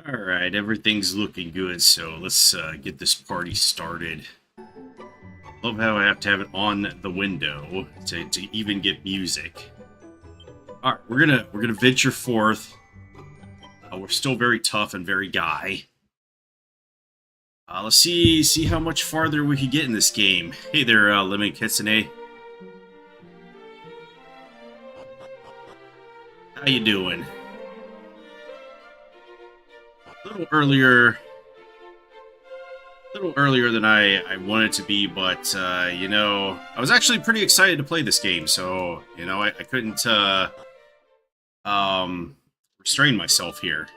All right, everything's looking good, so let's get this party started. Love how I have to have it on the window to even get music. All right, we're gonna venture forth. We're still very tough and very guy. Let's see how much farther we can get in this game. Hey there, Lemon Kitsune. How you doing? A little earlier than I wanted to be, but I was actually pretty excited to play this game, so I couldn't restrain myself here.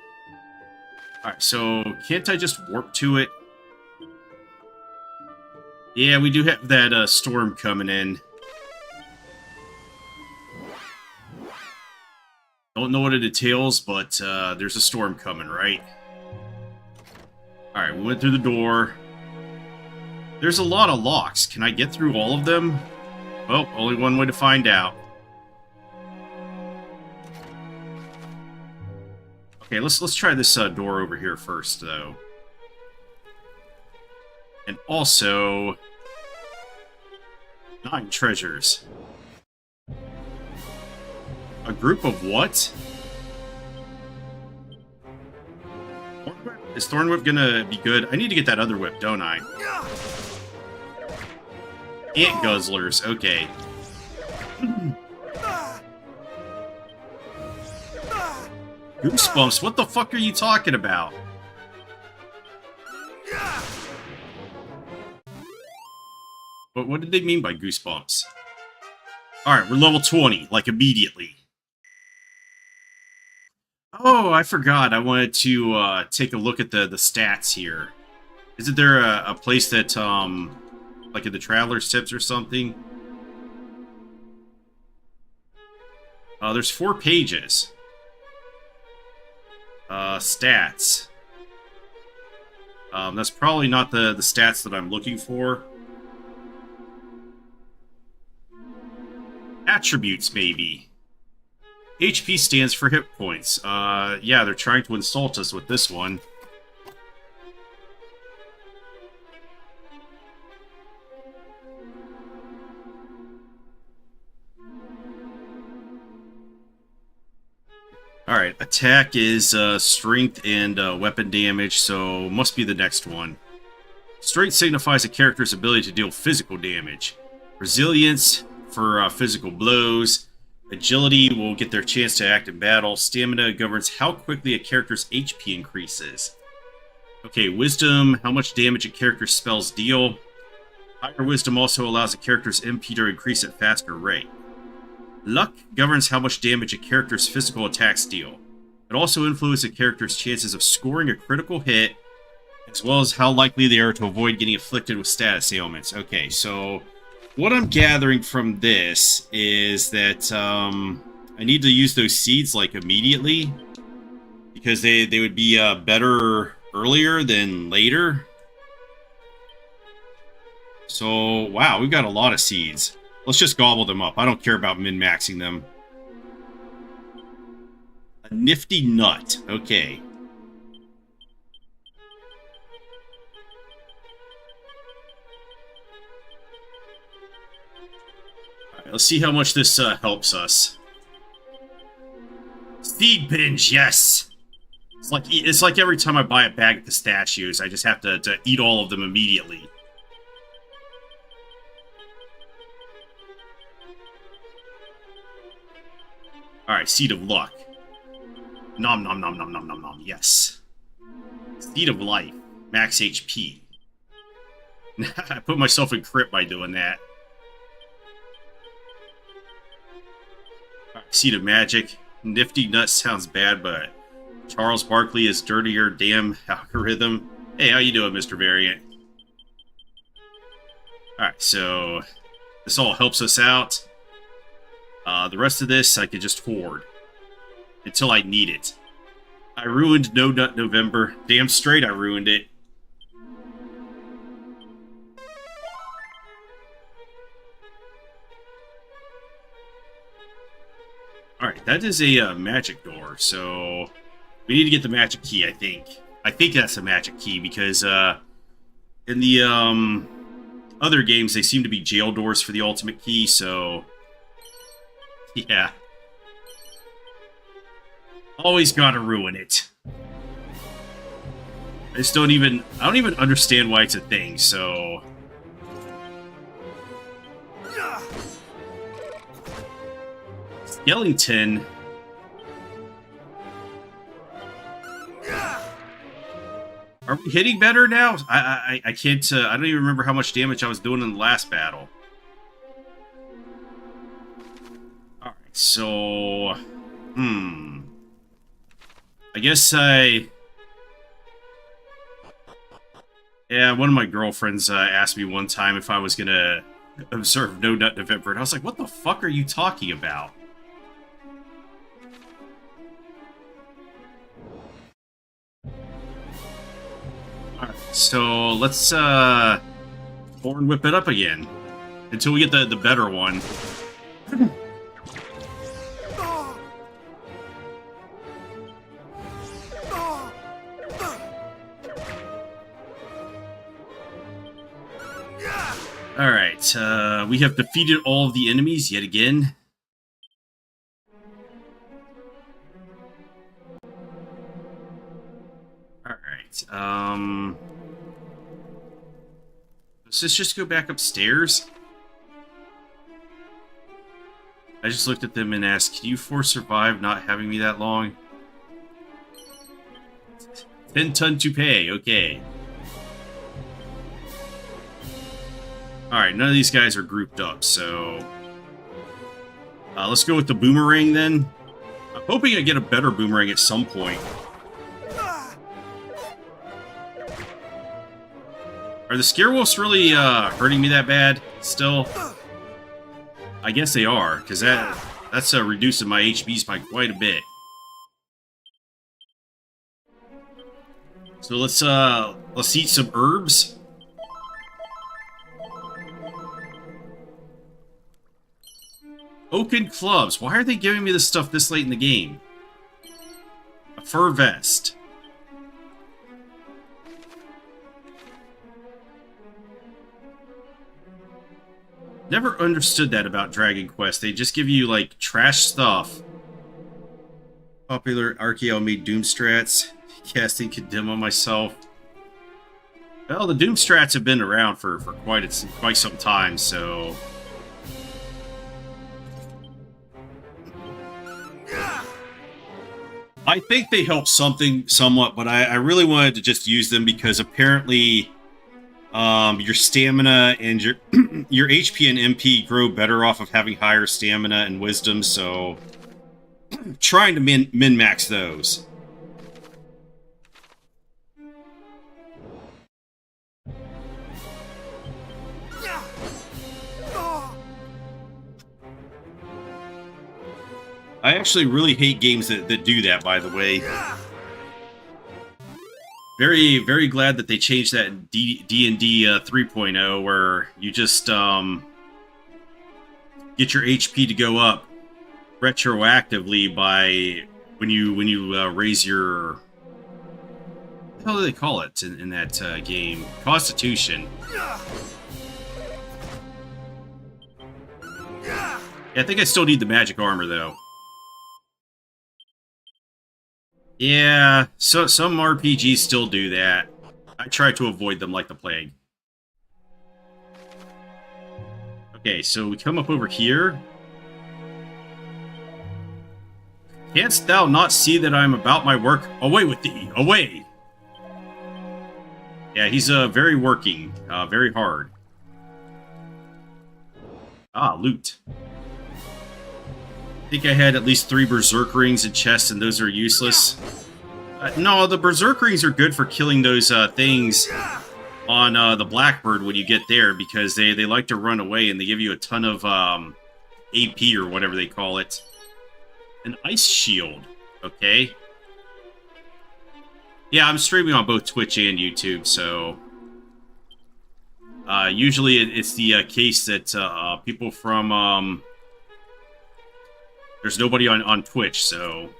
All right, so can't I just warp to it? Yeah, we do have that storm coming in. Don't know what it entails, but there's a storm coming, right? All right, we went through the door. There's a lot of locks. Can I get through all of them? Well, only one way to find out. Okay, let's try this door over here first, though. And also, 9 treasures. A group of what? Is Thorn Whip gonna be good? I need to get that other whip, don't I? Ant Guzzlers, okay. Goosebumps, what the fuck are you talking about? But what did they mean by goosebumps? Alright, we're level 20, like immediately. Oh, I forgot. I wanted to take a look at the stats here. Isn't there a place that, like in the Traveler's Tips or something? There's 4 pages. Stats. That's probably not the stats that I'm looking for. Attributes, maybe. HP stands for hit points. Yeah, they're trying to insult us with this one. Alright, attack is strength and weapon damage, so must be the next one. Strength signifies a character's ability to deal physical damage. Resilience for physical blows. Agility will get their chance to act in battle. Stamina governs how quickly a character's HP increases. Okay, Wisdom, how much damage a character's spells deal. Higher Wisdom also allows a character's MP to increase at faster rate. Luck governs how much damage a character's physical attacks deal. It also influences a character's chances of scoring a critical hit, as well as how likely they are to avoid getting afflicted with status ailments. Okay, so what I'm gathering from this is that I need to use those seeds, like, immediately, because they would be better earlier than later. So, wow, we've got a lot of seeds. Let's just gobble them up. I don't care about min-maxing them. A nifty nut. Okay. Alright, let's see how much this helps us. Seed binge, yes! It's like every time I buy a bag of pistachios, I just have to eat all of them immediately. Alright, Seed of Luck. Nom nom nom nom nom nom nom, yes. Seed of Life. Max HP. I put myself in crit by doing that. Right, Seed of Magic. Nifty Nut sounds bad, but Charles Barkley is dirtier, damn algorithm. Hey, how you doing, Mr. Variant? Alright, so this all helps us out. The rest of this I could just hoard until I need it. I ruined No Nut November. Damn straight I ruined it. Alright, that is a magic door, so We need to get the magic key, I think. I think that's the magic key, because in the other games, they seem to be jail doors for the ultimate key, so... Yeah. Always gotta ruin it. I don't even understand why it's a thing, so... Skellington... Are we hitting better now? I can't, I don't even remember how much damage I was doing in the last battle. Alright, so... I guess yeah, one of my girlfriends asked me one time if I was gonna observe No Nut November, and I was like, what the fuck are you talking about? Alright, so let's horn whip it up again until we get the better one. Alright, we have defeated all of the enemies yet again. Alright, does this just go back upstairs? I just looked at them and asked, can you four survive not having me that long? 10 ton to pay, okay. Alright, none of these guys are grouped up, so... let's go with the boomerang, then. I'm hoping I get a better boomerang at some point. Are the Scarewolves really, hurting me that bad, still? I guess they are, because that's reducing my HPs by quite a bit. So let's eat some herbs. Oaken clubs. Why are they giving me this stuff this late in the game? A fur vest. Never understood that about Dragon Quest. They just give you, like, trash stuff. Popular Archaeo made Doom strats. Casting Condemn on myself. Well, the Doom strats have been around for quite some time, so... I think they help somewhat, but I really wanted to just use them because apparently your stamina and your your HP and MP grow better off of having higher stamina and wisdom, so trying to min-max those. I actually really hate games that do that, by the way. Very, very glad that they changed that in D&D 3.0, where you just get your HP to go up retroactively by when you raise your... What the hell do they call it in that game? Constitution. Yeah, I think I still need the magic armor, though. Yeah, so some RPGs still do that. I try to avoid them like the plague. Okay, so we come up over here. Canst thou not see that I am about my work? Away with thee! Away! Yeah, he's very working, very hard. Ah, loot. I think I had at least 3 berserk rings and chests, and those are useless. No, the berserk rings are good for killing those things on the Blackbird when you get there, because they like to run away and they give you a ton of AP or whatever they call it. An ice shield. Okay. Yeah, I'm streaming on both Twitch and YouTube, so... usually it's the case that people from... There's nobody on Twitch, so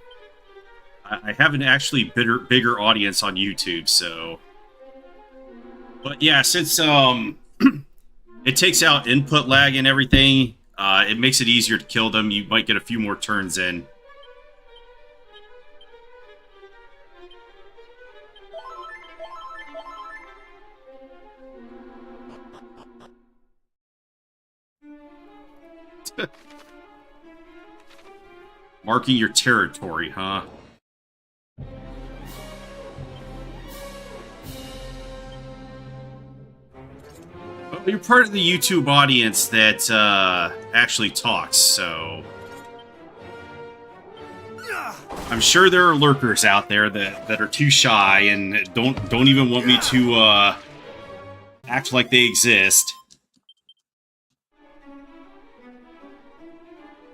I have an actually bigger audience on YouTube, so. But yeah, since it takes out input lag and everything, it makes it easier to kill them. You might get a few more turns in. Marking your territory, huh? Well, you're part of the YouTube audience that actually talks, so I'm sure there are lurkers out there that are too shy and don't even want me to act like they exist.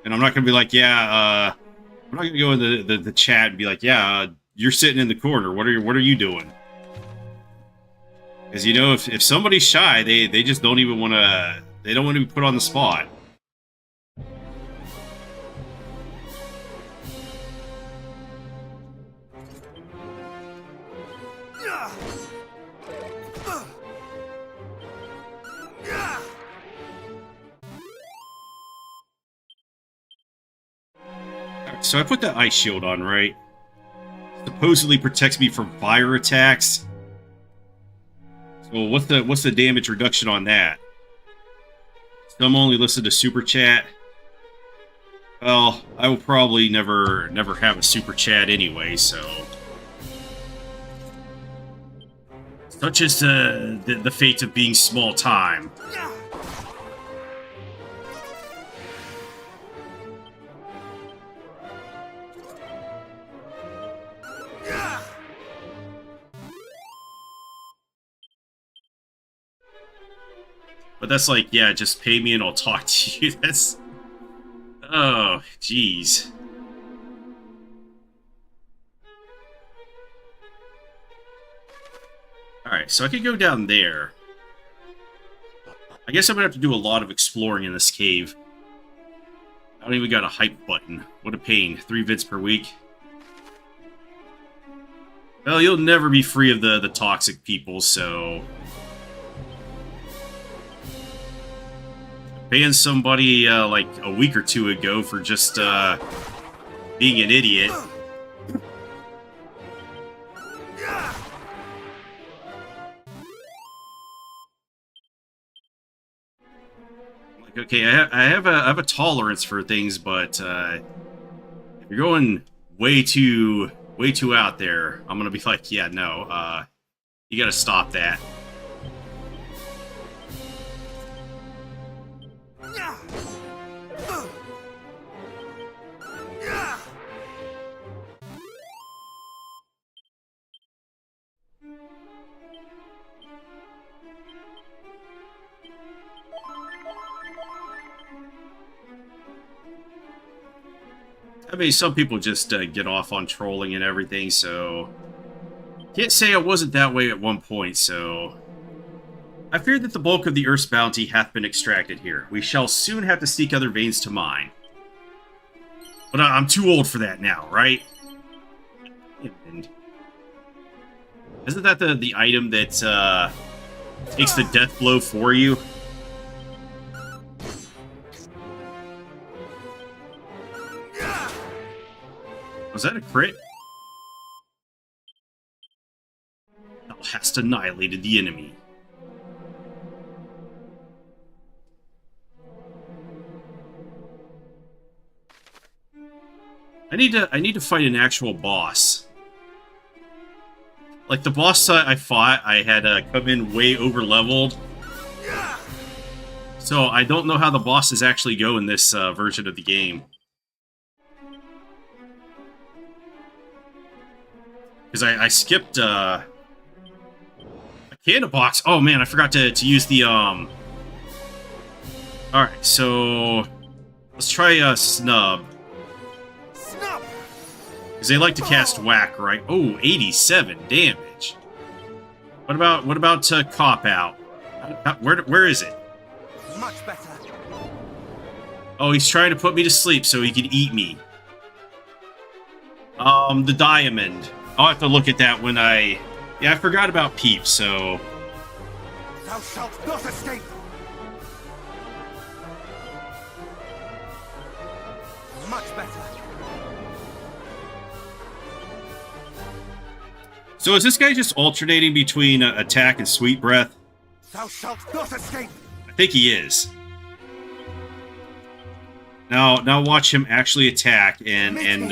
And I'm not gonna be like, yeah, I'm not gonna go into the chat and be like, yeah, you're sitting in the corner. What are you doing? Because you know, if somebody's shy, they just don't even want to. They don't want to be put on the spot. So I put that ice shield on, right? Supposedly protects me from fire attacks. So what's the damage reduction on that? Some only listen to Super Chat. Well, I will probably never have a Super Chat anyway, so. Such is the fate of being small time. But that's like, yeah, just pay me and I'll talk to you. That's... Oh, jeez. Alright, so I could go down there. I guess I'm gonna have to do a lot of exploring in this cave. I don't even got a hype button. What a pain. 3 vids per week. Well, you'll never be free of the toxic people, so... Banned somebody like a week or two ago for just being an idiot. Like, okay, I have a tolerance for things, but if you're going way too out there, I'm gonna be like, yeah, no, you gotta stop that. I mean, some people just get off on trolling and everything, so... Can't say I wasn't that way at one point, so... I fear that the bulk of the Earth's bounty hath been extracted here. We shall soon have to seek other veins to mine. But I'm too old for that now, right? And isn't that the item that takes the death blow for you? Was that a crit? Thou hast annihilated the enemy. I need to fight an actual boss. Like the boss I fought, I had come in way over leveled. So I don't know how the bosses actually go in this version of the game. Because I skipped a candle box. Oh man, I forgot to use the Alright, so let's try Snub. Because they like to cast Whack, right? Oh, 87 damage. What about Cop Out? Where is it? Much better. Oh, he's trying to put me to sleep so he can eat me. The diamond. I'll have to look at that when I... Yeah, I forgot about Peep, so... Thou shalt not escape! Much better. So is this guy just alternating between attack and sweet breath? Thou shalt not escape! I think he is. Now watch him actually attack and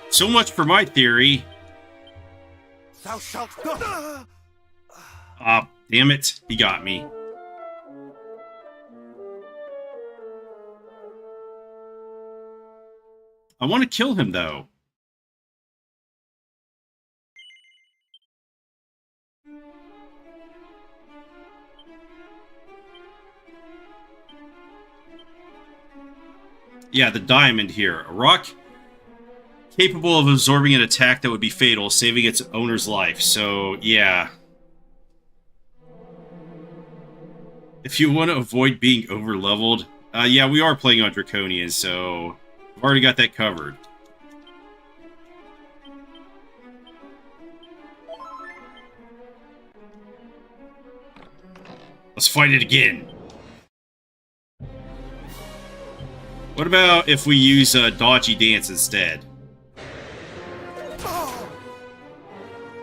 so much for my theory. Thou shalt not. Damn it, he got me. I want to kill him though. Yeah, the diamond here. A rock capable of absorbing an attack that would be fatal, saving its owner's life. So, yeah. If you want to avoid being overleveled... yeah, we are playing on Draconian, so... I've already got that covered. Let's fight it again. What about if we use Dodgy Dance instead?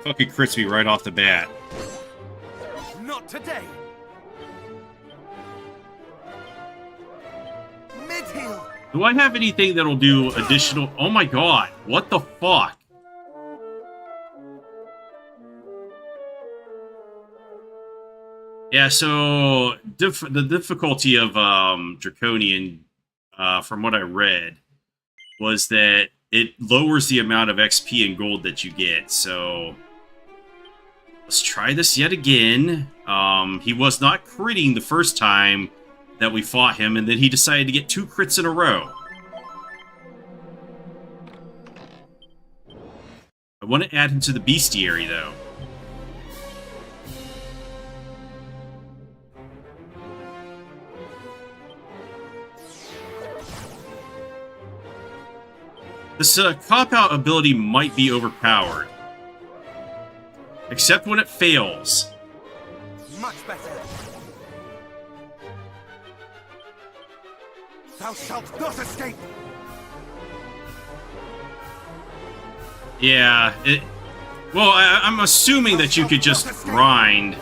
Fucking crits me right off the bat. Not today. Mid-heal. Do I have anything that'll do additional... Oh my god, what the fuck? Yeah, so the difficulty of Draconian, from what I read, was that it lowers the amount of XP and gold that you get, so... Let's try this yet again. He was not critting the first time that we fought him, and then he decided to get 2 crits in a row. I want to add him to the bestiary, though. This cop-out ability might be overpowered. Except when it fails. Much better. Thou shalt not escape. Yeah, well, I'm assuming that you could just grind,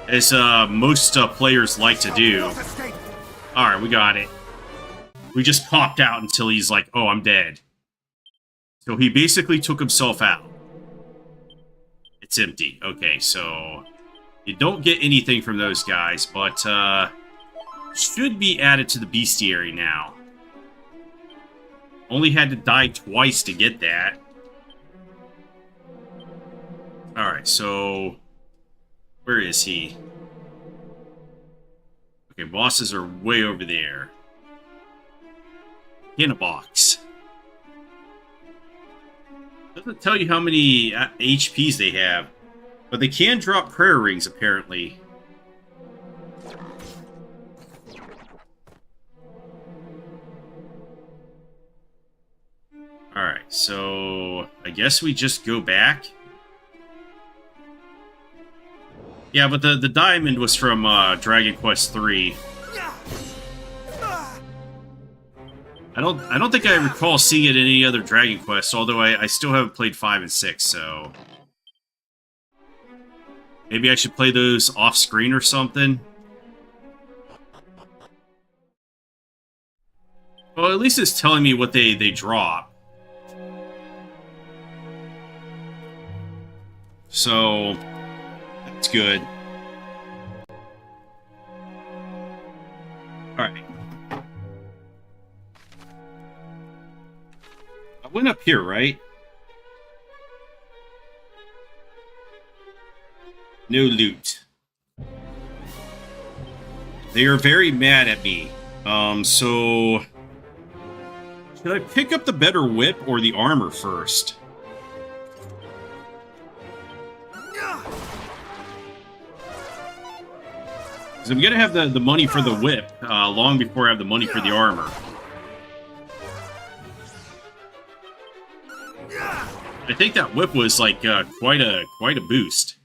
as most players like to do. Alright, we got it. We just popped out until he's like, oh, I'm dead. So he basically took himself out. It's empty. Okay, so you don't get anything from those guys, but should be added to the bestiary now. Only had to die twice to get that. Alright, so where is he? Okay, bosses are way over there. In a box. Doesn't tell you how many HPs they have, but they can drop prayer rings, apparently. Alright, so I guess we just go back. Yeah, but the diamond was from Dragon Quest III. I don't think I recall seeing it in any other Dragon Quest, although I still haven't played 5 and 6, so... Maybe I should play those off-screen or something? Well, at least it's telling me what they drop. So... That's good. Alright. I went up here, right? No loot. They are very mad at me. So... Should I pick up the better whip or the armor first? Because I'm gonna have the money for the whip long before I have the money for the armor. I think that whip was like quite a boost.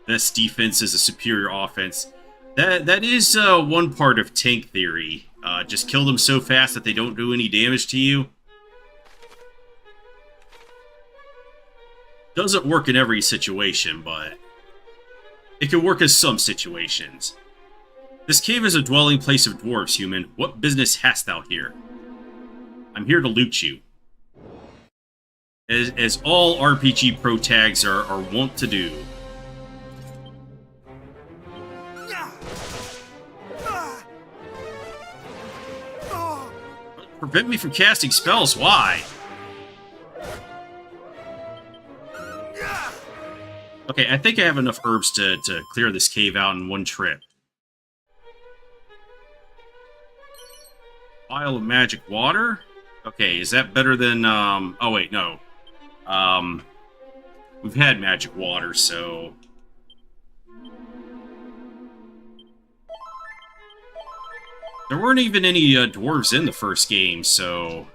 This defense is a superior offense. That is one part of tank theory. Just kill them so fast that they don't do any damage to you. Doesn't work in every situation, but it can work in some situations. This cave is a dwelling place of dwarves, human. What business hast thou here? I'm here to loot you. As all RPG pro tags are wont to do. Prevent me from casting spells, why? Okay, I think I have enough herbs to clear this cave out in one trip. Vial of magic water? Okay, is that better than, oh wait, no. We've had magic water, so... There weren't even any dwarves in the first game, so...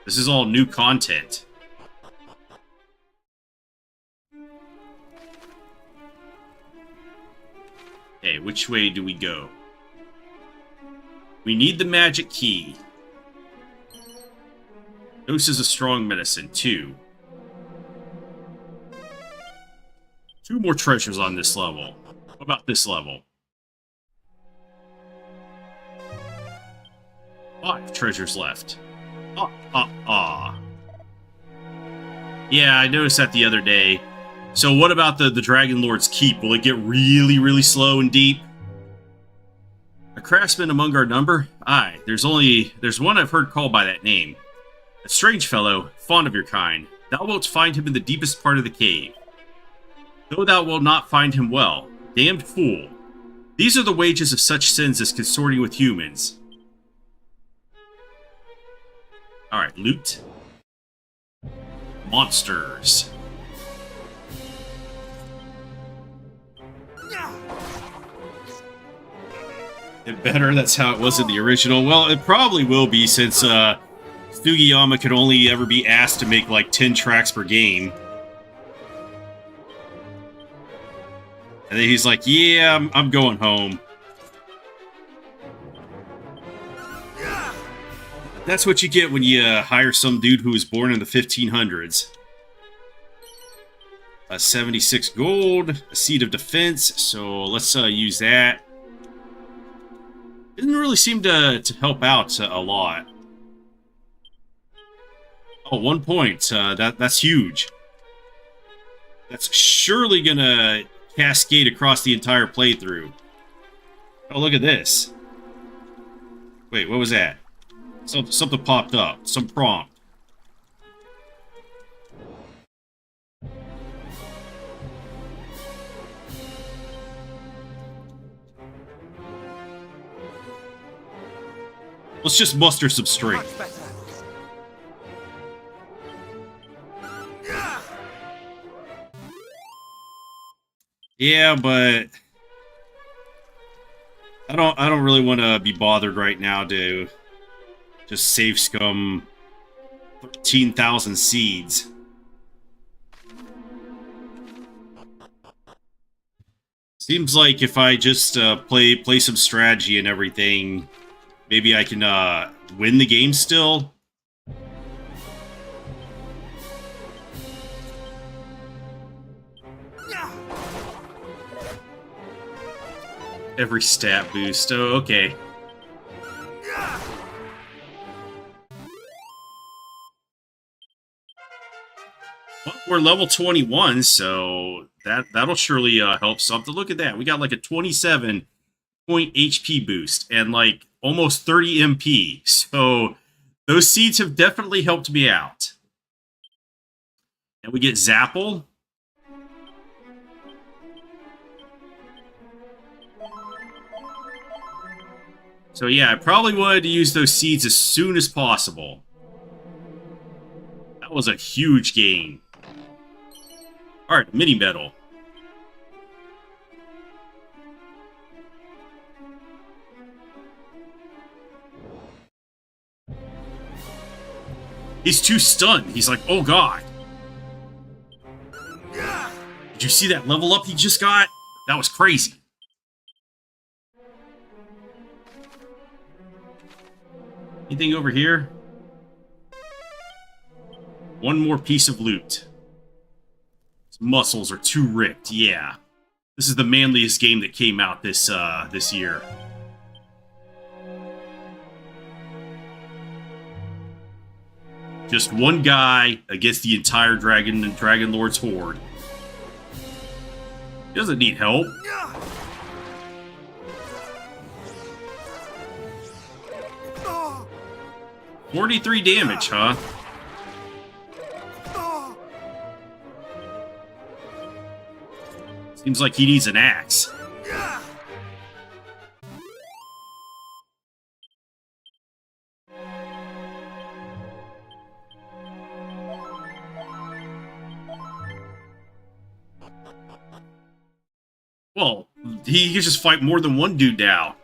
This is all new content. Okay, which way do we go? We need the magic key. Dose is a strong medicine, 2. 2 more treasures on this level. What about this level? 5 treasures left. Yeah, I noticed that the other day. So what about the Dragon Lord's Keep? Will it get really, really slow and deep? A craftsman among our number? Aye, there's one I've heard called by that name. A strange fellow, fond of your kind. Thou wilt find him in the deepest part of the cave. Though thou wilt not find him well. Damned fool. These are the wages of such sins as consorting with humans. Alright, loot. Monsters. It better, that's how it was in the original. Well, it probably will be, since Sugiyama could only ever be asked to make like 10 tracks per game. And then he's like, yeah, I'm going home. That's what you get when you hire some dude who was born in the 1500s. 76 gold, a seed of defense, so let's use that. Didn't really seem to help out a lot. Oh, 1 point. That's huge. That's surely gonna cascade across the entire playthrough. Oh, look at this. Wait, what was that? Something popped up. Some prompt. Let's just muster some strength. Yeah, but I don't really want to be bothered right now to just save scum 13,000 seeds. Seems like if I just play some strategy and everything, maybe I can win the game still. Every stat boost. Oh, okay. Well, we're level 21, so that'll surely help something. Look at that. We got like a 27 point HP boost and like almost 30 MP. So those seeds have definitely helped me out. And we get Zapple. So yeah, I probably wanted to use those seeds as soon as possible. That was a huge gain. Alright, mini medal. He's too stunned. He's like, oh god. Did you see that level up he just got? That was crazy. Anything over here? One more piece of loot. His muscles are too ripped, yeah. This is the manliest game that came out this year. Just one guy against the entire Dragon and Dragon Lord's horde. He doesn't need help. 43 damage, huh? Seems like he needs an axe. Well, he can just fight more than one dude now.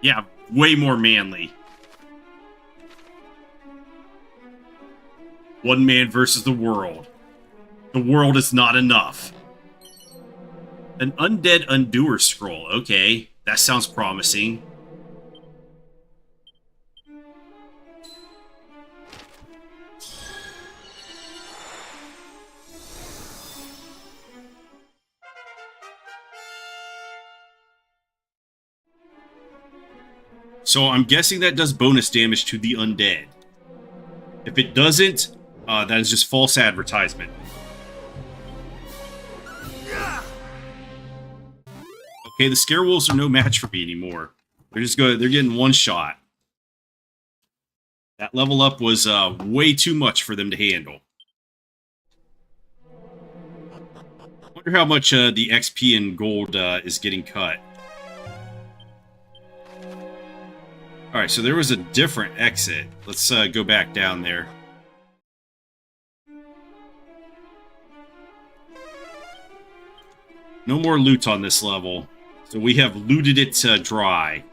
Yeah, way more manly. One man versus the world. The world is not enough. An undead undoer scroll. Okay, that sounds promising. So I'm guessing that does bonus damage to the undead. If it doesn't, that is just false advertisement. Okay, the scare wolves are no match for me anymore. They're just good. They're getting one shot. That level up was way too much for them to handle. I wonder how much the XP and gold is getting cut. Alright, so there was a different exit. Let's go back down there. No more loot on this level. So we have looted it dry.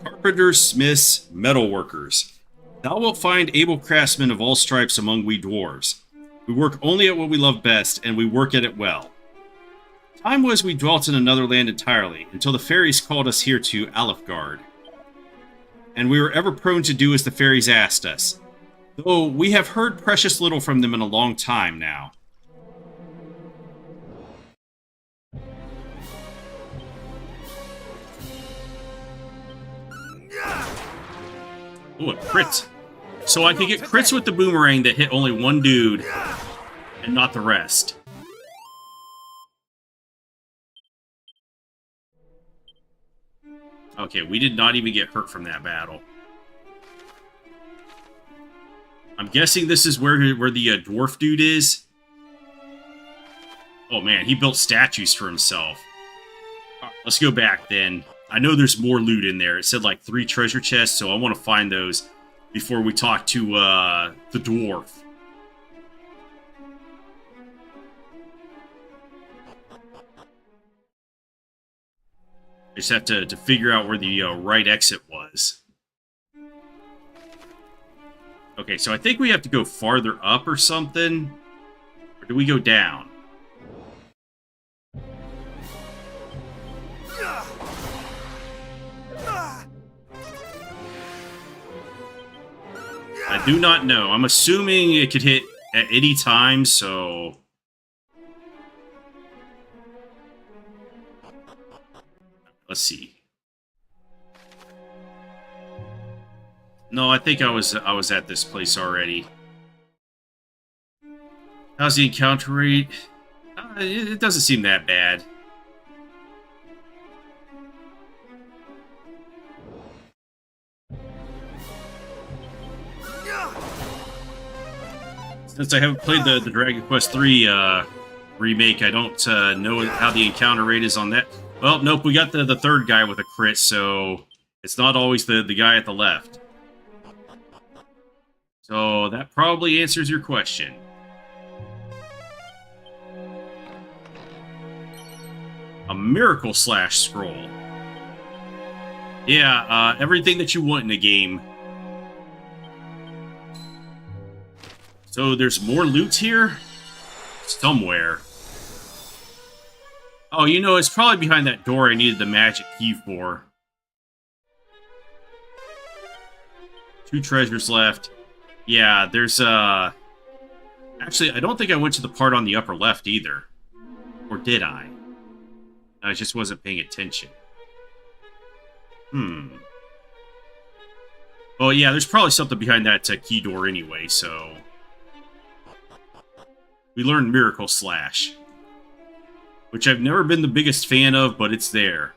Carpenters, smiths, metalworkers. Thou wilt find able craftsmen of all stripes among we dwarves. We work only at what we love best, and we work at it well. Time was we dwelt in another land entirely, until the fairies called us here to Alefgard. And we were ever prone to do as the fairies asked us, though we have heard precious little from them in a long time now. Ooh, a crit. So I can get crits with the boomerang that hit only one dude, and not the rest. Okay, we did not even get hurt from that battle. I'm guessing this is where the dwarf dude is. Oh man, he built statues for himself. Right, let's go back then. I know there's more loot in there. It said like 3 treasure chests, so I want to find those before we talk to the dwarf. I just have to figure out where the right exit was. Okay, so I think we have to go farther up or something. Or do we go down? I do not know. I'm assuming it could hit at any time, so... Let's see. No, I think I was at this place already. How's the encounter rate? It doesn't seem that bad. Since I haven't played the Dragon Quest III remake, I don't know how the encounter rate is on that. Well, nope, we got the third guy with a crit, so it's not always the guy at the left. So that probably answers your question. A Miracle Slash scroll. Yeah, everything that you want in a game. So there's more loot here? Somewhere. Oh, you know, it's probably behind that door I needed the magic key for. 2 treasures left. Yeah, there's, Actually, I don't think I went to the part on the upper left either. Or did I? I just wasn't paying attention. Well, yeah, there's probably something behind that key door anyway, so... We learned Miracle Slash. Which I've never been the biggest fan of, but it's there.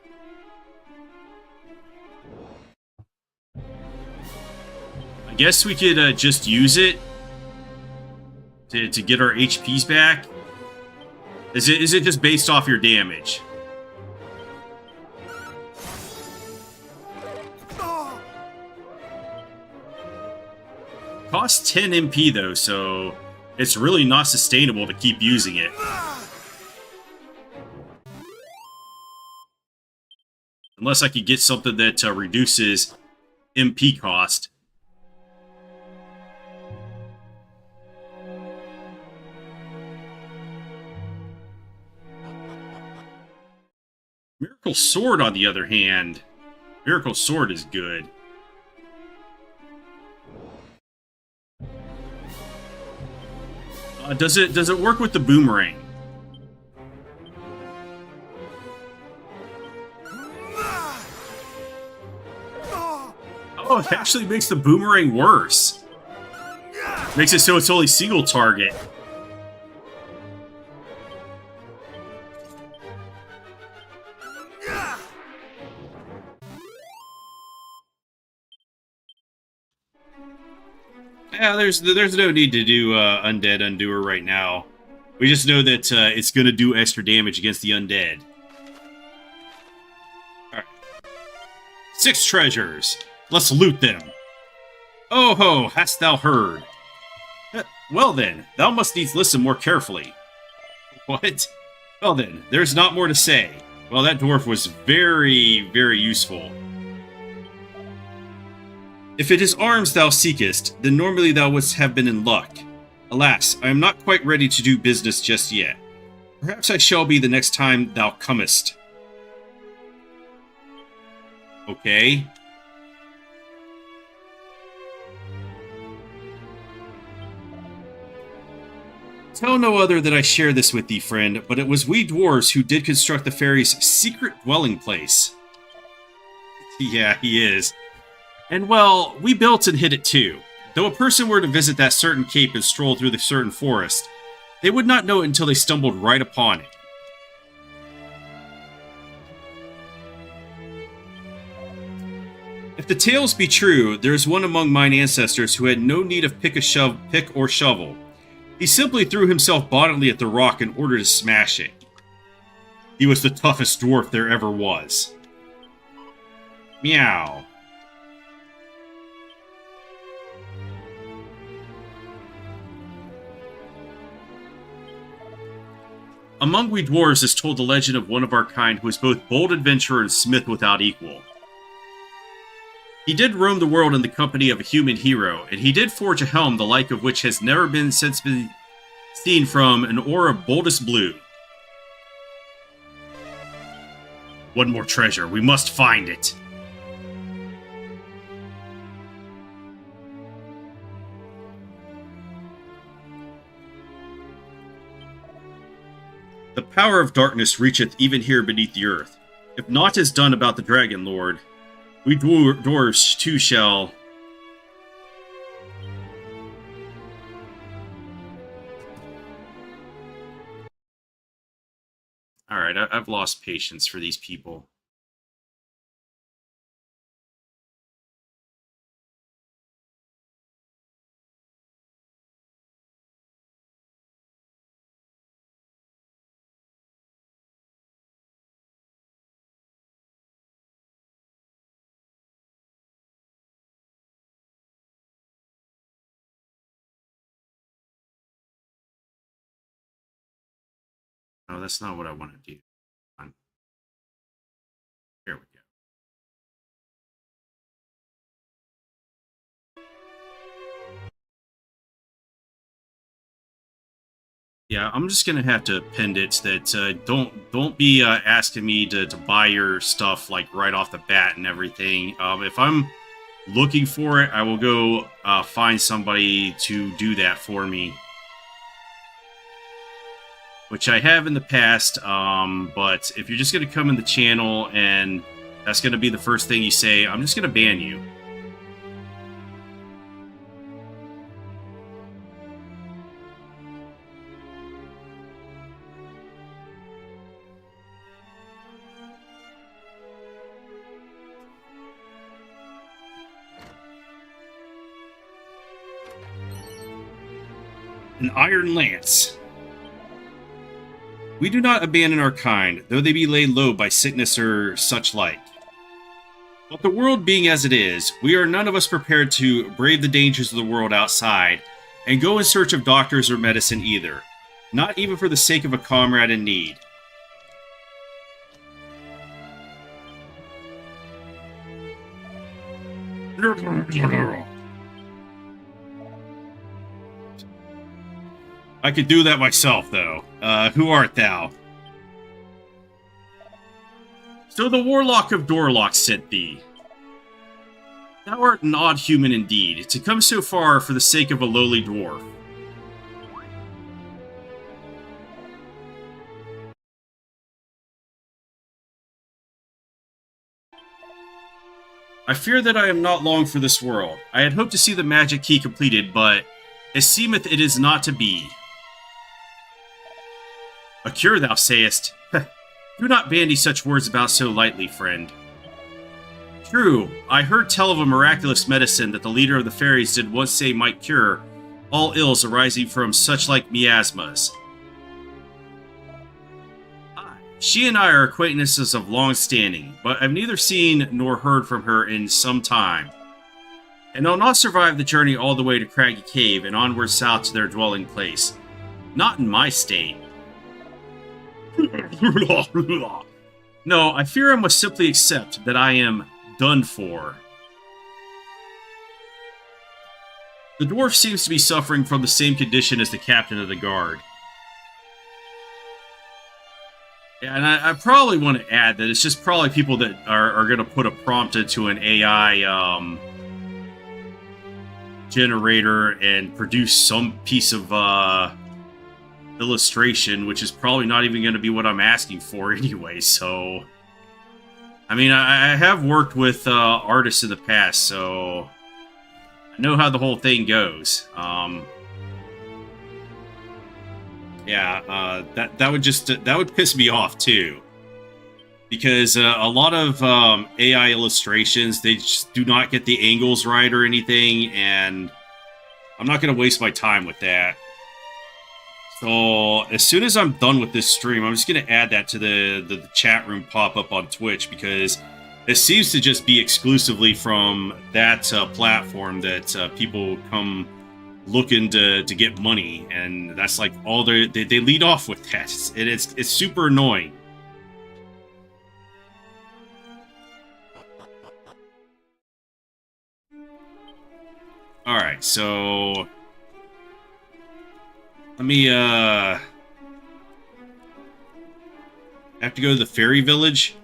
I guess we could just use it to get our HPs back. Is it just based off your damage? Costs 10 MP though, so it's really not sustainable to keep using it. Unless I could get something that reduces MP cost. Miracle Sword, on the other hand. Miracle Sword is good. Does it work with the boomerang? Oh, it actually makes the boomerang worse. Makes it so it's only single target. Yeah, there's no need to do Undead Undoer right now. We just know that it's going to do extra damage against the undead. Alright. 6 treasures. Let's loot them. Oh ho, hast thou heard? Well then, thou must needs listen more carefully. What? Well then, there's not more to say. Well, that dwarf was very, very useful. If it is arms thou seekest, then normally thou wouldst have been in luck. Alas, I am not quite ready to do business just yet. Perhaps I shall be the next time thou comest. Okay. Tell no other that I share this with thee, friend, but it was we dwarves who did construct the fairy's secret dwelling place. Yeah, he is. And well, we built and hid it too. Though a person were to visit that certain cape and stroll through the certain forest, they would not know it until they stumbled right upon it. If the tales be true, there is one among mine ancestors who had no need of pick or shovel. He simply threw himself bodily at the rock in order to smash it. He was the toughest dwarf there ever was. Meow. Among we dwarves is told the legend of one of our kind who was both bold adventurer and smith without equal. He did roam the world in the company of a human hero, and he did forge a helm the like of which has never been since been seen from an ore of boldest blue. One more treasure, we must find it. The power of darkness reacheth even here beneath the earth. If naught is done about the Dragon Lord, we dwarves too shall... Alright, I've lost patience for these people. No, that's not what I want to do. Here we go. Yeah, I'm just gonna have to append it that don't be asking me to buy your stuff like right off the bat and everything. If I'm looking for it, I will go find somebody to do that for me, which I have in the past. But if you're just gonna come in the channel and that's gonna be the first thing you say, I'm just gonna ban you. An iron lance. We do not abandon our kind, though they be laid low by sickness or such like. But the world being as it is, we are none of us prepared to brave the dangers of the world outside, and go in search of doctors or medicine either, not even for the sake of a comrade in need. I could do that myself, though. Who art thou? So the Warlock of Dorlock sent thee. Thou art an odd human indeed, to come so far for the sake of a lowly dwarf. I fear that I am not long for this world. I had hoped to see the magic key completed, but it seemeth it is not to be. A cure, thou sayest? Do not bandy such words about so lightly, friend. True, I heard tell of a miraculous medicine that the leader of the fairies did once say might cure all ills arising from such like miasmas. She and I are acquaintances of long standing, but I've neither seen nor heard from her in some time. And I'll not survive the journey all the way to Craggy Cave and onward south to their dwelling place. Not in my state. No, I fear I must simply accept that I am done for. The dwarf seems to be suffering from the same condition as the captain of the guard. Yeah, and I probably want to add that it's just probably people that are going to put a prompt into an AI generator and produce some piece of illustration, which is probably not even going to be what I'm asking for anyway, so... I mean, I have worked with artists in the past, so I know how the whole thing goes. Yeah, that would piss me off too, because a lot of AI illustrations, they just do not get the angles right or anything, and I'm not going to waste my time with that. So as soon as I'm done with this stream, I'm just going to add that to the chat room pop-up on Twitch, because it seems to just be exclusively from that platform that people come looking to get money, and that's like all they lead off with that. It's super annoying. All right, so let me have to go to the fairy village.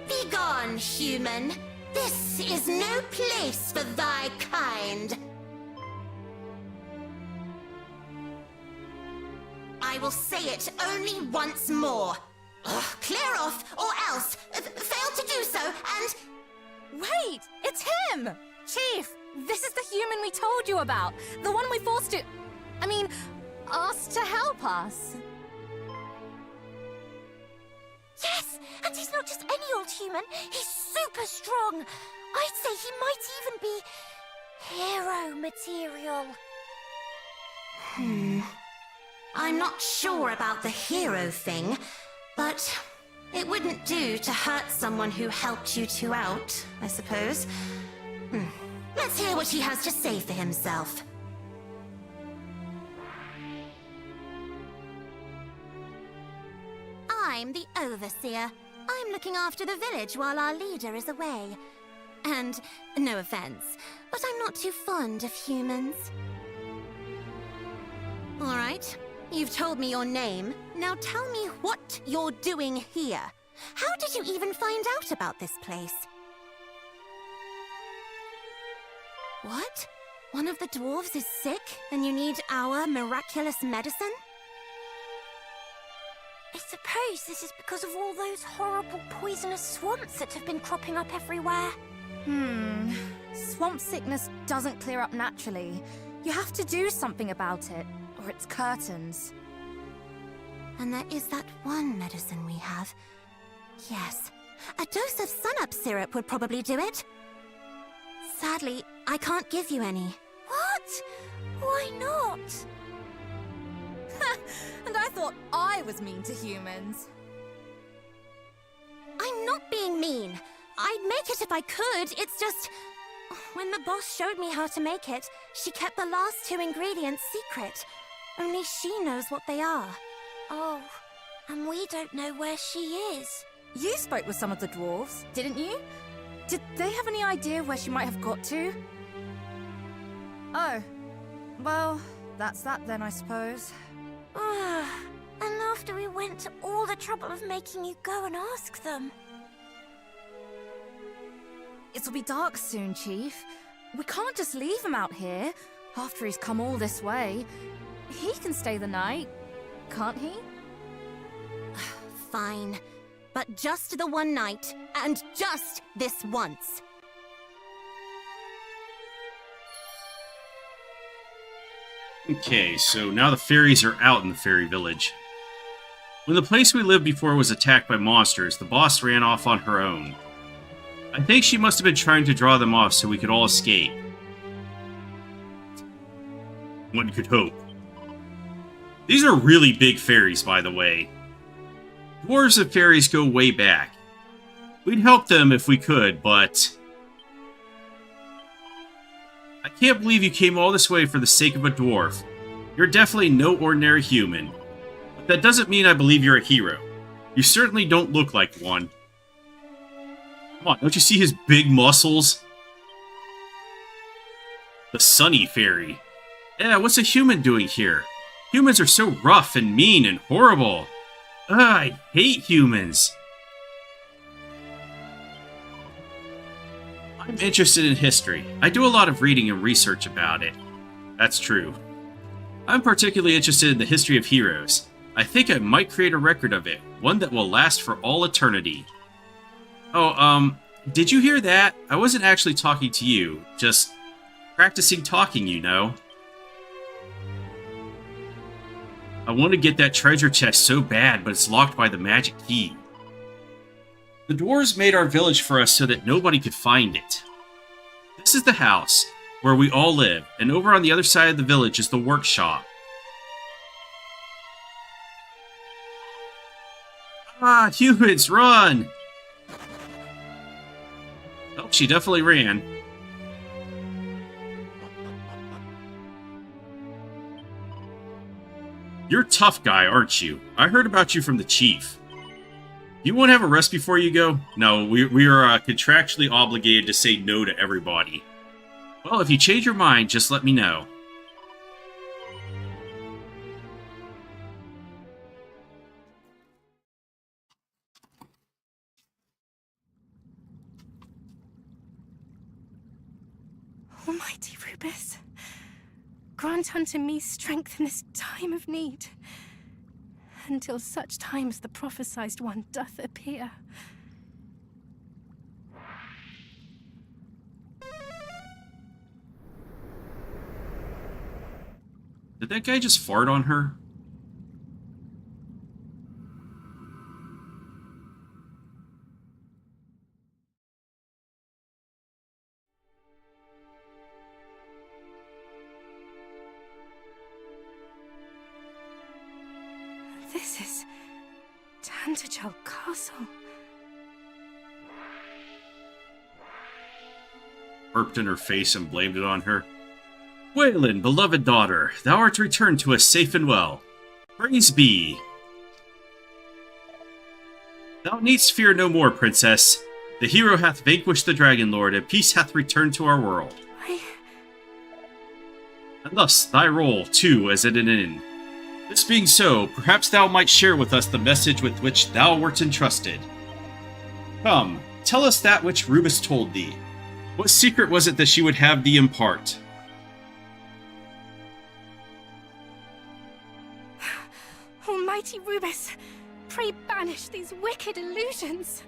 Begone, human. This is no place for thy kind. I will say it only once more. Ugh, clear off, or else fail to do so, and... Wait! It's him! Chief, this is the human we told you about. The one we forced to... asked to help us. Yes, and he's not just any old human. He's super strong. I'd say he might even be hero material. I'm not sure about the hero thing, but it wouldn't do to hurt someone who helped you two out, I suppose. Let's hear what he has to say for himself. I'm the Overseer. I'm looking after the village while our leader is away. And, no offense, but I'm not too fond of humans. Alright, you've told me your name. Now tell me what you're doing here. How did you even find out about this place? What? One of the dwarves is sick, and you need our miraculous medicine? I suppose this is because of all those horrible poisonous swamps that have been cropping up everywhere. Swamp sickness doesn't clear up naturally. You have to do something about it, or it's curtains. And there is that one medicine we have. Yes, a dose of sun-up syrup would probably do it. Sadly, I can't give you any. What? Why not? And I thought I was mean to humans. I'm not being mean. I'd make it if I could, it's just... When the boss showed me how to make it, she kept the last 2 ingredients secret. Only she knows what they are. Oh, and we don't know where she is. You spoke with some of the dwarves, didn't you? Did they have any idea where she might have got to? Oh, well, that's that then, I suppose. And after we went to all the trouble of making you go and ask them. It'll be dark soon, Chief. We can't just leave him out here. After he's come all this way, he can stay the night, can't he? Fine. But just the one night, and just this once. Okay, so now the fairies are out in the fairy village. When the place we lived before was attacked by monsters, the boss ran off on her own. I think she must have been trying to draw them off so we could all escape. One could hope. These are really big fairies, by the way. Dwarves and fairies go way back. We'd help them if we could, but... I can't believe you came all this way for the sake of a dwarf. You're definitely no ordinary human. But that doesn't mean I believe you're a hero. You certainly don't look like one. Come on, don't you see his big muscles? The Sunny Fairy. Yeah, what's a human doing here? Humans are so rough and mean and horrible. Ugh, I hate humans. I'm interested in history. I do a lot of reading and research about it. That's true. I'm particularly interested in the history of heroes. I think I might create a record of it, one that will last for all eternity. Oh, did you hear that? I wasn't actually talking to you, just practicing talking, you know. I want to get that treasure chest so bad, but it's locked by the magic key. The dwarves made our village for us so that nobody could find it. This is the house, where we all live, and over on the other side of the village is the workshop. Ah, humans, run! Oh, she definitely ran. You're a tough guy, aren't you? I heard about you from the chief. You won't have a rest before you go? No, we are contractually obligated to say no to everybody. Well, if you change your mind, just let me know. Almighty Rubus, grant unto me strength in this time of need, until such time as the prophesied one doth appear. Did that guy just fart on her? This is Tantagel Castle. burped in her face and blamed it on her. Waylon, beloved daughter, thou art returned to us safe and well. Praise be. Thou needst fear no more, princess. The hero hath vanquished the Dragon Lord, and peace hath returned to our world. And thus thy role, too, as at an inn. This being so, perhaps thou might share with us the message with which thou wert entrusted. Come, tell us that which Rubus told thee. What secret was it that she would have thee impart? Almighty Rubus, pray banish these wicked illusions.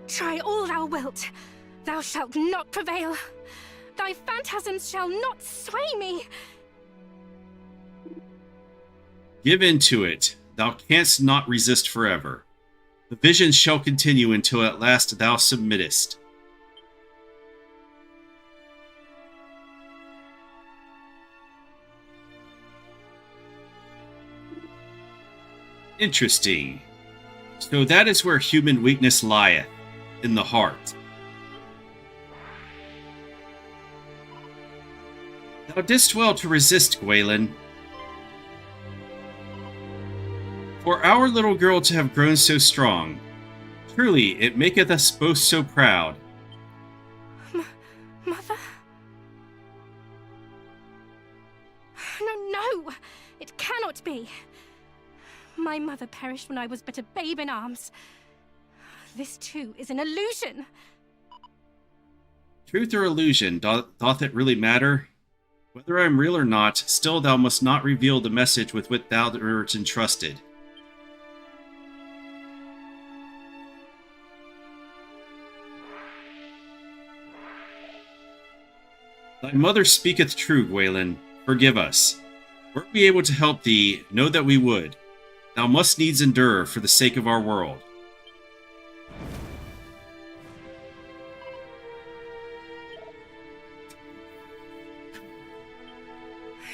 Try all thou wilt, thou shalt not prevail. Thy phantasms shall not sway me. Give in to it. Thou canst not resist forever. The visions shall continue until at last thou submittest. Interesting. So that is where human weakness lieth, in the heart. Thou didst well to resist, Gwaelin. For our little girl to have grown so strong, truly it maketh us both so proud. Mother? No, it cannot be. My mother perished when I was but a babe in arms. This too is an illusion. Truth or illusion, doth it really matter? Whether I am real or not, still thou must not reveal the message with which thou art entrusted. Thy mother speaketh true, Gwaelin. Forgive us. Were we able to help thee, know that we would. Thou must needs endure for the sake of our world.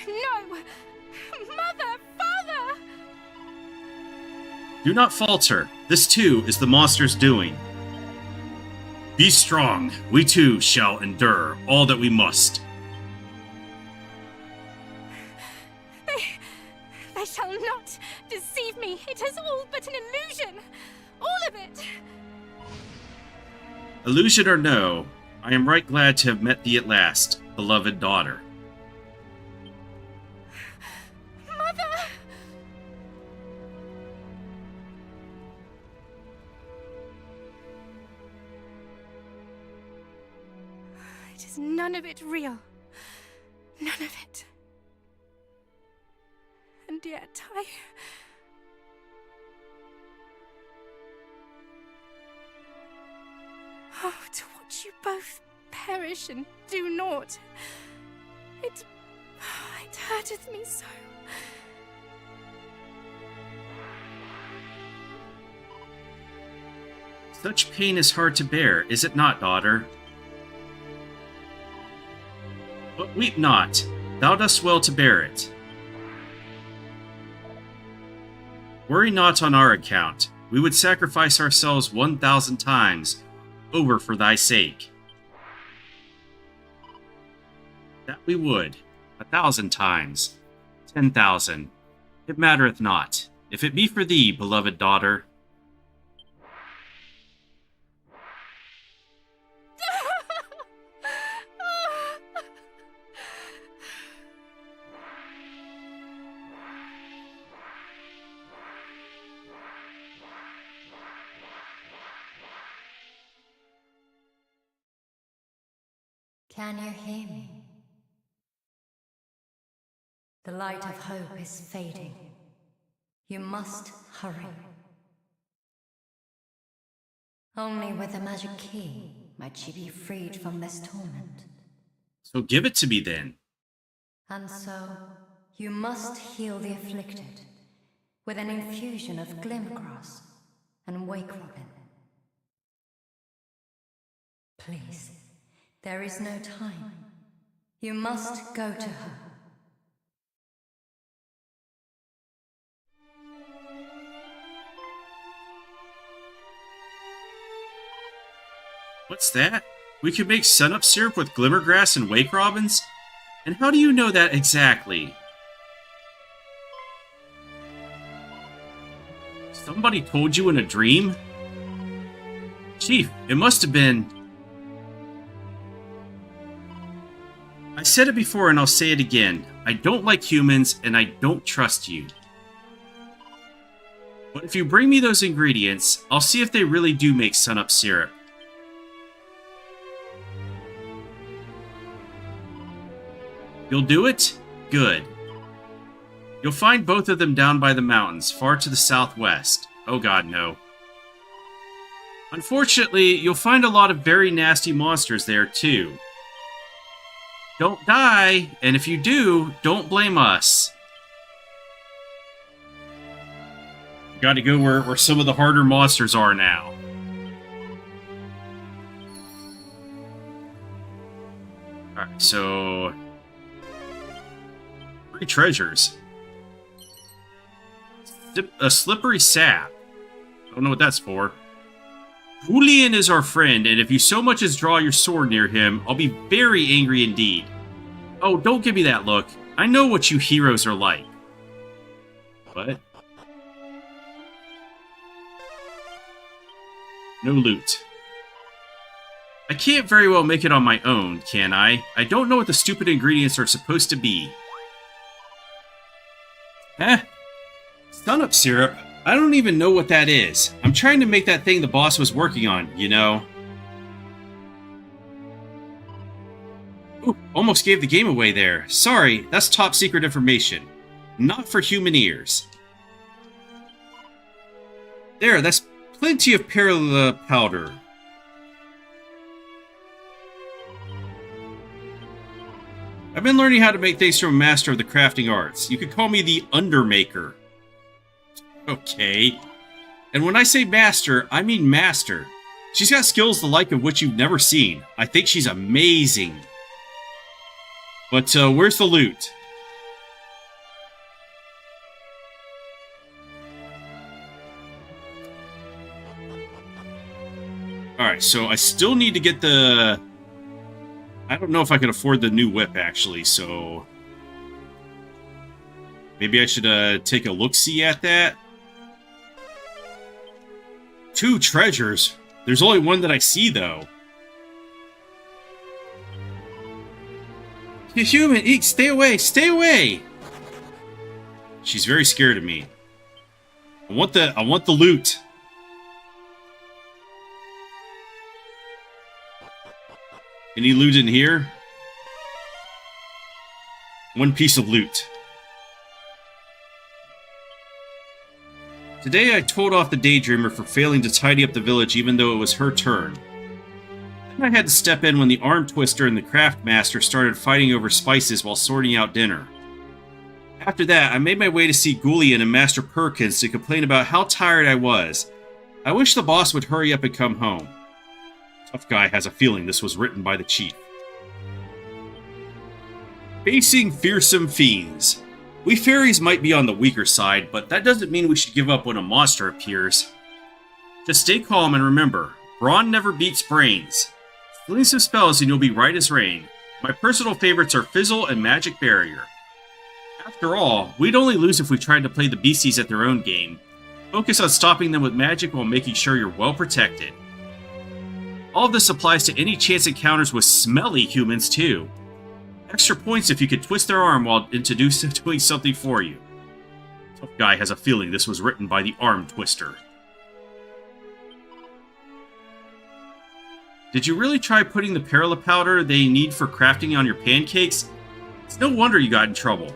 No! Mother! Father! Do not falter. This too is the monster's doing. Be strong. We too shall endure all that we must. They shall not deceive me. It is all but an illusion. All of it. Illusion or no, I am right glad to have met thee at last, beloved daughter. Mother! It is none of it real. None of it. And yet Oh, to watch you both perish and do naught. It hurteth me so. Such pain is hard to bear, is it not, daughter? But weep not. Thou dost well to bear it. Worry not on our account. We would sacrifice ourselves 1,000 times over for thy sake. That we would, 1,000 times, 10,000. It mattereth not, if it be for thee, beloved daughter. Can you hear me? The light of hope is fading. You must hurry. Only with a magic key might she be freed from this torment. So give it to me then. And so, you must heal the afflicted with an infusion of glimgrass and wake robin. Please, there is no time. You must go to her. What's that? We could make sunup syrup with glimmergrass and wake robins? And how do you know that exactly? Somebody told you in a dream? Chief, it must have been... I said it before and I'll say it again. I don't like humans and I don't trust you. But if you bring me those ingredients, I'll see if they really do make sunup syrup. You'll do it? Good. You'll find both of them down by the mountains, far to the southwest. Oh god, no. Unfortunately, you'll find a lot of very nasty monsters there, too. Don't die, and if you do, don't blame us. Gotta go where some of the harder monsters are now. Alright, so... 3 treasures. A slippery sap. Don't know what that's for. Julian is our friend, and if you so much as draw your sword near him, I'll be very angry indeed. Oh, don't give me that look. I know what you heroes are like. What? No loot. I can't very well make it on my own, can I? I don't know what the stupid ingredients are supposed to be. Sunup syrup? I don't even know what that is. I'm trying to make that thing the boss was working on, you know. Ooh, almost gave the game away there. Sorry, that's top secret information. Not for human ears. There, that's plenty of perla powder. I've been learning how to make things from a master of the crafting arts. You could call me the Undermaker. Okay. And when I say master, I mean master. She's got skills the like of which you've never seen. I think she's amazing. But, where's the loot? Alright, so I still need to get the... I don't know if I can afford the new whip, actually, so... Maybe I should, take a look-see at that? 2 treasures? There's only one that I see, though. You human, eek, stay away, stay away! She's very scared of me. I want the loot. Any loot in here? 1 piece of loot. Today I told off the Daydreamer for failing to tidy up the village even though it was her turn. Then I had to step in when the Arm Twister and the Craft Master started fighting over spices while sorting out dinner. After that, I made my way to see Julian and Master Perkins to complain about how tired I was. I wish the boss would hurry up and come home. Tough guy has a feeling this was written by the chief. Facing fearsome fiends. We fairies might be on the weaker side, but that doesn't mean we should give up when a monster appears. Just stay calm and remember, brawn never beats brains. Sling some spells and you'll be right as rain. My personal favorites are Fizzle and Magic Barrier. After all, we'd only lose if we tried to play the beasties at their own game. Focus on stopping them with magic while making sure you're well protected. All of this applies to any chance encounters with smelly humans too. Extra points if you could twist their arm while doing something for you. Tough guy has a feeling this was written by the Arm Twister. Did you really try putting the perla powder they need for crafting on your pancakes? It's no wonder you got in trouble.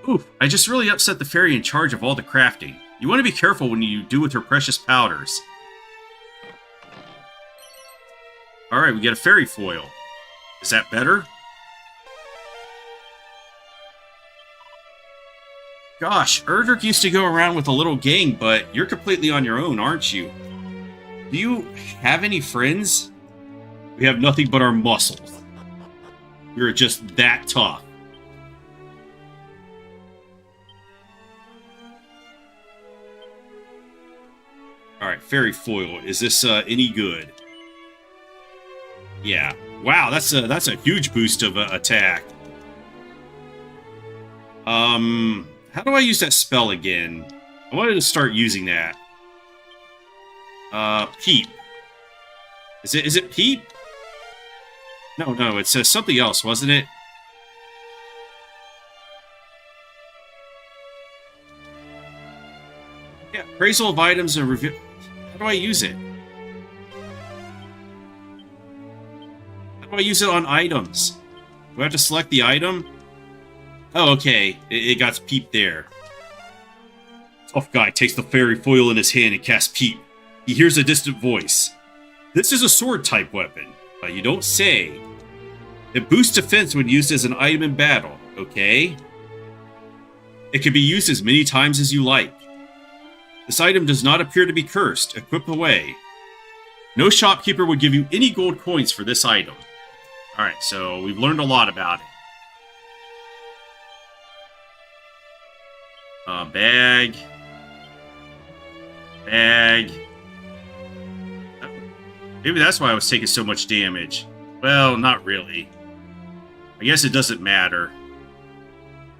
Oof, I just really upset the fairy in charge of all the crafting. You want to be careful when you do with her precious powders. Alright, we get a fairy foil. Is that better? Gosh, Erdrick used to go around with a little gang, but you're completely on your own, aren't you? Do you have any friends? We have nothing but our muscles. We're just that tough. Alright, Fairy Foil. Is this any good? Yeah. Wow, that's a huge boost of attack. How do I use that spell again? I wanted to start using that. Peep. Is it Peep? No, it says something else, wasn't it? Yeah, appraisal of items and review. How do I use it? How do I use it on items? Do I have to select the item? Oh, okay. It got Peep there. Tough guy takes the fairy foil in his hand and casts Peep. He hears a distant voice. This is a sword-type weapon, but you don't say. It boosts defense when used as an item in battle, okay? It can be used as many times as you like. This item does not appear to be cursed. Equip away. No shopkeeper would give you any gold coins for this item. Alright, so we've learned a lot about it. Bag. Bag. Maybe that's why I was taking so much damage. Well, not really. I guess it doesn't matter.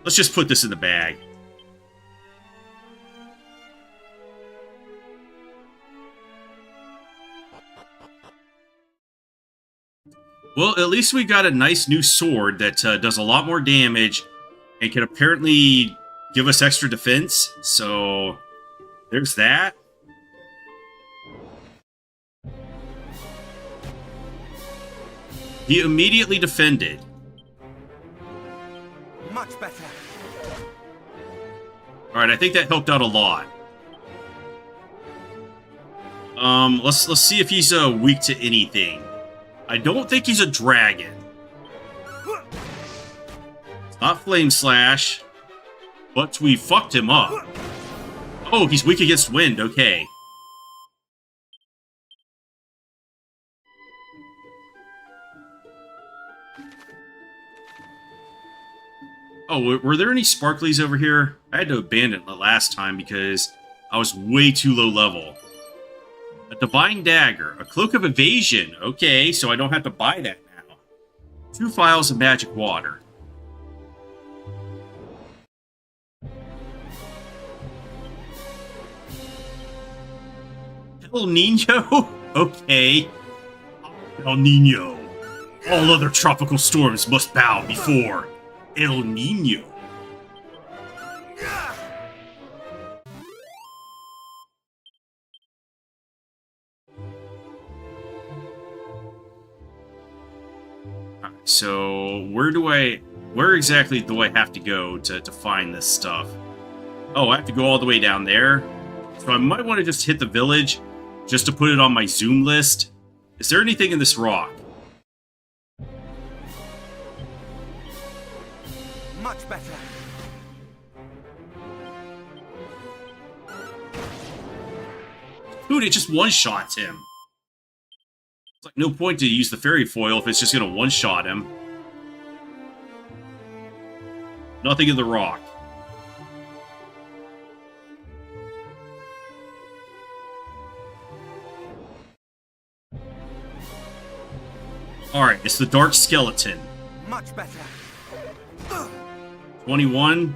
Let's just put this in the bag. Well, at least we got a nice new sword that does a lot more damage and can apparently give us extra defense. So, there's that. He immediately defended. Much better. Alright, I think that helped out a lot. Let's see if he's weak to anything. I don't think he's a dragon. It's not Flame Slash, but we fucked him up. Oh, he's weak against wind, okay. Oh, were there any sparklies over here? I had to abandon it last time because I was way too low level. A Divine Dagger. A Cloak of Evasion. Okay, so I don't have to buy that now. 2 vials of magic water. El Nino? Okay. El Nino. All other tropical storms must bow before El Nino. So, where exactly do I have to go to find this stuff? Oh, I have to go all the way down there? So I might want to just hit the village, just to put it on my zoom list. Is there anything in this rock? Much better. Dude, it just one-shots him. It's like no point to use the fairy foil if it's just gonna one-shot him. Nothing in the rock. Alright, it's the Dark Skeleton. Much better. 21.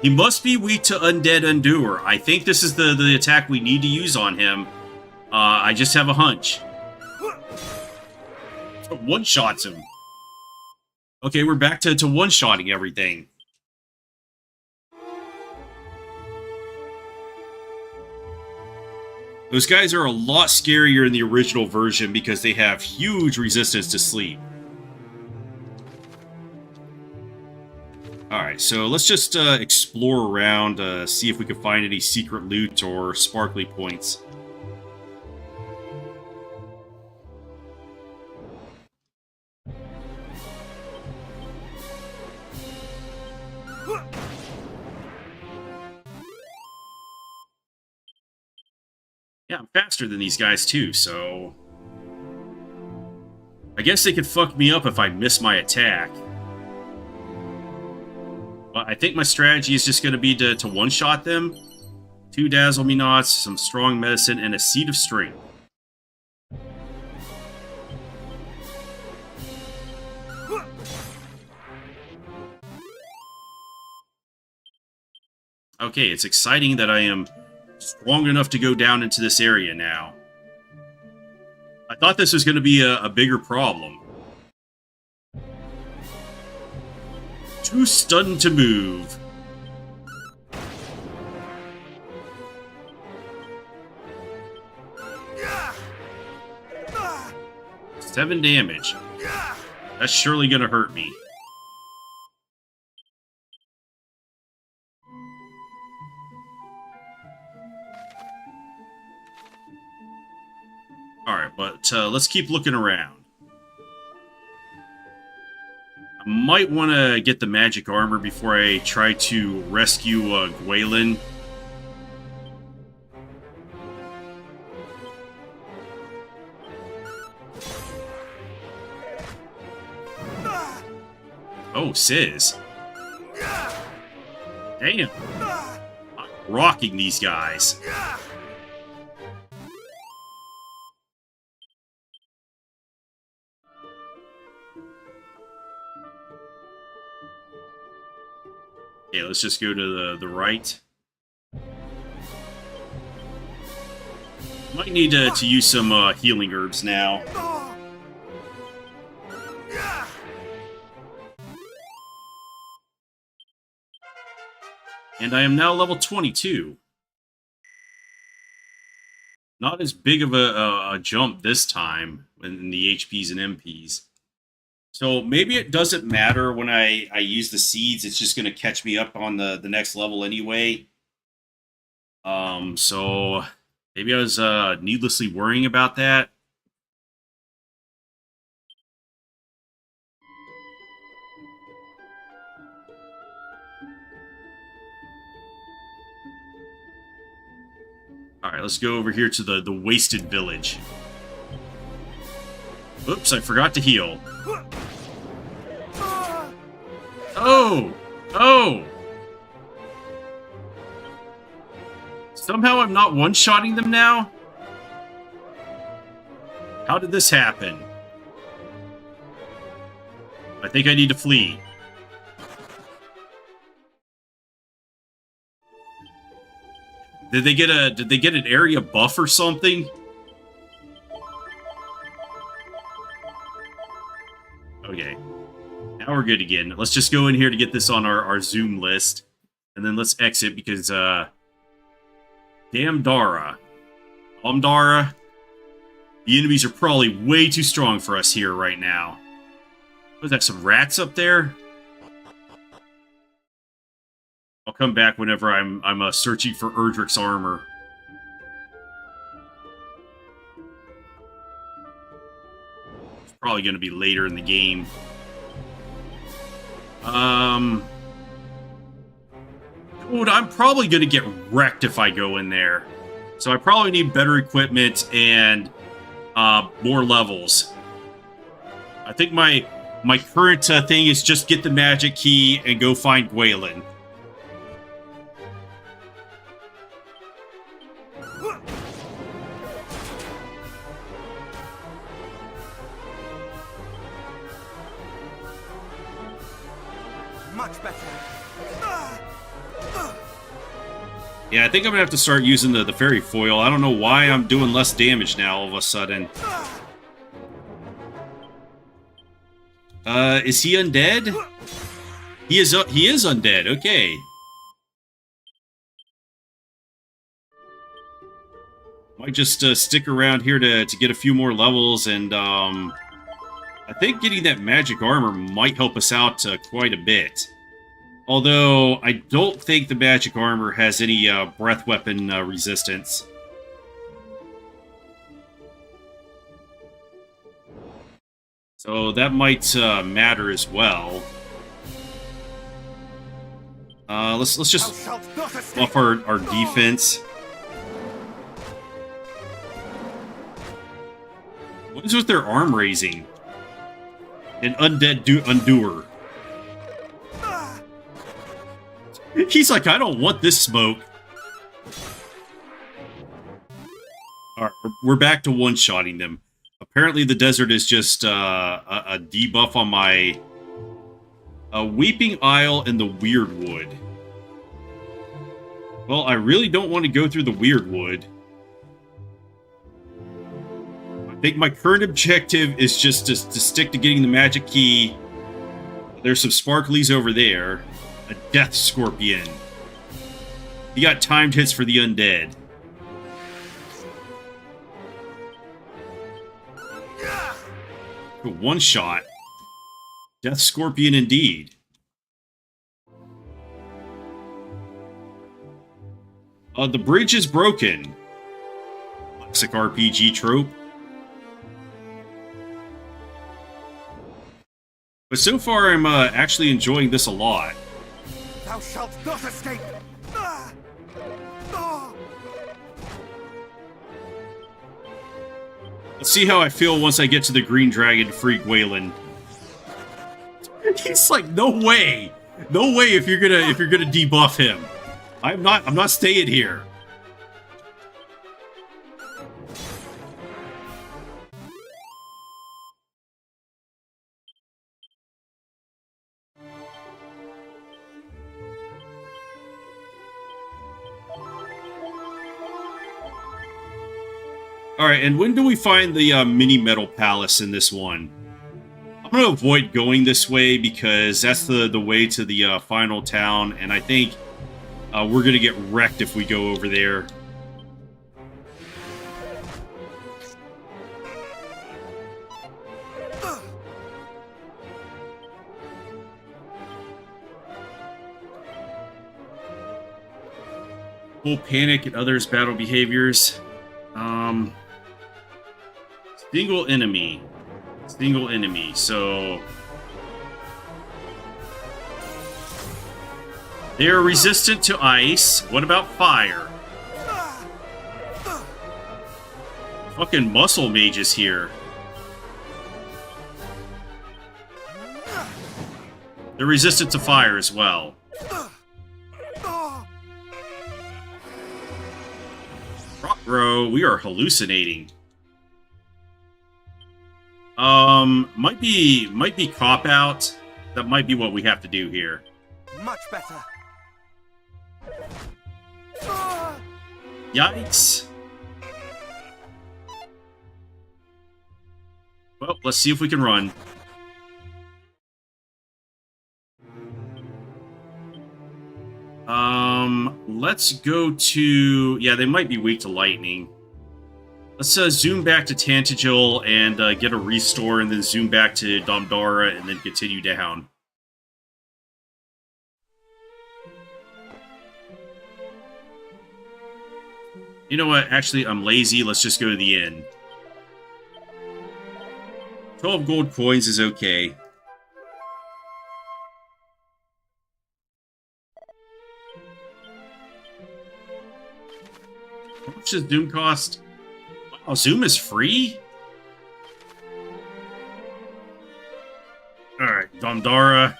He must be weak to Undead Undoer. I think this is the attack we need to use on him. I just have a hunch. One-shots him. Okay, we're back to one-shotting everything. Those guys are a lot scarier in the original version because they have huge resistance to sleep. Alright, so let's just explore around, see if we can find any secret loot or sparkly points. Yeah, I'm faster than these guys too, so... I guess they could fuck me up if I miss my attack. But I think my strategy is just going to be to one-shot them. 2 Dazzle Me Nots, some strong medicine, and a Seed of Strength. Okay, it's exciting that I am strong enough to go down into this area now. I thought this was going to be a bigger problem. Too stunned to move. Ah! 7 damage. That's surely going to hurt me. Alright, but let's keep looking around. I might want to get the magic armor before I try to rescue Gwaelin. Oh, Sizz. Damn. I'm rocking these guys. Okay, let's just go to the right. Might need to use some healing herbs now. And I am now level 22. Not as big of a jump this time in the HPs and MPs. So maybe it doesn't matter when I use the seeds. It's just going to catch me up on the next level anyway. So maybe I was needlessly worrying about that. Alright, let's go over here to the wasted village. Oops, I forgot to heal. Oh! Oh! Somehow I'm not one-shotting them now? How did this happen? I think I need to flee. Did they get an area buff or something? Okay. Now we're good again. Let's just go in here to get this on our Zoom list. And then let's exit because, damn Dara. Dara. The enemies are probably way too strong for us here right now. Was that some rats up there? I'll come back whenever I'm searching for Erdrick's armor. It's probably going to be later in the game. Dude, I'm probably going to get wrecked if I go in there. So I probably need better equipment and more levels. I think my current thing is just get the magic key and go find Gwaelin. Much better. Yeah, I think I'm gonna have to start using the fairy foil. I don't know why I'm doing less damage now all of a sudden. Is he undead? He is undead, okay. Might just stick around here to get a few more levels, and I think getting that magic armor might help us out quite a bit. Although, I don't think the magic armor has any breath weapon resistance. So that might matter as well. Let's just buff our defense. What is with their arm raising? An undead undoer. He's like, I don't want this smoke. Alright, we're back to one-shotting them. Apparently the desert is just a debuff on my Weeping Isle and the Weird Wood. Well, I really don't want to go through the Weird Wood. I think my current objective is just to stick to getting the magic key. There's some sparklies over there. A Death Scorpion. You got timed hits for the undead. One shot. Death Scorpion indeed. The bridge is broken. Classic RPG trope. But so far, I'm actually enjoying this a lot. Thou shalt not escape! Ah! Ah! Let's see how I feel once I get to the Green Dragon Free Gwalen. He's like, no way! No way if you're gonna debuff him. I'm not staying here. Alright, and when do we find the mini metal palace in this one? I'm gonna avoid going this way because that's the way to the final town, and I think we're gonna get wrecked if we go over there. Full panic and others' battle behaviors. Single enemy. Single enemy, so... They are resistant to ice. What about fire? Fucking muscle mages here. They're resistant to fire as well. Bro, we are hallucinating. Might be cop out. That might be what we have to do here. Much better. Yikes. Well, let's see if we can run. Let's go to... Yeah, they might be weak to lightning. Let's zoom back to Tantagel and get a restore, and then zoom back to Domdara, and then continue down. You know what? Actually, I'm lazy. Let's just go to the inn. 12 gold coins is okay. How much does Doom cost? Wow, Zoom is free? Alright, Domdara.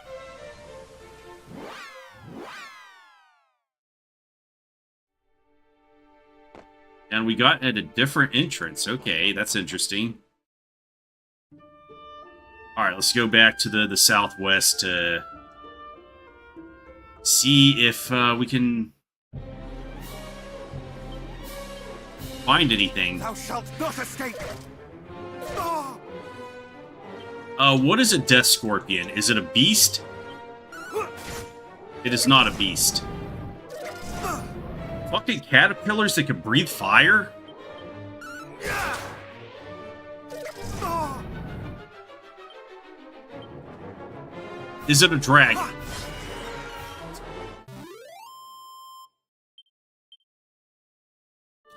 And we got at a different entrance. Okay, that's interesting. Alright, let's go back to the southwest to see if we can find anything. Thou shalt not escape! What is a Death Scorpion? Is it a beast? It is not a beast. Fucking caterpillars that can breathe fire? Is it a dragon?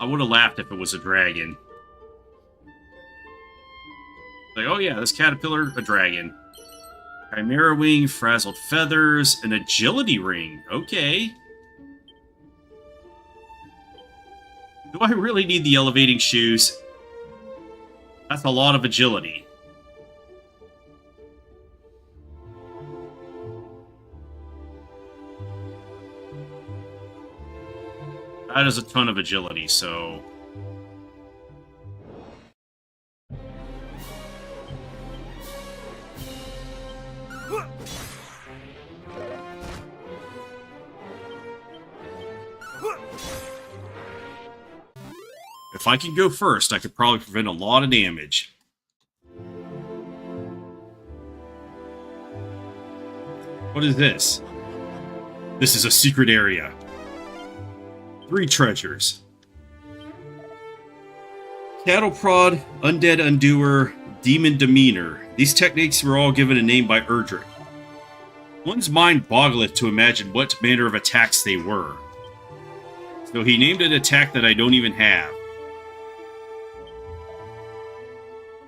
I would have laughed if it was a dragon. Like, oh yeah, this caterpillar, a dragon. Chimera wing, frazzled feathers, an agility ring. Okay. Do I really need the elevating shoes? That's a lot of agility. That is a ton of agility, so... If I could go first, I could probably prevent a lot of damage. What is this? This is a secret area. 3 treasures. Cattle Prod, Undead Undoer, Demon Demeanor. These techniques were all given a name by Erdrick. One's mind boggleth to imagine what manner of attacks they were. So he named an attack that I don't even have.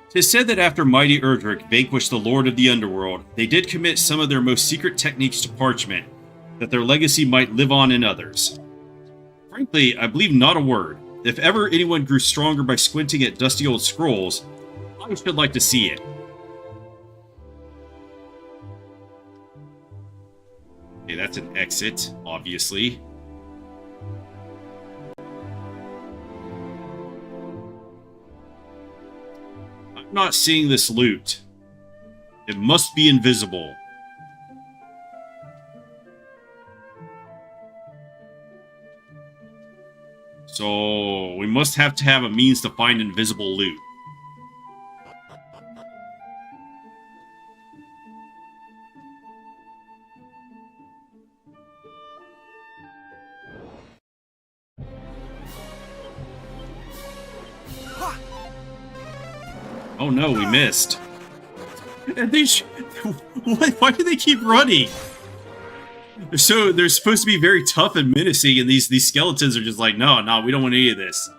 'Tis said that after mighty Erdrick vanquished the Lord of the Underworld, they did commit some of their most secret techniques to parchment, that their legacy might live on in others. Frankly, I believe not a word. If ever anyone grew stronger by squinting at dusty old scrolls, I should like to see it. Okay, that's an exit, obviously. I'm not seeing this loot. It must be invisible. So, we must have to have a means to find invisible loot. Oh no, we missed. And they why do they keep running? So they're supposed to be very tough and menacing, and these skeletons are just like, no, we don't want any of this.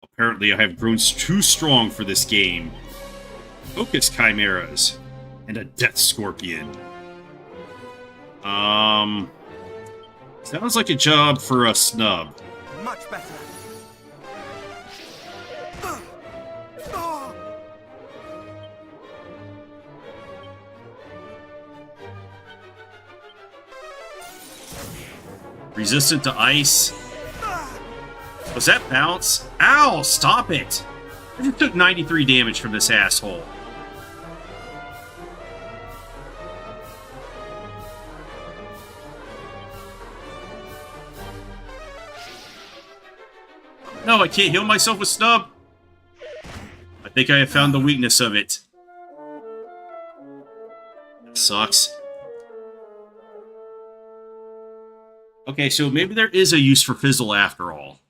Apparently I have grown too strong for this game. Focus chimeras. And a death scorpion. Sounds like a job for a snub. Much better. Resistant to ice. Was that bounce? Ow! Stop it! I just took 93 damage from this asshole. No, I can't heal myself with snub. I think I have found the weakness of it. That sucks. Okay, so maybe there is a use for Fizzle after all.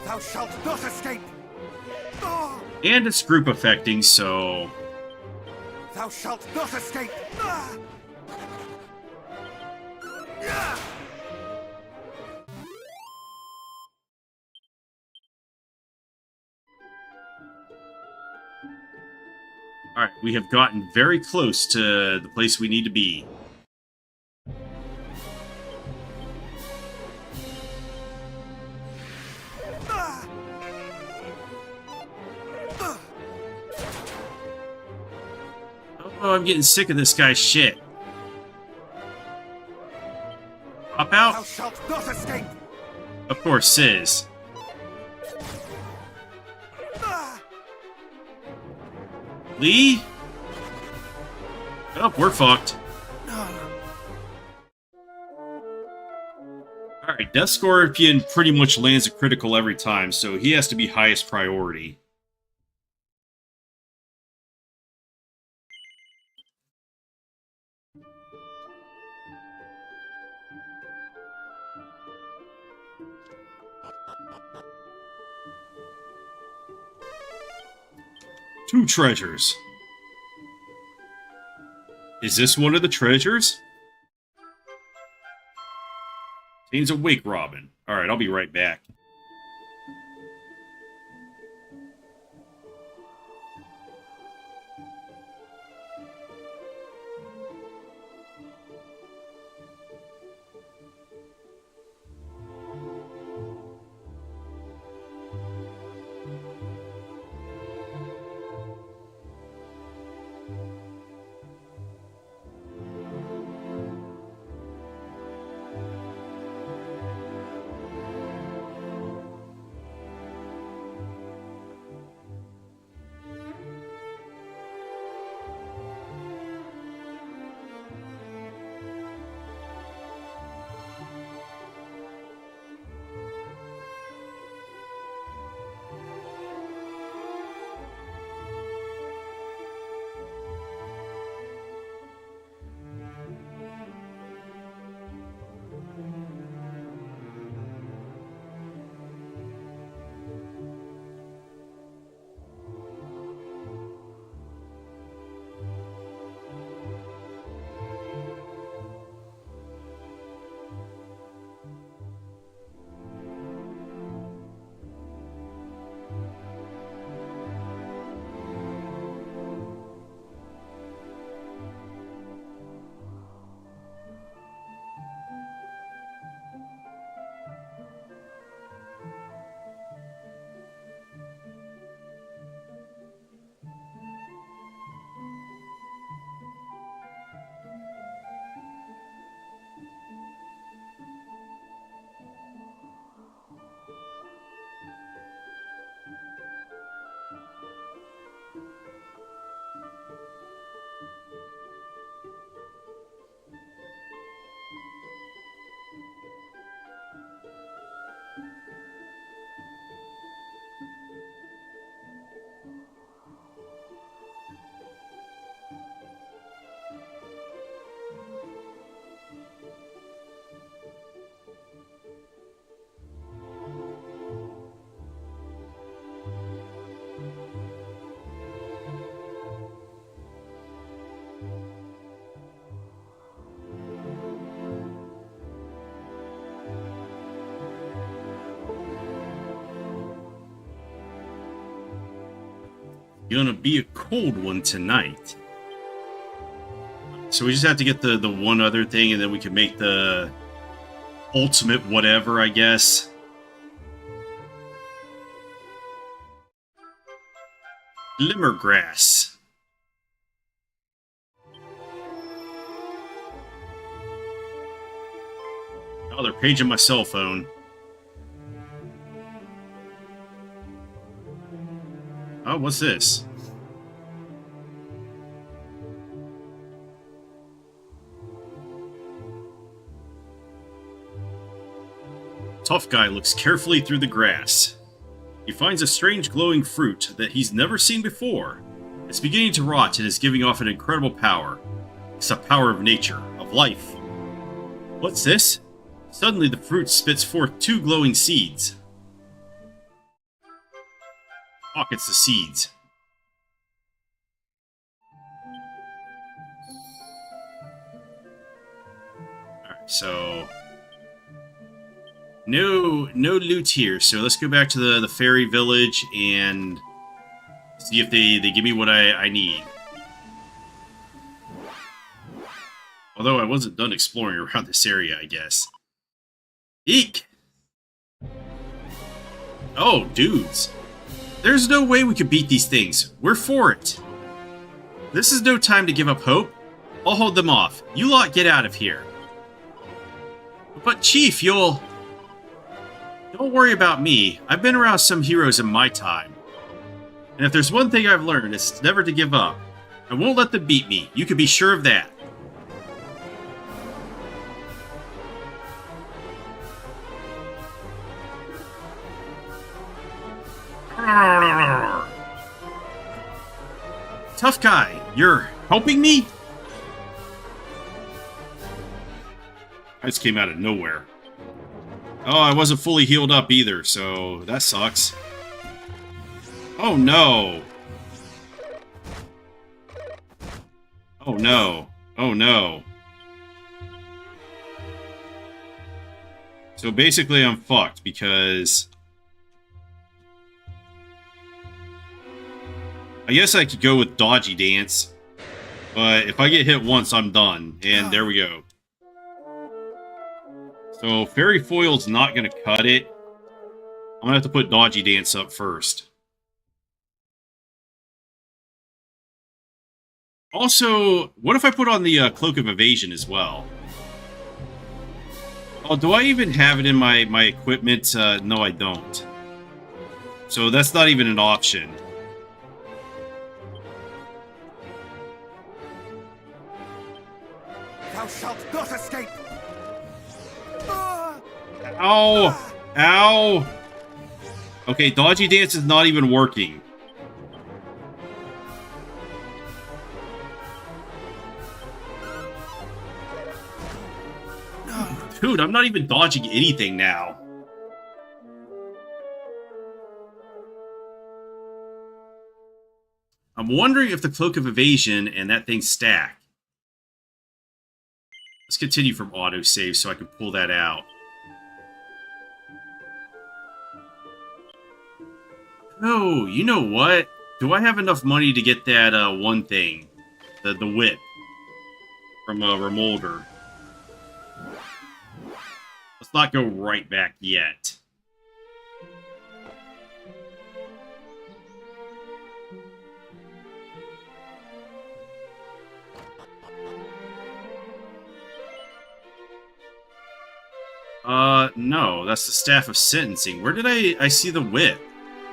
Thou shalt not escape! And it's group affecting, so... Thou shalt not escape! Alright, we have gotten very close to the place we need to be. Oh, I'm getting sick of this guy's shit. Pop out? Thou shalt not escape! Of course, Sizz. Lee? Oh, we're fucked. Alright, Death Scorpion pretty much lands a critical every time, so he has to be highest priority. Two treasures. Is this one of the treasures? Contains a wake robin. Alright, I'll be right back. Gonna be a cold one tonight. So we just have to get the one other thing, and then we can make the ultimate whatever, I guess. Glimmergrass. Oh, they're paging my cell phone. Oh, what's this? Tough guy looks carefully through the grass. He finds a strange glowing fruit that he's never seen before. It's beginning to rot and is giving off an incredible power. It's the power of nature, of life. What's this? Suddenly the fruit spits forth 2 glowing seeds. Pockets the seeds. Alright, so... No loot here, so let's go back to the fairy village and see if they give me what I need. Although I wasn't done exploring around this area, I guess. Eek! Oh, dudes. There's no way we could beat these things. We're for it. This is no time to give up hope. I'll hold them off. You lot get out of here. But Chief, you'll... Don't worry about me. I've been around some heroes in my time. And if there's one thing I've learned, it's never to give up. I won't let them beat me. You can be sure of that. Tough guy, you're helping me? I just came out of nowhere. Oh, I wasn't fully healed up either, so that sucks. Oh no! Oh no. Oh no. So basically I'm fucked because... I guess I could go with Dodgy Dance, but if I get hit once, I'm done. And there we go. So Fairy Foil's not going to cut it. I'm going to have to put Dodgy Dance up first. Also, what if I put on the Cloak of Evasion as well? Oh, do I even have it in my equipment? No, I don't. So that's not even an option. Thou shalt not escape! Ow! Ow! Okay, Dodgy Dance is not even working. Dude, I'm not even dodging anything now. I'm wondering if the Cloak of Evasion and that thing stack. Let's continue from autosave so I can pull that out. Oh, you know what? Do I have enough money to get that one thing? The whip. From Remolder. Let's not go right back yet. No, that's the Staff of Sentencing. Where did I see the whip?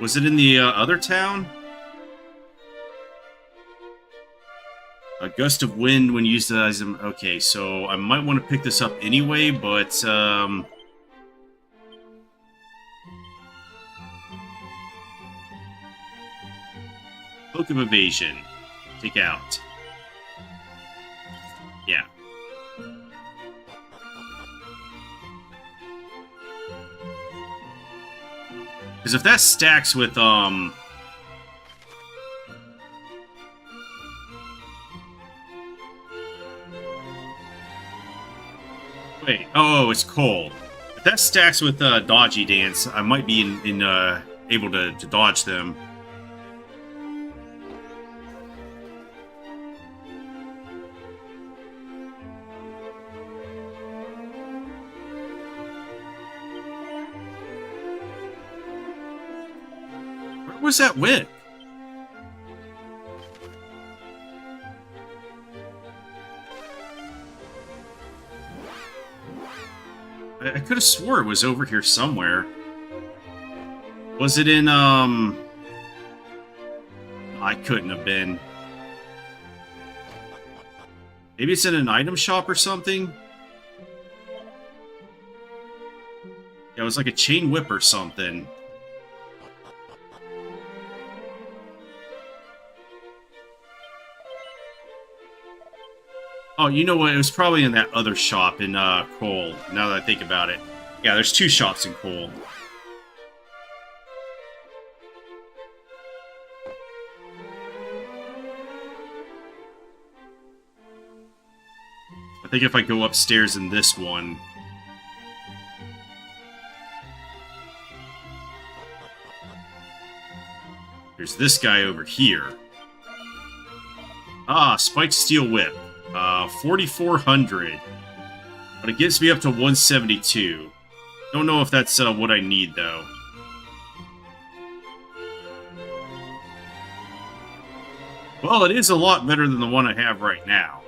Was it in the other town? A gust of wind when used as an... Okay, so I might want to pick this up anyway, but, Cloak of Evasion. Take out. Yeah. Because if that stacks with, Wait, oh, it's Cole. If that stacks with, Dodgy Dance, I might be able to dodge them. was that whip? I could have swore it was over here somewhere. Was it in, I couldn't have been. Maybe it's in an item shop or something? Yeah, it was like a chain whip or something. Oh, you know what? It was probably in that other shop in Cole, now that I think about it. Yeah, there's 2 shops in Cole. I think if I go upstairs in this one... There's this guy over here. Ah, Spiked Steel Whip. 4,400. But it gets me up to 172. Don't know if that's what I need, though. Well, it is a lot better than the one I have right now.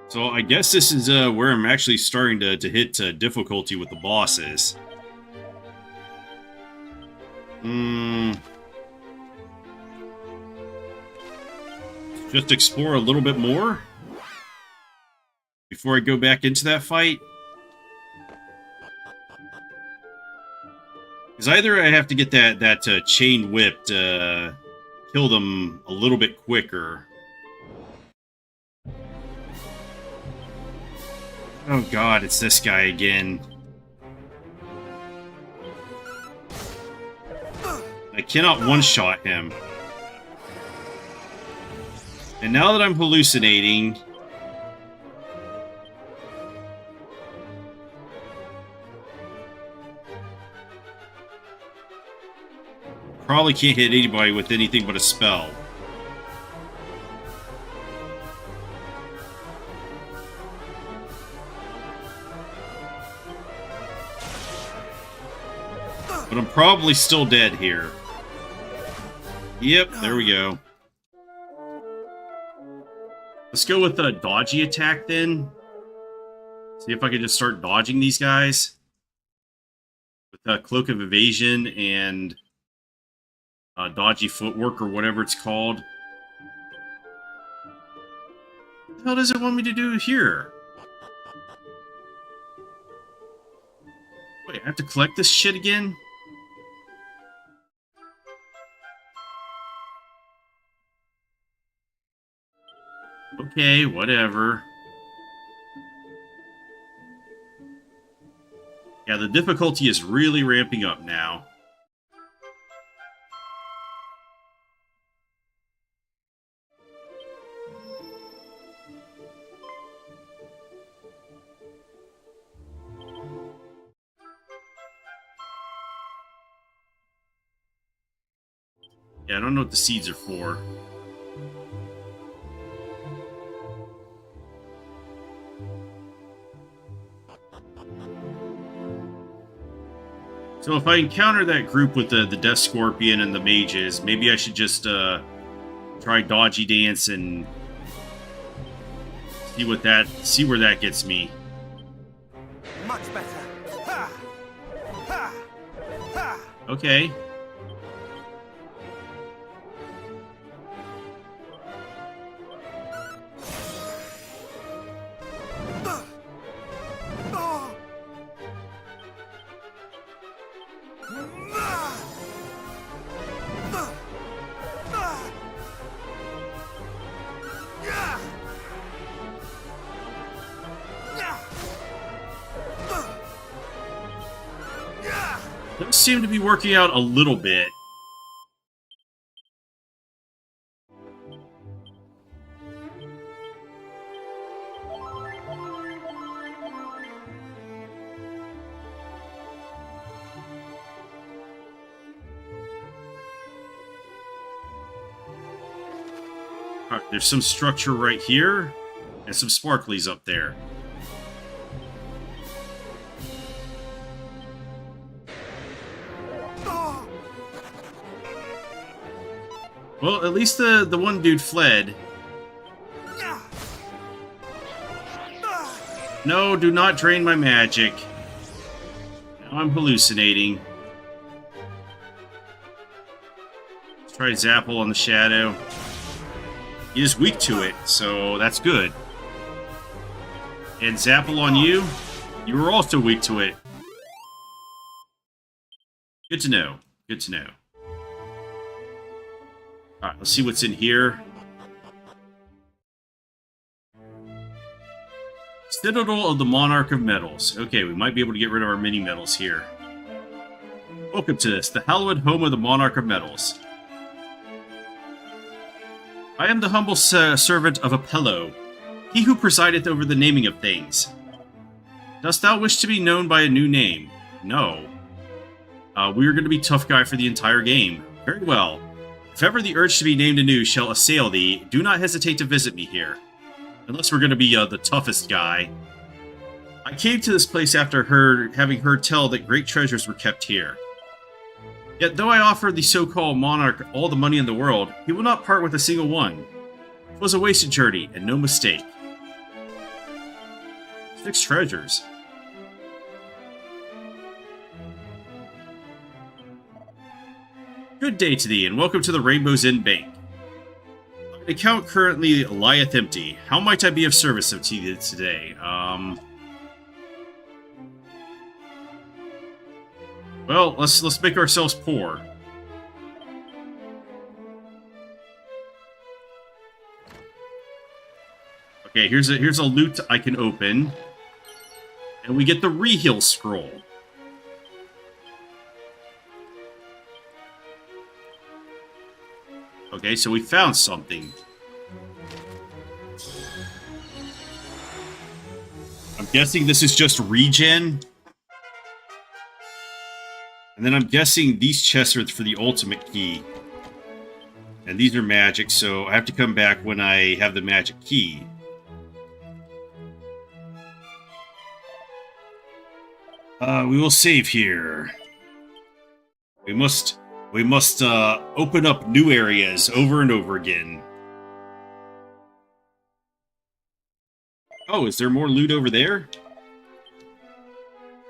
So I guess this is where I'm actually starting to hit difficulty with the bosses. Just explore a little bit more before I go back into that fight. Because either I have to get that chain whip to kill them a little bit quicker. Oh god, it's this guy again. I cannot one-shot him. And now that I'm hallucinating... Probably can't hit anybody with anything but a spell. But I'm probably still dead here. Yep, there we go. Let's go with a dodgy attack then. See if I can just start dodging these guys. With a Cloak of Evasion and dodgy footwork or whatever it's called. What the hell does it want me to do here? Wait, I have to collect this shit again? Okay, whatever. Yeah, the difficulty is really ramping up now. Yeah, I don't know what the seeds are for. So if I encounter that group with the Death Scorpion and the mages, maybe I should just try Dodgy Dance and see where that gets me. Much better. Ha! Ha! Ha! Okay. Those seem to be working out a little bit. Alright, there's some structure right here, and some sparklies up there. Well, at least the one dude fled. No, do not drain my magic. Now I'm hallucinating. Let's try Zapple on the shadow. He is weak to it, so that's good. And Zapple on you, you were also weak to it. Good to know. Good to know. Alright, let's see what's in here. Citadel of the Monarch of Metals. Okay, we might be able to get rid of our mini metals here. Welcome to this, the hallowed home of the Monarch of Metals. I am the humble servant of Apello, he who presideth over the naming of things. Dost thou wish to be known by a new name? No. We are going to be tough guy for the entire game. Very well. If ever the urge to be named anew shall assail thee, do not hesitate to visit me here. Unless we're going to be the toughest guy. I came to this place after having heard tell that great treasures were kept here. Yet though I offered the so-called monarch all the money in the world, he will not part with a single one. It was a wasted journey, and no mistake. 6 treasures. Good day to thee, and welcome to the Rainbow's End Bank. My account currently lieth empty. How might I be of service to you today? Well, let's make ourselves poor. Okay, here's a loot I can open, and we get the Reheal Scroll. Okay, so we found something. I'm guessing this is just regen. And then I'm guessing these chests are for the ultimate key. And these are magic, so I have to come back when I have the magic key. We will save here. We must open up new areas over and over again. Oh, is there more loot over there?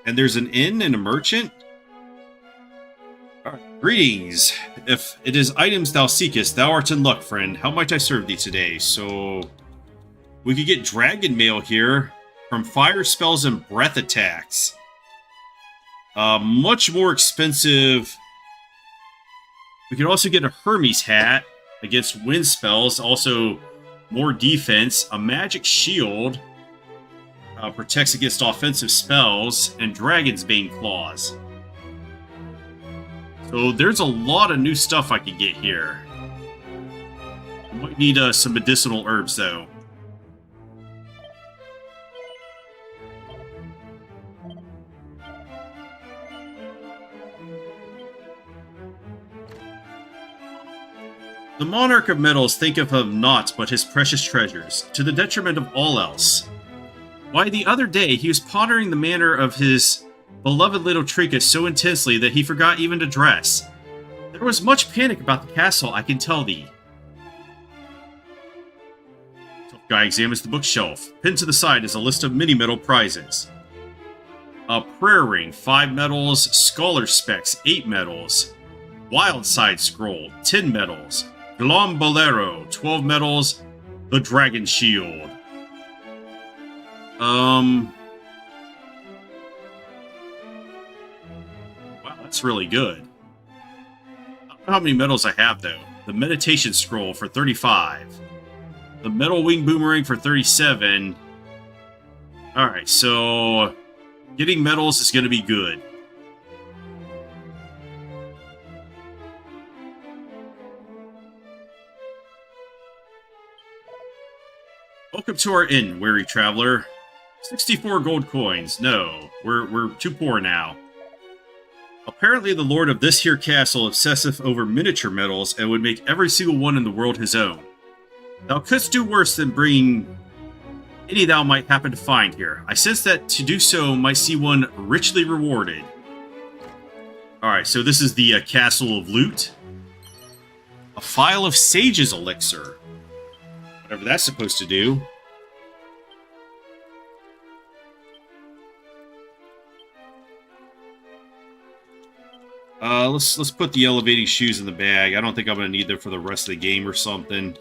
And there's an inn and a merchant? Alright, greetings. If it is items thou seekest, thou art in luck, friend. How might I serve thee today? So, we could get dragon mail here from fire spells and breath attacks. Much more expensive. We could also get a Hermes hat against wind spells, also more defense, a magic shield, protects against offensive spells, and Dragon's Bane claws. So there's a lot of new stuff I could get here. I might need some medicinal herbs, though. The Monarch of Metals thinketh of naught but his precious treasures, to the detriment of all else. Why, the other day he was pondering the manner of his beloved little trinket so intensely that he forgot even to dress. There was much panic about the castle, I can tell thee. Tough guy examines the bookshelf. Pinned to the side is a list of mini-metal prizes. A prayer ring, 5 medals. Scholar specs, 8 medals. Wild Side Scroll, 10 medals. Glom Bolero, 12 medals. The Dragon Shield. Wow, that's really good. I don't know how many medals I have, though. The Meditation Scroll for 35. The Metal Wing Boomerang for 37. Alright, so getting medals is going to be good. Welcome to our inn, weary traveler. 64 gold coins. No, we're too poor now. Apparently the lord of this here castle obsesseth over miniature medals and would make every single one in the world his own. Thou couldst do worse than bring any thou might happen to find here. I sense that to do so might see one richly rewarded. Alright, so this is the Castle of Loot. A phial of Sage's Elixir. Whatever that's supposed to do. Let's put the elevating shoes in the bag. I don't think I'm going to need them for the rest of the game or something.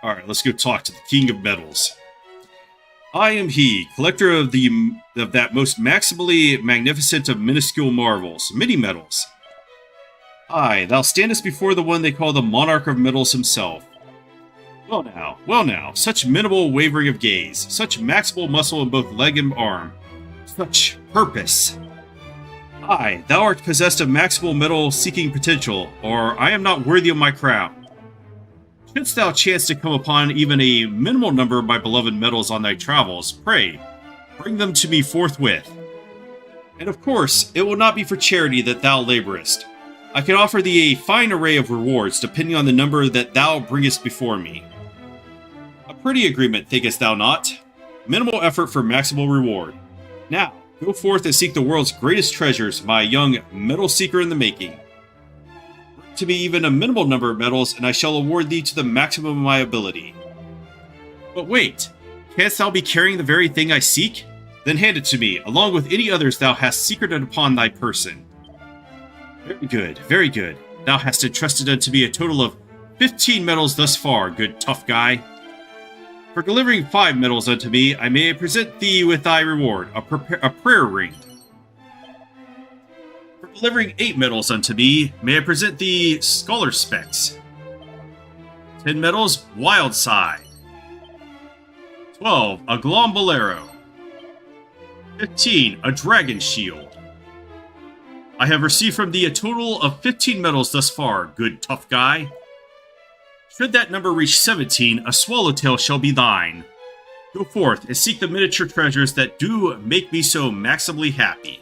Alright, let's go talk to the King of Metals. I am he, collector of that most maximally magnificent of minuscule marvels, mini-metals. Aye, thou standest before the one they call the Monarch of Metals himself. Well now, such minimal wavering of gaze, such maximal muscle in both leg and arm, such purpose. Aye, thou art possessed of maximal metal-seeking potential, or I am not worthy of my crown. Shouldst thou chance to come upon even a minimal number of my beloved metals on thy travels, pray, bring them to me forthwith. And of course, it will not be for charity that thou laborest. I can offer thee a fine array of rewards depending on the number that thou bringest before me. A pretty agreement, thinkest thou not? Minimal effort for maximal reward. Now, go forth and seek the world's greatest treasures, my young metal seeker in the making. Bring to me even a minimal number of metals, and I shall award thee to the maximum of my ability. But wait, canst thou be carrying the very thing I seek? Then hand it to me, along with any others thou hast secreted upon thy person. Very good, very good. Thou hast entrusted unto me a total of 15 medals thus far, good tough guy. For delivering 5 medals unto me, I may present thee with thy reward, a prayer ring. For delivering 8 medals unto me, may I present thee scholar specs. 10 medals, wild side. 12, a glombolero. 15, a dragon shield. I have received from thee a total of 15 medals thus far, good tough guy. Should that number reach 17, a swallowtail shall be thine. Go forth and seek the miniature treasures that do make me so maximally happy.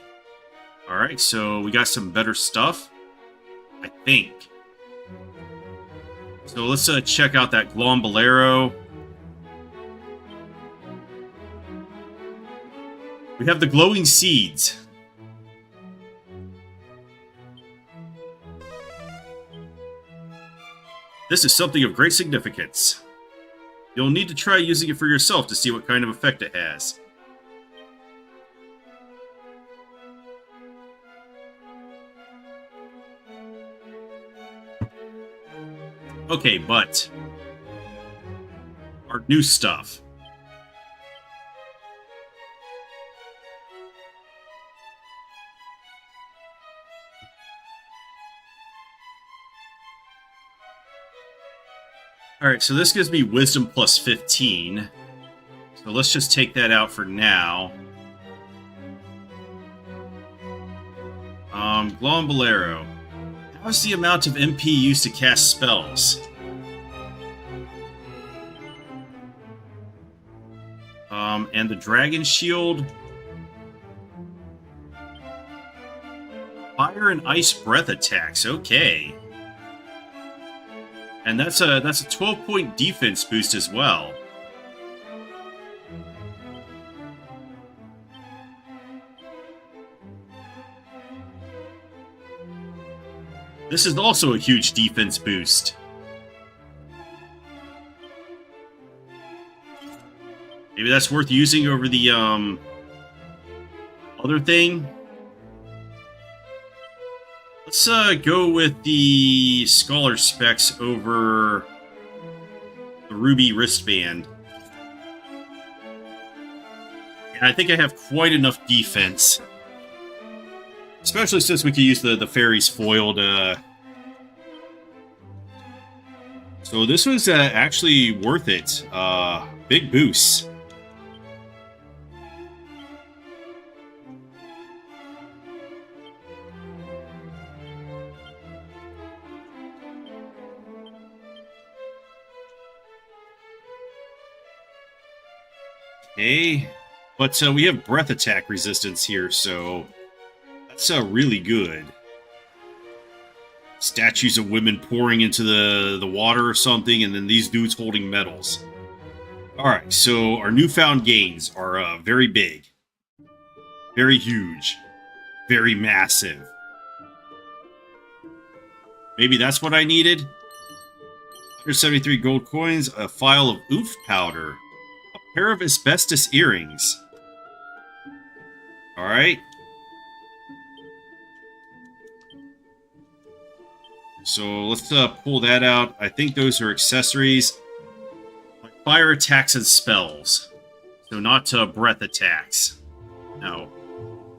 Alright, so we got some better stuff, I think. So let's check out that glombolero. We have the glowing seeds. This is something of great significance. You'll need to try using it for yourself to see what kind of effect it has. Okay, but our new stuff. Alright, so this gives me wisdom plus 15. So let's just take that out for now. Glombolero. How's the amount of MP used to cast spells? And the dragon shield. Fire and ice breath attacks, okay. And that's a 12-point defense boost as well. This is also a huge defense boost. Maybe that's worth using over the other thing. Let's go with the scholar specs over the ruby wristband. And I think I have quite enough defense. Especially since we can use the fairy's foil to... So this was actually worth it. Big boost. Okay, but we have breath attack resistance here, so That's really good. Statues of women pouring into the water or something, and then these dudes holding medals. Alright, so our newfound gains are very big. Very huge. Very massive. Maybe that's what I needed? 173 gold coins, a file of oomph powder, a pair of asbestos earrings. Alright. So let's pull that out. I think those are accessories. Like fire attacks and spells. So not breath attacks. No.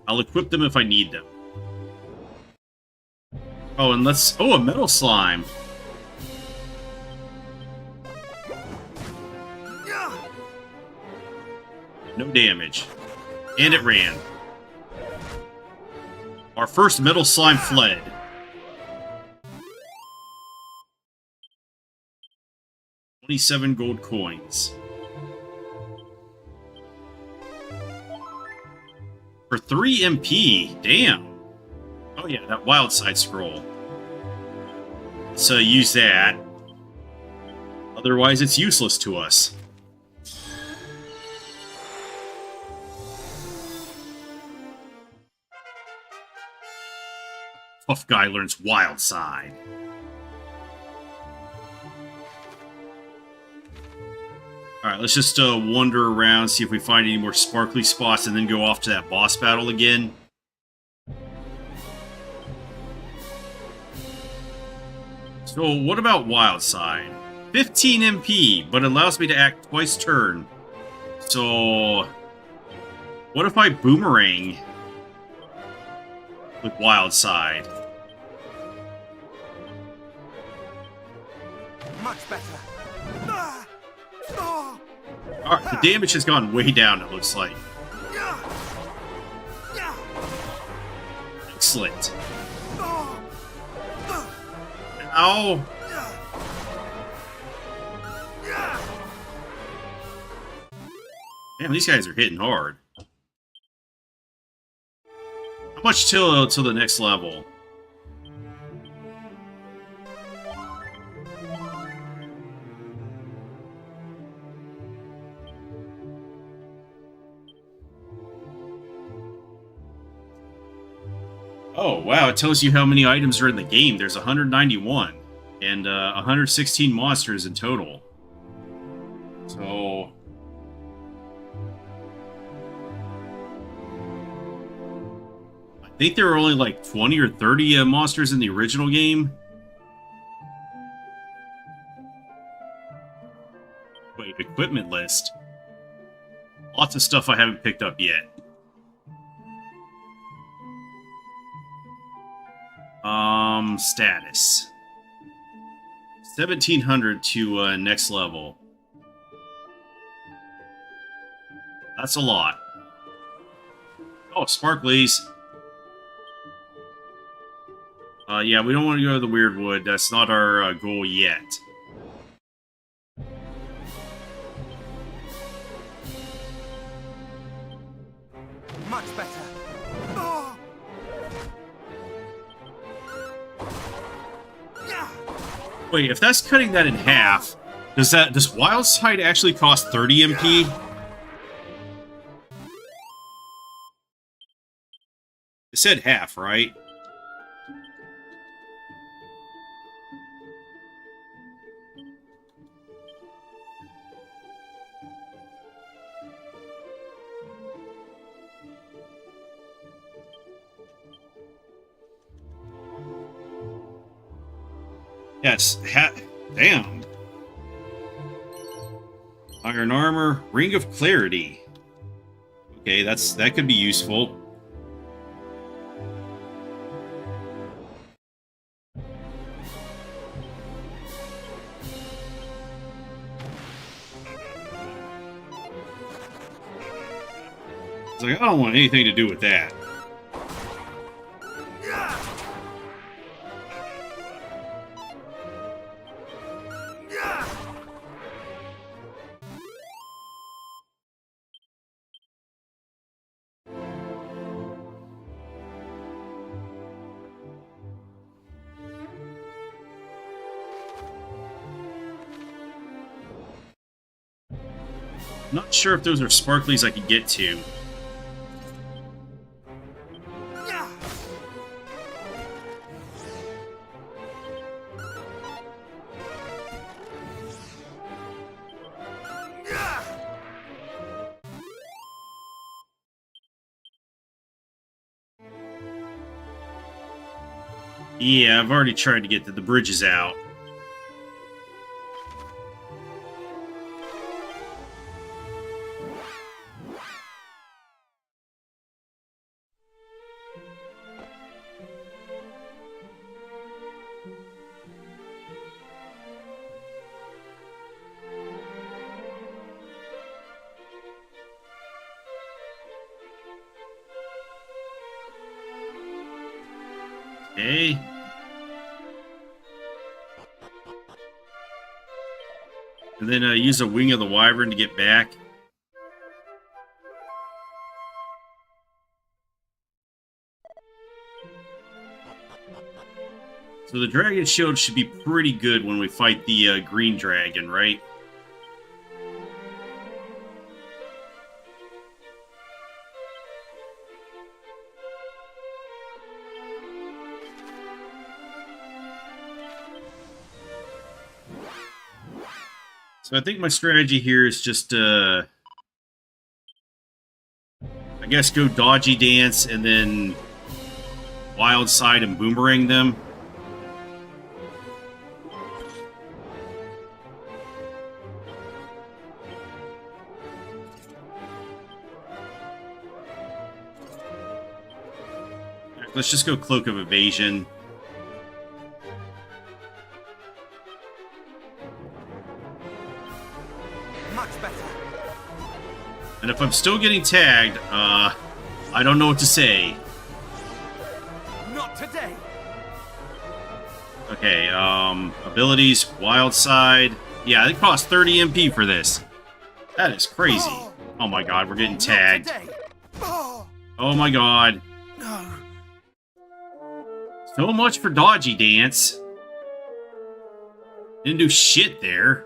I'll equip them if I need them. Oh, and let's... Oh, a metal slime! No damage. And it ran. Our first metal slime fled. $27 gold coins. For 3 MP, damn. Oh yeah, that wild side scroll. Let's use that. Otherwise, it's useless to us. Tough guy learns wild side. Alright, let's just wander around, see if we find any more sparkly spots, and then go off to that boss battle again. So, what about Wild Side? 15 MP, but allows me to act twice turn. So, what if I boomerang with Wild Side? Much better. Alright, the damage has gone way down, it looks like. Excellent. Ow! Damn, these guys are hitting hard. How much till the next level? Oh, wow, it tells you how many items are in the game. There's 191, and 116 monsters in total. So... I think there were only like 20 or 30 monsters in the original game. Wait, equipment list. Lots of stuff I haven't picked up yet. Status. 1700 to next level. That's a lot. Oh, sparklies. Yeah, we don't want to go to the Weird Wood. That's not our goal yet. Much better. Wait, if that's cutting that in half, does Wild Side actually cost 30 MP? It said half, right? Yes, damn. Iron armor, ring of clarity. Okay, that could be useful. It's like, I don't want anything to do with that. Not sure if those are sparklies I could get to. Yeah, I've already tried to get to the bridges out. Okay. And then use a wing of the wyvern to get back. So the dragon shield should be pretty good when we fight the green dragon, right? So I think my strategy here is just, I guess go dodgy dance and then wild side and boomerang them. Let's just go Cloak of Evasion. Much better. And if I'm still getting tagged, I don't know what to say. Not today. Okay, abilities, wild side. Yeah, it costs 30 MP for this. That is crazy. Oh my god, we're getting tagged. Not today. Oh, Oh my god. no. So much for dodgy dance. Didn't do shit there.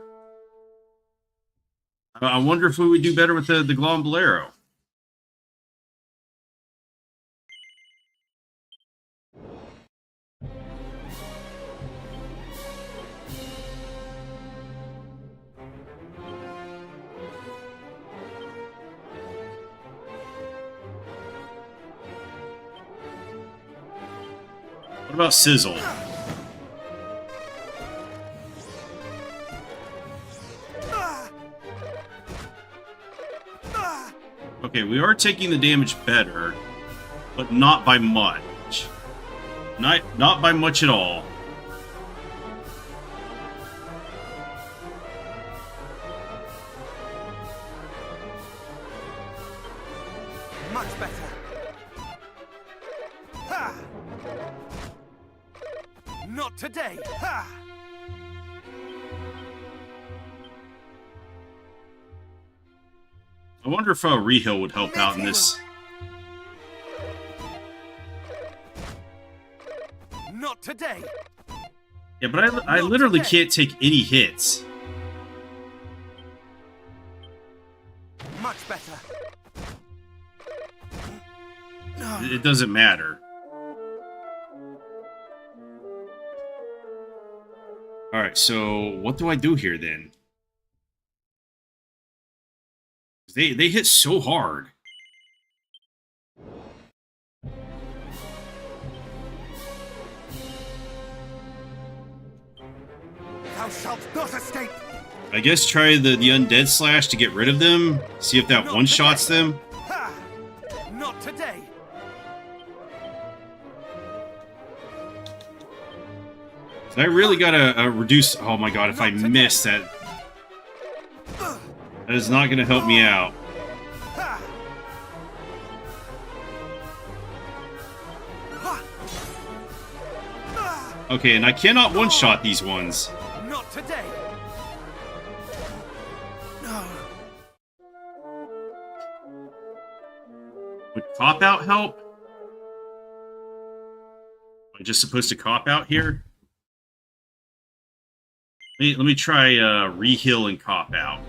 I wonder if we would do better with the Glombolero. What about Sizzle? Okay, we are taking the damage better, but not by much. Not by much at all. Much better. Ha! Not today. Ha! I wonder if Rehill would help out in this. Not today. Yeah, but I literally can't take any hits. Much better. It doesn't matter. Alright, so what do I do here then? They hit so hard. Thou shalt not escape. I guess try the undead slash to get rid of them. See if that Not one-shots today. them. Ha! Not today. So I really gotta reduce... Oh my god, if I miss that... That is not gonna help me out. Ha! Ha! Ah! Okay, and I cannot one-shot these ones. Not today. No. Would cop-out help? Am I just supposed to cop-out here? Let me try Reheal and cop-out.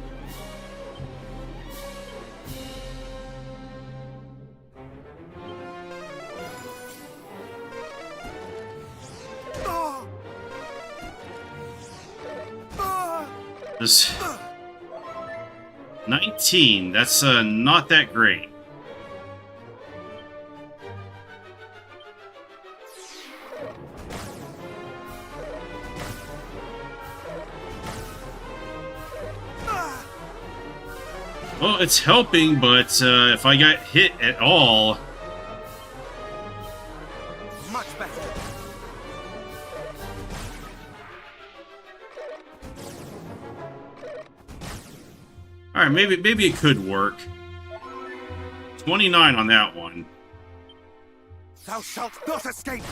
This 19. That's not that great. Well, it's helping, but if I got hit at all... Much better. Alright, maybe it could work. 29 on that one. Thou shalt not escape.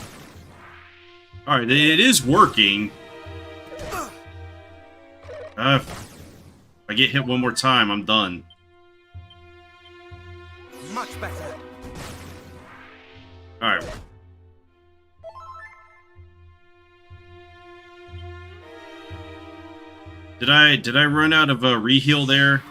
Alright, it is working. If I get hit one more time, I'm done. Much better. Alright. Did I run out of re-heal there?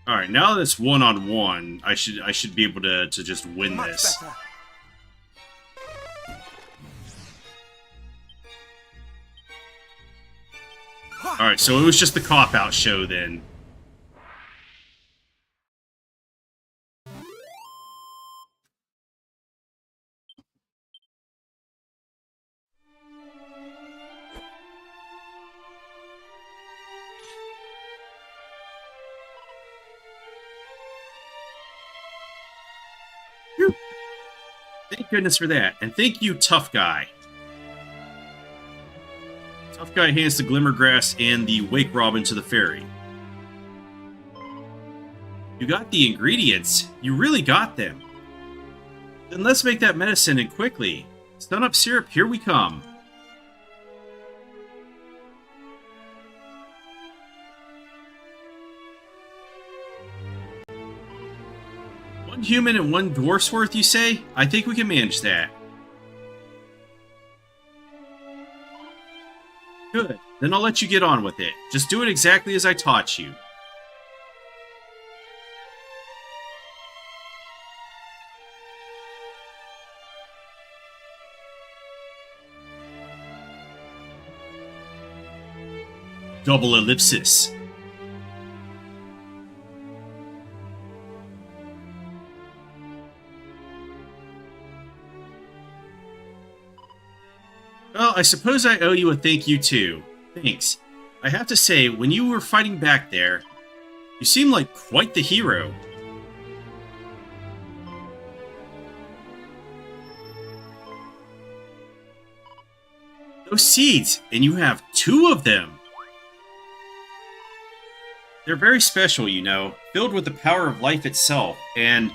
Alright, now that it's one-on-one, I should be able to just win Much this. better. Alright, so it was just the cop-out show then. Phew. Thank goodness for that. And thank you, Tough Guy. Tough Guy hands the Glimmergrass and the Wake Robin to the fairy. You got the ingredients. You really got them. Then let's make that medicine and quickly. Stun up syrup, here we come. One human and one dwarf's worth, you say? I think we can manage that. Good. Then I'll let you get on with it. Just do it exactly as I taught you. Double ellipsis. Well, I suppose I owe you a thank you too. Thanks. I have to say, when you were fighting back there, you seemed like quite the hero. Those seeds, and you have 2 of them. They're very special, you know, filled with the power of life itself, and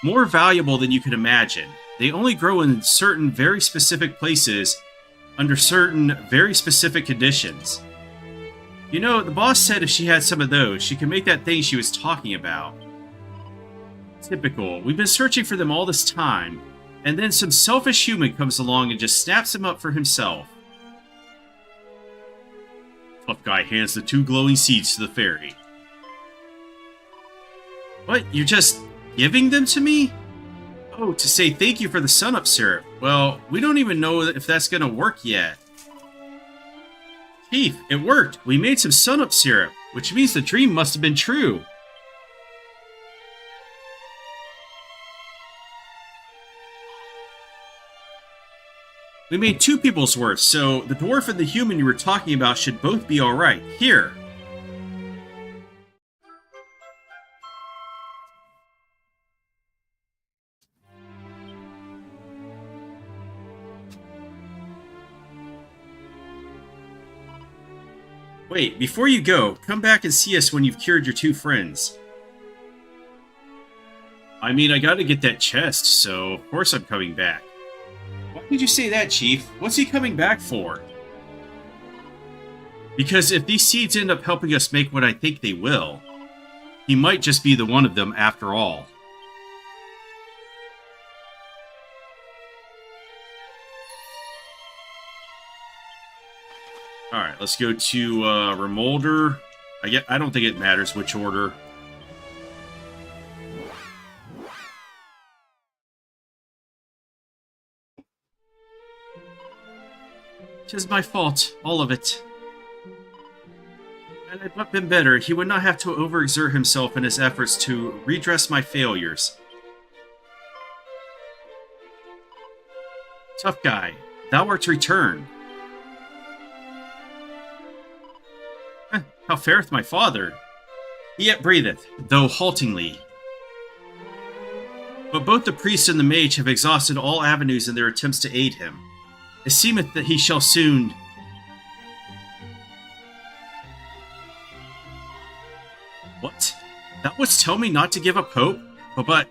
more valuable than you can imagine. They only grow in certain very specific places, under certain very specific conditions. You know, the boss said if she had some of those, she could make that thing she was talking about. Typical. We've been searching for them all this time, and then some selfish human comes along and just snaps them up for himself. Tough Guy hands the 2 glowing seeds to the fairy. What? You're just giving them to me? Oh, to say thank you for the sun-up syrup. Well, we don't even know if that's gonna work yet. Chief, it worked. We made some sun-up syrup, which means the dream must have been true. We made 2 people's worth, so the dwarf and the human you were talking about should both be alright. Here. Wait, before you go, come back and see us when you've cured your 2 friends. I mean, I gotta get that chest, so of course I'm coming back. Why did you say that, Chief? What's he coming back for? Because if these seeds end up helping us make what I think they will, he might just be the one of them after all. Alright, let's go to Remolder. I don't think it matters which order. 'Tis my fault, all of it. Had it but been better, he would not have to overexert himself in his efforts to redress my failures. Tough guy, thou art returned. How fareth my father? He yet breatheth, though haltingly. But both the priest and the mage have exhausted all avenues in their attempts to aid him. It seemeth that he shall soon... What? Thou wouldst tell me not to give up hope? But...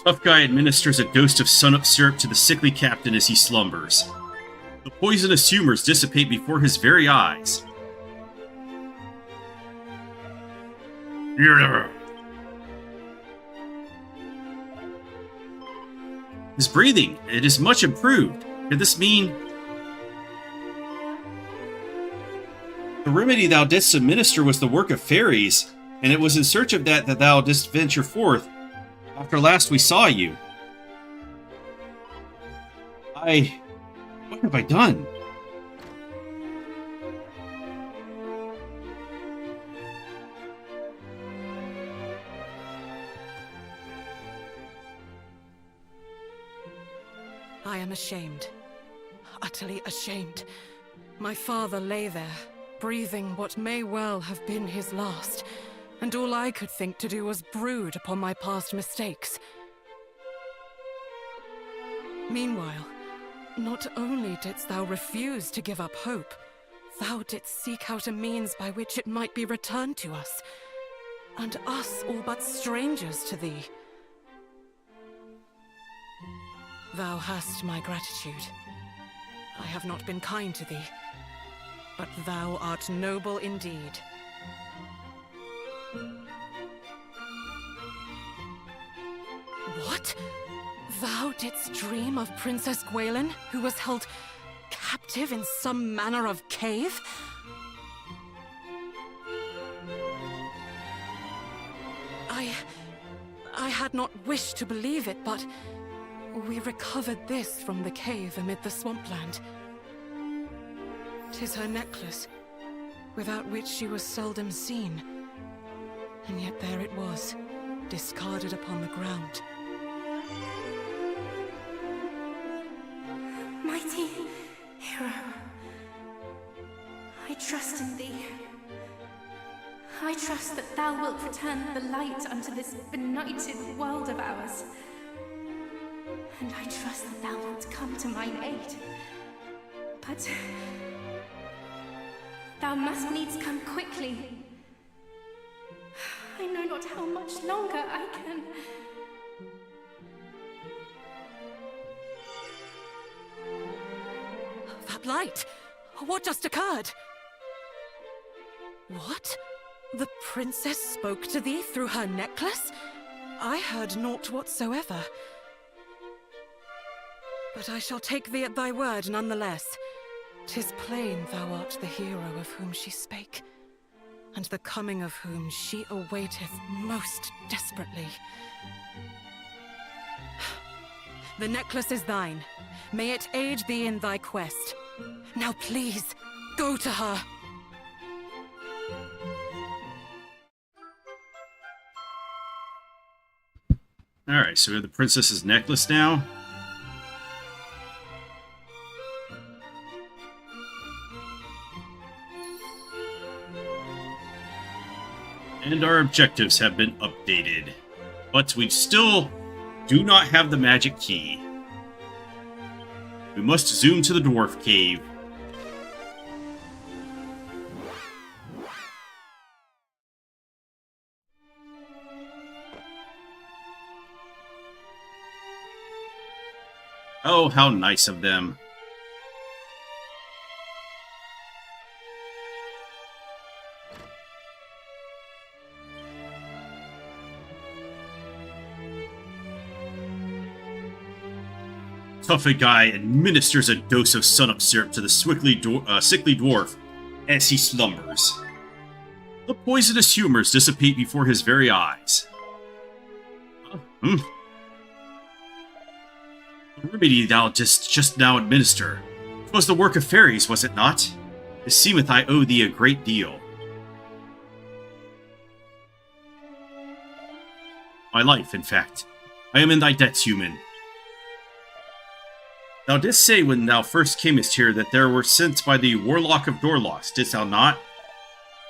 Tough guy administers a dose of sun-up syrup to the sickly captain as he slumbers. The poisonous humors dissipate before his very eyes. His breathing, it is much improved. Could this mean... The remedy thou didst administer was the work of fairies, and it was in search of that thou didst venture forth after last we saw you. What have I done? I am ashamed. Utterly ashamed. My father lay there, breathing what may well have been his last, and all I could think to do was brood upon my past mistakes. Meanwhile, not only didst thou refuse to give up hope, thou didst seek out a means by which it might be returned to us, and us all but strangers to thee. Thou hast my gratitude. I have not been kind to thee, but thou art noble indeed. What? Thou didst dream of Princess Gwaelin, who was held captive in some manner of cave? I had not wished to believe it, but we recovered this from the cave amid the swampland. 'Tis her necklace, without which she was seldom seen. And yet there it was, discarded upon the ground. Mighty hero, I trust in thee. I trust that thou wilt return the light unto this benighted world of ours. And I trust that thou wilt come to mine aid. But thou must needs come quickly. I know not how much longer I can... That light! What just occurred? What? The princess spoke to thee through her necklace? I heard naught whatsoever. But I shall take thee at thy word nonetheless. 'Tis plain thou art the hero of whom she spake, and the coming of whom she awaiteth most desperately. The necklace is thine. May it aid thee in thy quest. Now please, go to her. Alright, so we have the princess's necklace now. And our objectives have been updated. But we still do not have the magic key. We must zoom to the dwarf cave. Oh, how nice of them. Tough guy administers a dose of sun-up syrup to the sickly dwarf as he slumbers. The poisonous humors dissipate before his very eyes. The remedy thou didst just now administer. 'Twas the work of fairies, was it not? It seemeth I owe thee a great deal. My life, in fact. I am in thy debts, human. Thou didst say when thou first camest here that there were sent by the Warlock of Dorlocks, didst thou not?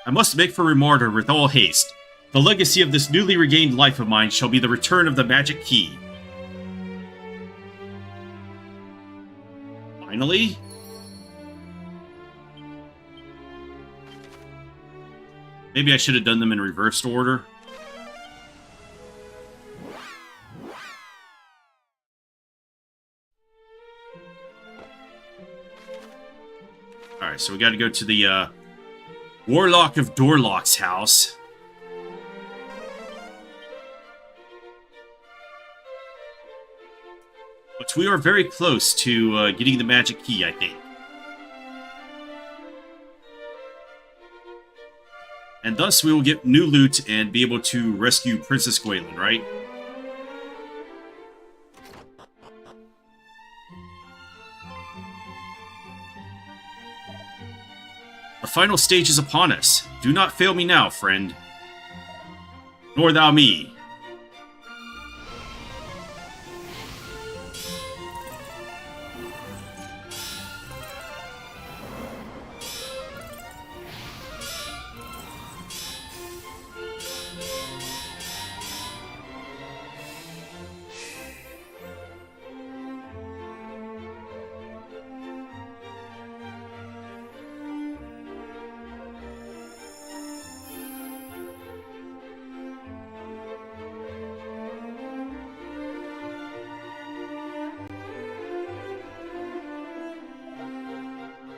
I must make for Remorder with all haste. The legacy of this newly regained life of mine shall be the return of the magic key. Finally? Maybe I should have done them in reversed order. Alright, so we gotta go to the, Warlock of Dorlock's house. But we are very close to getting the magic key, I think. And thus we will get new loot and be able to rescue Princess Gwaelin, right? The final stage is upon us. Do not fail me now, friend. Nor thou me.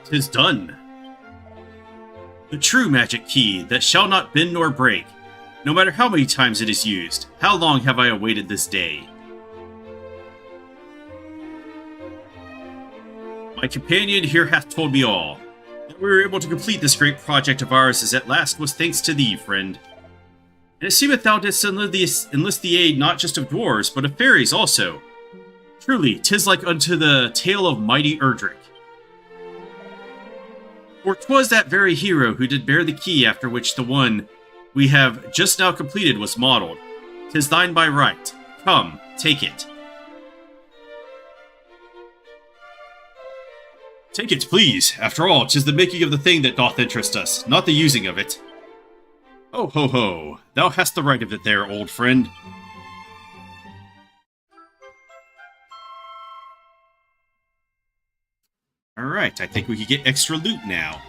"'Tis done. The true magic key that shall not bend nor break, no matter how many times it is used. How long have I awaited this day? My companion here hath told me all. That we were able to complete this great project of ours is at last was thanks to thee, friend. And it seemeth thou didst enlist the aid not just of dwarves, but of fairies also. Truly, 'tis like unto the tale of mighty Erdrick. For 'twas that very hero who did bear the key after which the one we have just now completed was modeled. 'Tis thine by right. Come, take it." "Take it, please. After all, 'tis the making of the thing that doth interest us, not the using of it." "Oh ho ho, thou hast the right of it there, old friend." Alright, I think we can get extra loot now.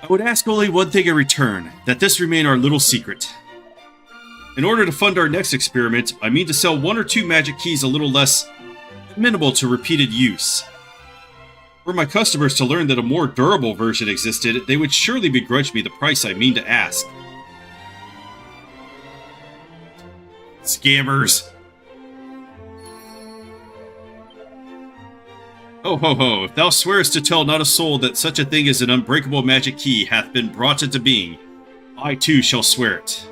I would ask only one thing in return, that this remain our little secret. In order to fund our next experiment, I mean to sell 1 or 2 magic keys a little less amenable to repeated use. Were my customers to learn that a more durable version existed, they would surely begrudge me the price I mean to ask. Scammers! Oh ho ho, if thou swearest to tell not a soul that such a thing as an unbreakable magic key hath been brought into being, I too shall swear it.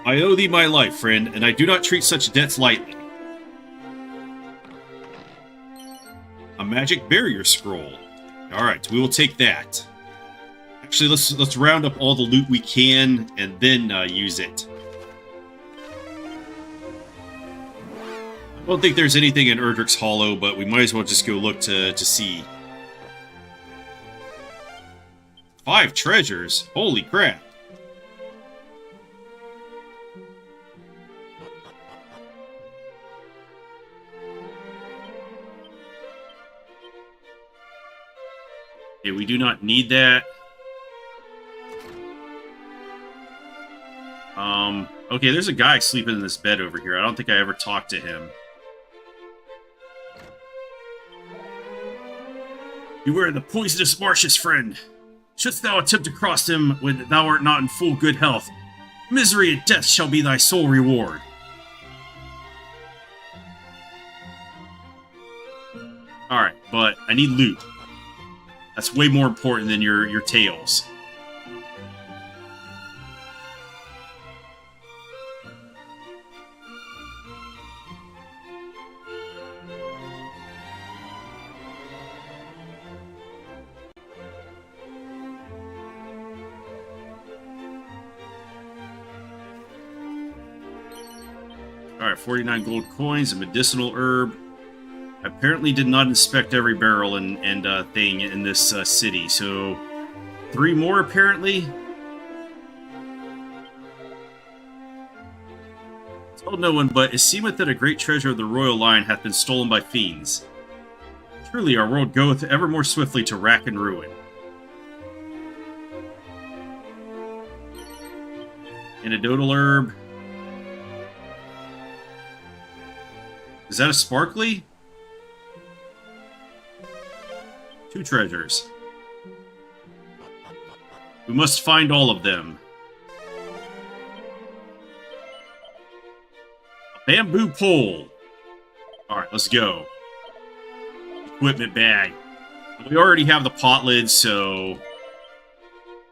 I owe thee my life, friend, and I do not treat such debts lightly. A magic barrier scroll. Alright, we will take that. Actually, let's round up all the loot we can, and then use it. I don't think there's anything in Erdrick's Hollow, but we might as well just go look to see. 5 treasures? Holy crap. Okay, we do not need that. Okay, there's a guy sleeping in this bed over here. I don't think I ever talked to him. Beware the poisonous marshes, friend. Shouldst thou attempt to cross him when thou art not in full good health, misery and death shall be thy sole reward. Alright, but I need loot. That's way more important than your tails. Alright, 49 gold coins, a medicinal herb. I apparently did not inspect every barrel and thing in this city, so 3 more apparently. Told no one, but it seemeth that a great treasure of the royal line hath been stolen by fiends. Truly our world goeth ever more swiftly to rack and ruin. Antidotal herb. Is that a sparkly? 2 treasures. We must find all of them. A bamboo pole. Alright, let's go. Equipment bag. We already have the pot lid, so...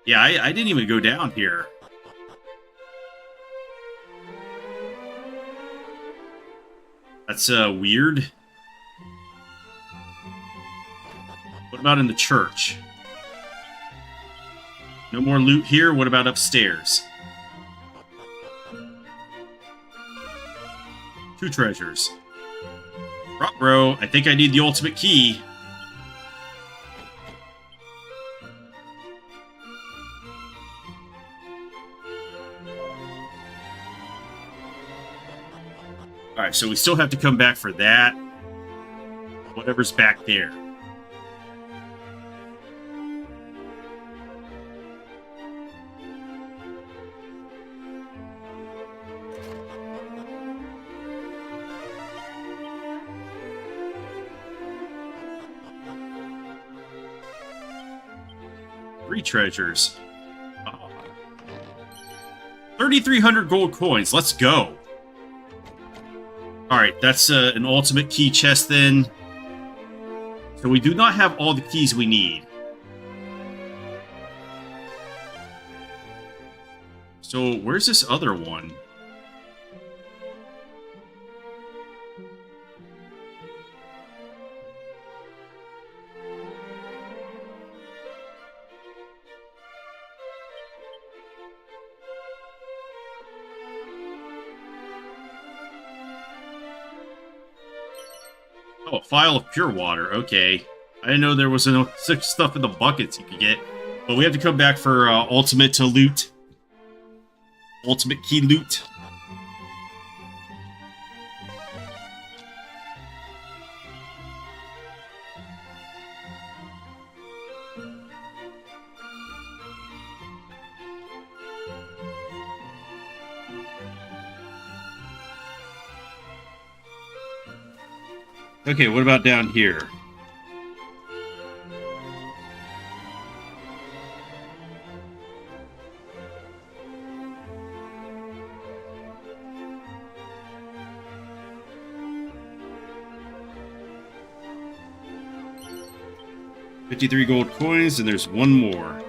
Yeah, I didn't even go down here. That's weird. What about in the church? No more loot here. What about upstairs? 2 treasures. Rock bro, I think I need the ultimate key. Alright, so we still have to come back for that. Whatever's back there. Three treasures. 3,300 gold coins. Let's go. Alright, that's an ultimate key chest then. So we do not have all the keys we need. So where's this other one? Oh, a vial of pure water. Okay. I didn't know there was such stuff in the buckets you could get. But we have to come back for ultimate to loot. Ultimate key loot. Okay, what about down here? $53 gold coins, and there's one more.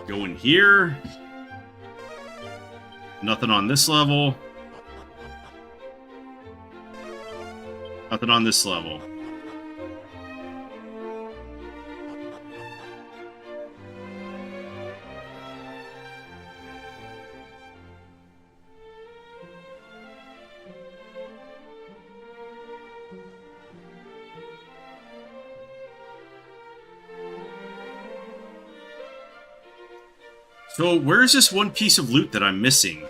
Go in here. Nothing on this level. Nothing on this level. So, where is this one piece of loot that I'm missing?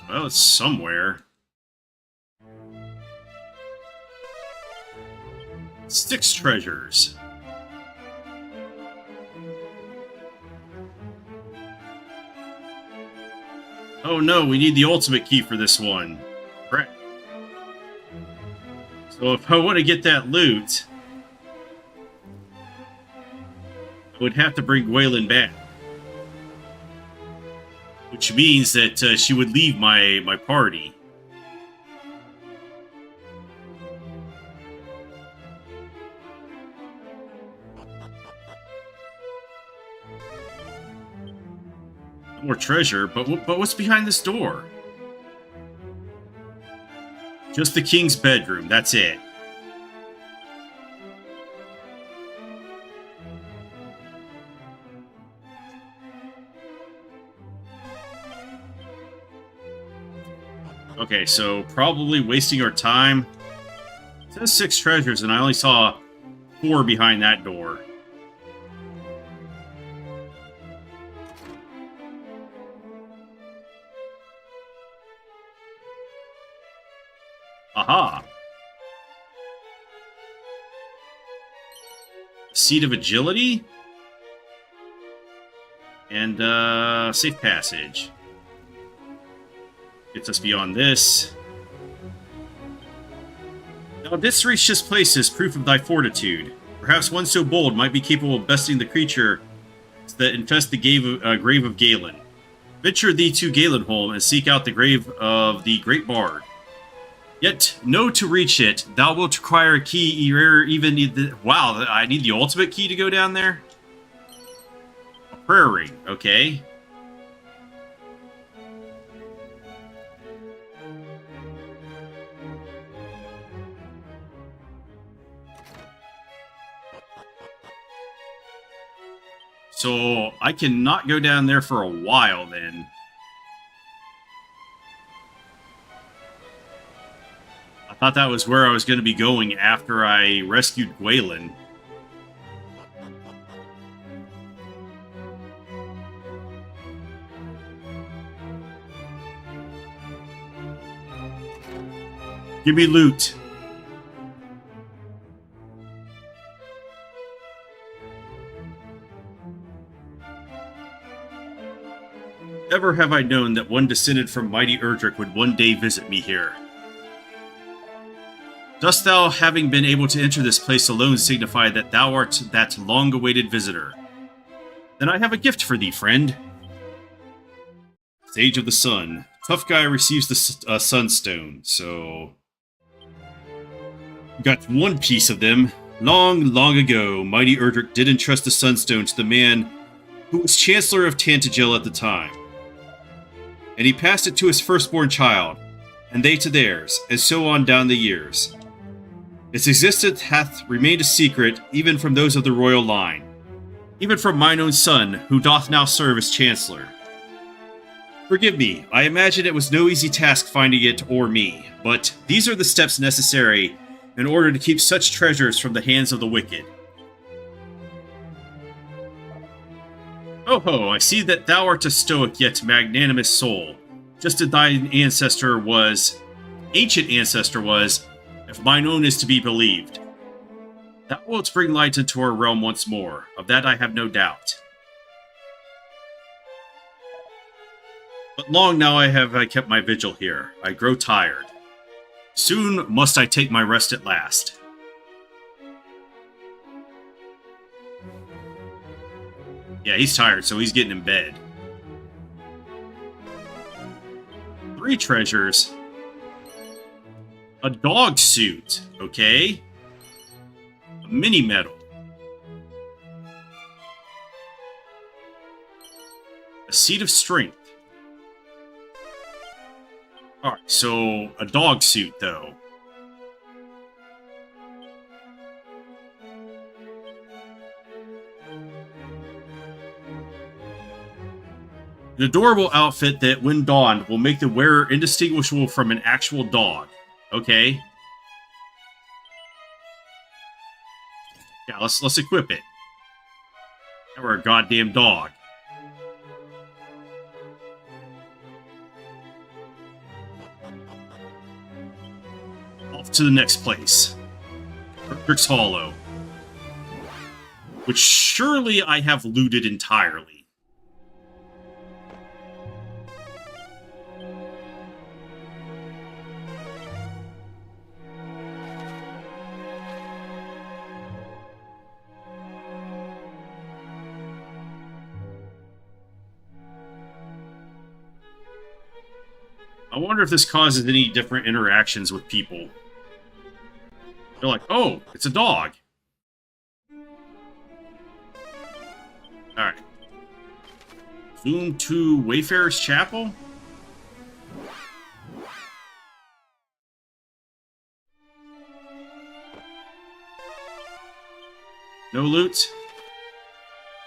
Well, it's somewhere. 6 treasures. Oh no, we need the ultimate key for this one. Crap. So if I want to get that loot, I would have to bring Gwaelin back. Which means that she would leave my party. More treasure, but what's behind this door? Just the king's bedroom, that's it. Okay, so probably wasting our time. It says 6 treasures, and I only saw 4 behind that door. Aha! Seat of Agility? And, safe passage. Gets us beyond this. Thou didst reach this place as proof of thy fortitude. Perhaps one so bold might be capable of besting the creature that infest the grave of Galen. Venture thee to Galenholm and seek out the grave of the great bard. Yet, know to reach it, thou wilt require a key, ere even need the... Wow, I need the ultimate key to go down there? A prayer ring, okay. So, I cannot go down there for a while, then. I thought that was where I was going to be going after I rescued Gwaelin. Give me loot. Never have I known that one descended from mighty Erdrick would one day visit me here. Dost thou, having been able to enter this place alone, signify that thou art that long-awaited visitor? Then I have a gift for thee, friend. Sage of the Sun. Tough guy receives the Sunstone, so... Got one piece of them. Long, long ago, mighty Erdrick did entrust the Sunstone to the man who was Chancellor of Tantagel at the time. And he passed it to his firstborn child, and they to theirs, and so on down the years. Its existence hath remained a secret, even from those of the royal line, even from mine own son, who doth now serve as Chancellor. Forgive me, I imagine it was no easy task finding it or me, but these are the steps necessary in order to keep such treasures from the hands of the wicked. Oh ho, I see that thou art a stoic yet magnanimous soul, just as thine ancient ancestor was, if mine own is to be believed. Thou wilt bring light into our realm once more, of that I have no doubt. But long now I have kept my vigil here. I grow tired. Soon must I take my rest at last. Yeah, he's tired, so he's getting in bed. 3 treasures. A dog suit, okay. A mini medal. A seat of strength. Alright, so a dog suit, though. An adorable outfit that, when donned, will make the wearer indistinguishable from an actual dog. Okay. Yeah, let's equip it. Now we're a goddamn dog. Off to the next place. Erdrick's Hollow. Which surely I have looted entirely. I wonder if this causes any different interactions with people. They're like, oh, it's a dog. Alright. Zoom to Wayfarer's Chapel? No loot?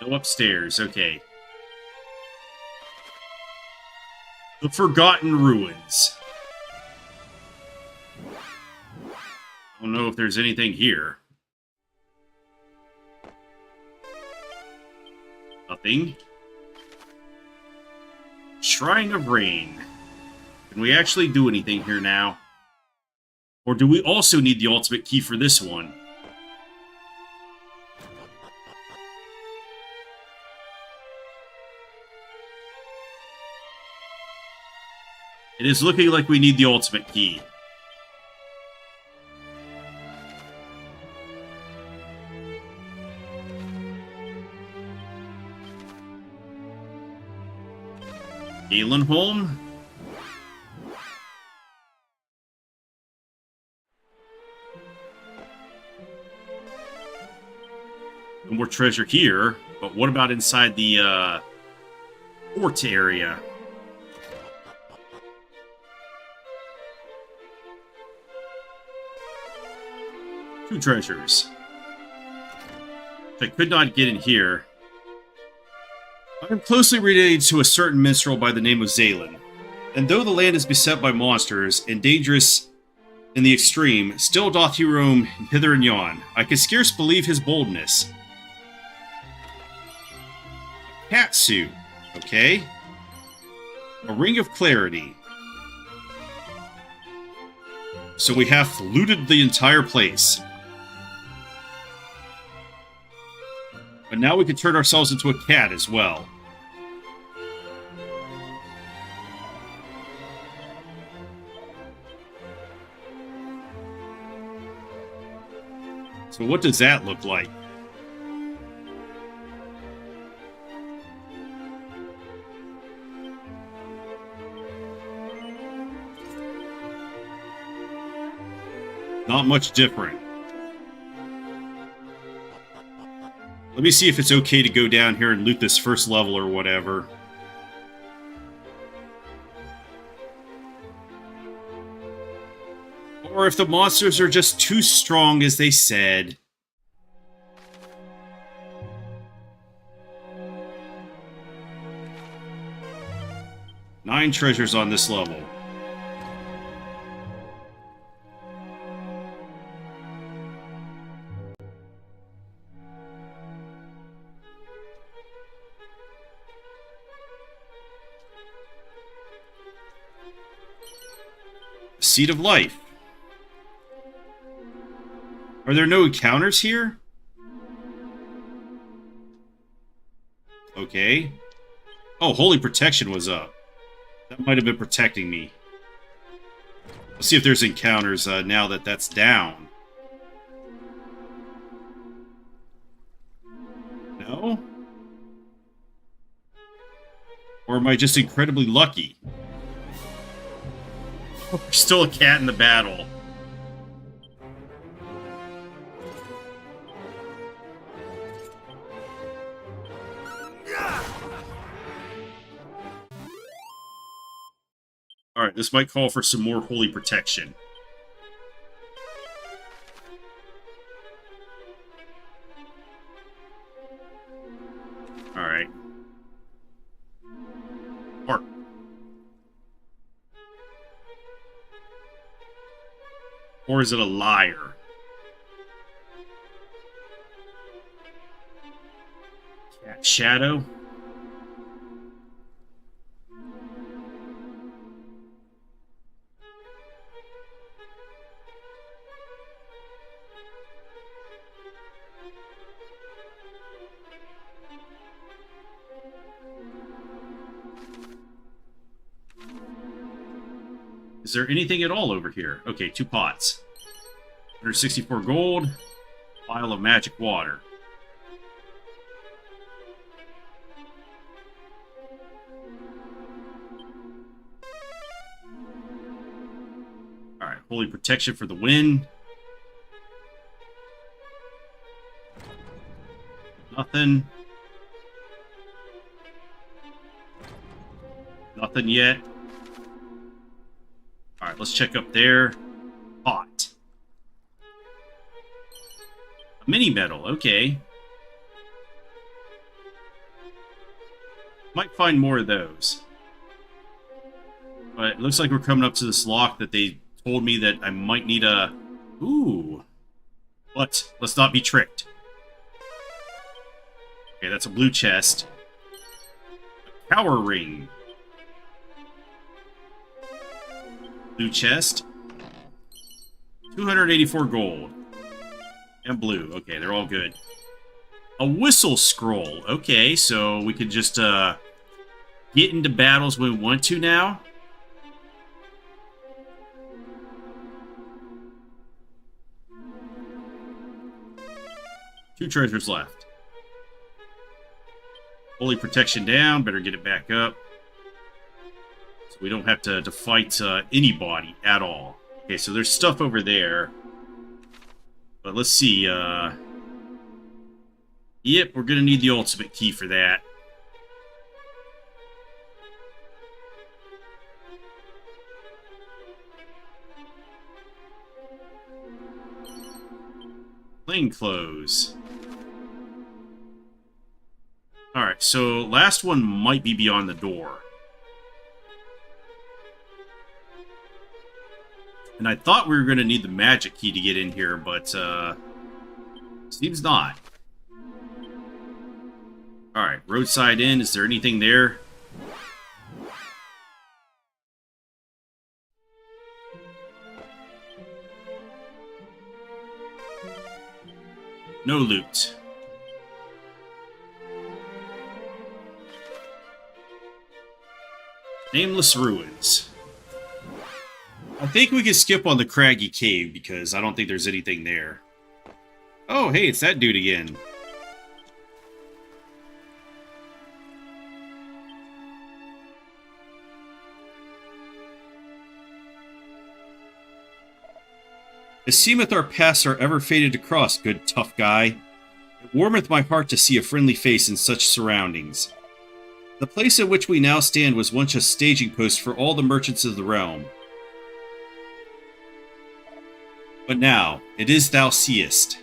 No upstairs, okay. The Forgotten Ruins. I don't know if there's anything here. Nothing. Shrine of Rain. Can we actually do anything here now? Or do we also need the ultimate key for this one? It is looking like we need the ultimate key. Galenholm? No more treasure here, but what about inside the fort area? Two treasures. I could not get in here. I am closely related to a certain minstrel by the name of Zalen, and though the land is beset by monsters and dangerous in the extreme, still doth he roam hither and yon. I can scarce believe his boldness. Cat suit, okay. A ring of clarity. So we have looted the entire place. But now we can turn ourselves into a cat as well. So what does that look like? Not much different. Let me see if it's okay to go down here and loot this first level or whatever. Or if the monsters are just too strong as they said. Nine treasures on this level. Seed of Life. Are there no encounters here? Okay. Oh, Holy Protection was up. That might have been protecting me. Let's see if there's encounters now that that's down. No? Or am I just incredibly lucky? We're still a cat in the battle. Alright, this might call for some more Holy Protection. Alright. Park. Or is it a liar? Cat Shadow? Is there anything at all over here? Okay, 2 pots. 164 gold. Vial of magic water. holy protection for the win. Nothing. Nothing yet. Alright, let's check up there. Hot. A mini medal, okay. Might find more of those. But it looks like we're coming up to this lock that they told me that I might need a... Ooh. But let's not be tricked. Okay, that's a blue chest. A power ring. Blue chest. 284 gold. And blue. Okay, they're all good. A whistle scroll. Okay, so we could just get into battles when we want to now. Two treasures left. Holy protection down. Better get it back up. So we don't have to fight anybody at all. Okay, so there's stuff over there. But let's see. Yep, we're going to need the ultimate key for that. Plainclothes. Alright, so last one might be beyond the door. And I thought we were going to need the magic key to get in here, but seems not. Alright, roadside inn. Is there anything there? No loot. Nameless ruins. I think we can skip on the craggy cave because I don't think there's anything there. Oh, hey, it's that dude again. It seemeth our paths are ever fated to cross, good tough guy. It warmeth my heart to see a friendly face in such surroundings. The place at which we now stand was once a staging post for all the merchants of the realm. But now, it is thou seest.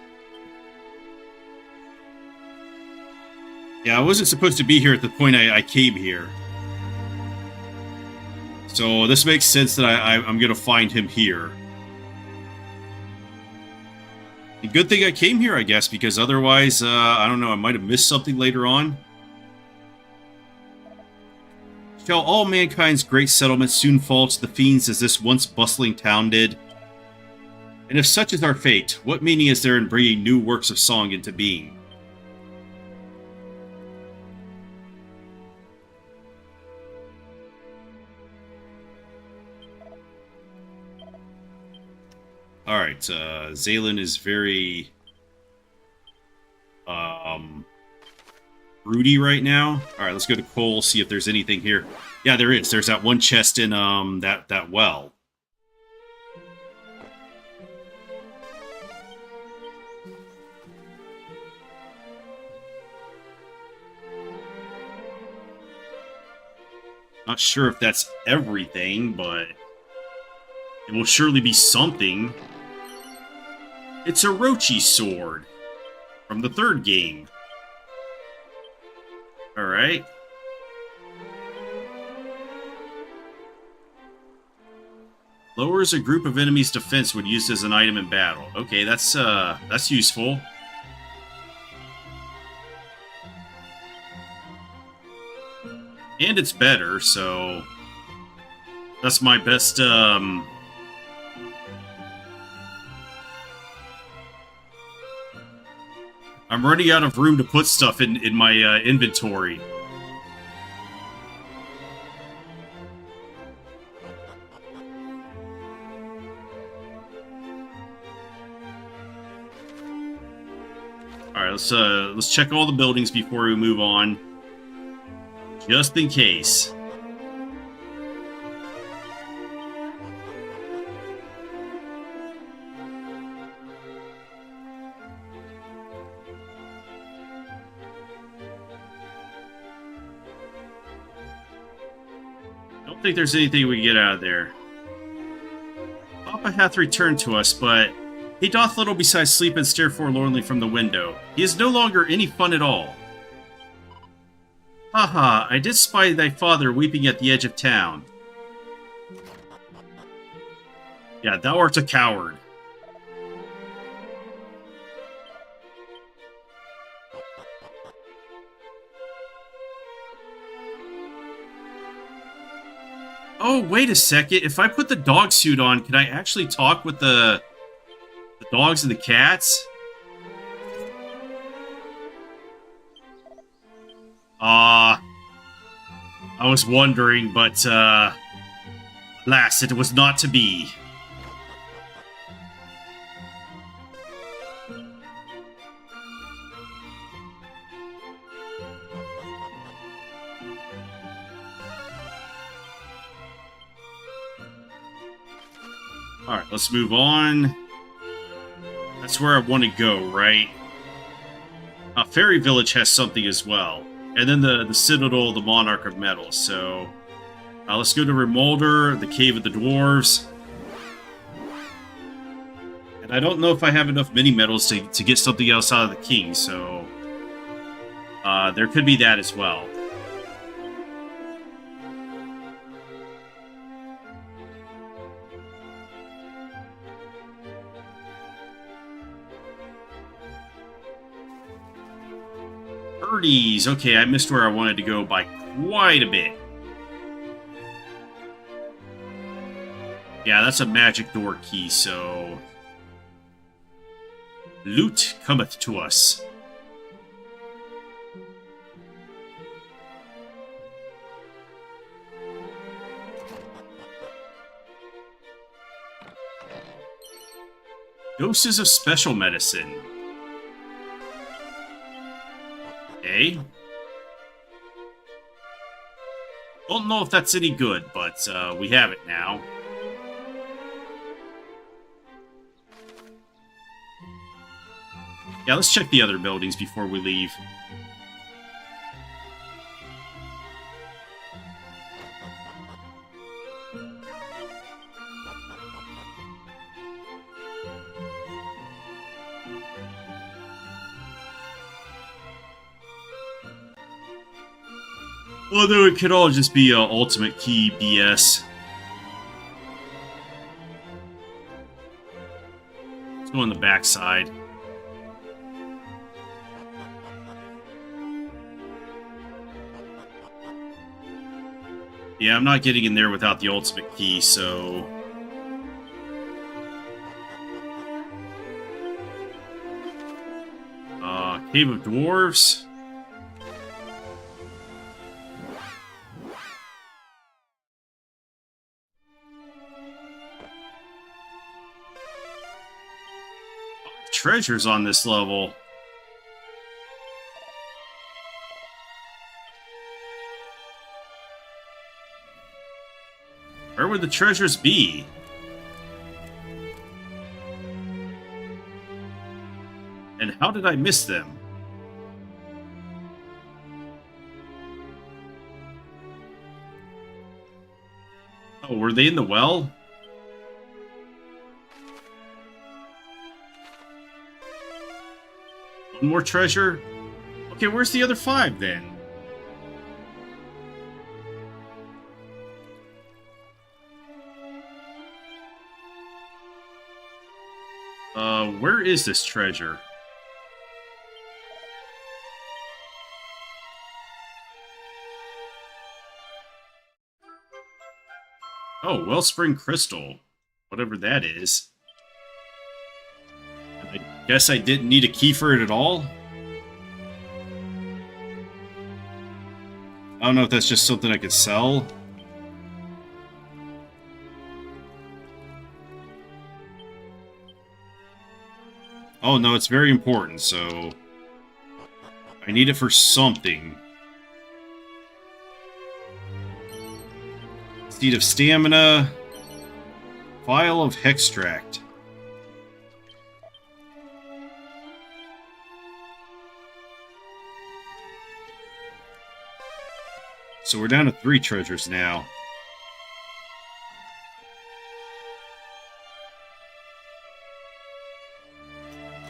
Yeah, I wasn't supposed to be here at the point I came here. So this makes sense that I'm going to find him here. A good thing I came here, I guess, because otherwise, I don't know, I might have missed something later on. Shall all mankind's great settlements soon fall to the fiends as this once bustling town did? And if such is our fate, what meaning is there in bringing new works of song into being? Alright, Zaylin is very broody right now. Alright, let's go to Cole, see if there's anything here. Yeah, there is. There's that one chest in that well. Not sure if that's everything, but it will surely be something. It's a Rochi sword from the third game. Alright. Lowers a group of enemies' defense when used as an item in battle. Okay, that's useful. And it's better, so that's my best, I'm running out of room to put stuff in my inventory. Alright, let's check all the buildings before we move on. Just in case. think there's anything we can get out of there. Papa hath returned to us, but he doth little besides sleep and stare forlornly from the window. He is no longer any fun at all. Haha, I did spy thy father weeping at the edge of town. Yeah, thou art a coward. Oh, wait a second. If I put the dog suit on, can I actually talk with the dogs and the cats? I was wondering, but, alas, it was not to be. Alright, let's move on. That's where I want to go, right? Fairy Village has something as well. And then the Citadel, the Monarch of Metal. So, let's go to Remolder, the Cave of the Dwarves. And I don't know if I have enough mini-metals to get something else out of the King, so... there could be that as well. Okay, I missed where I wanted to go by quite a bit. Yeah, that's a magic door key, so... Loot cometh to us. Doses of special medicine. Okay. Don't know if that's any good, but we have it now. Yeah, let's check the other buildings before we leave. Although it could all just be ultimate key BS. Let's go on the back side. Yeah, I'm not getting in there without the ultimate key, so... Cave of Dwarves. Treasures on this level. Where would the treasures be? And how did I miss them? Oh, were they in the well? One more treasure? Okay, where's the other 5 then? Where is this treasure? Oh, Wellspring Crystal. Whatever that is. I guess I didn't need a key for it at all? I don't know if that's just something I could sell. Oh no, it's very important, so... I need it for something. Seed of Stamina. Vial of Hextract. So we're down to 3 treasures now.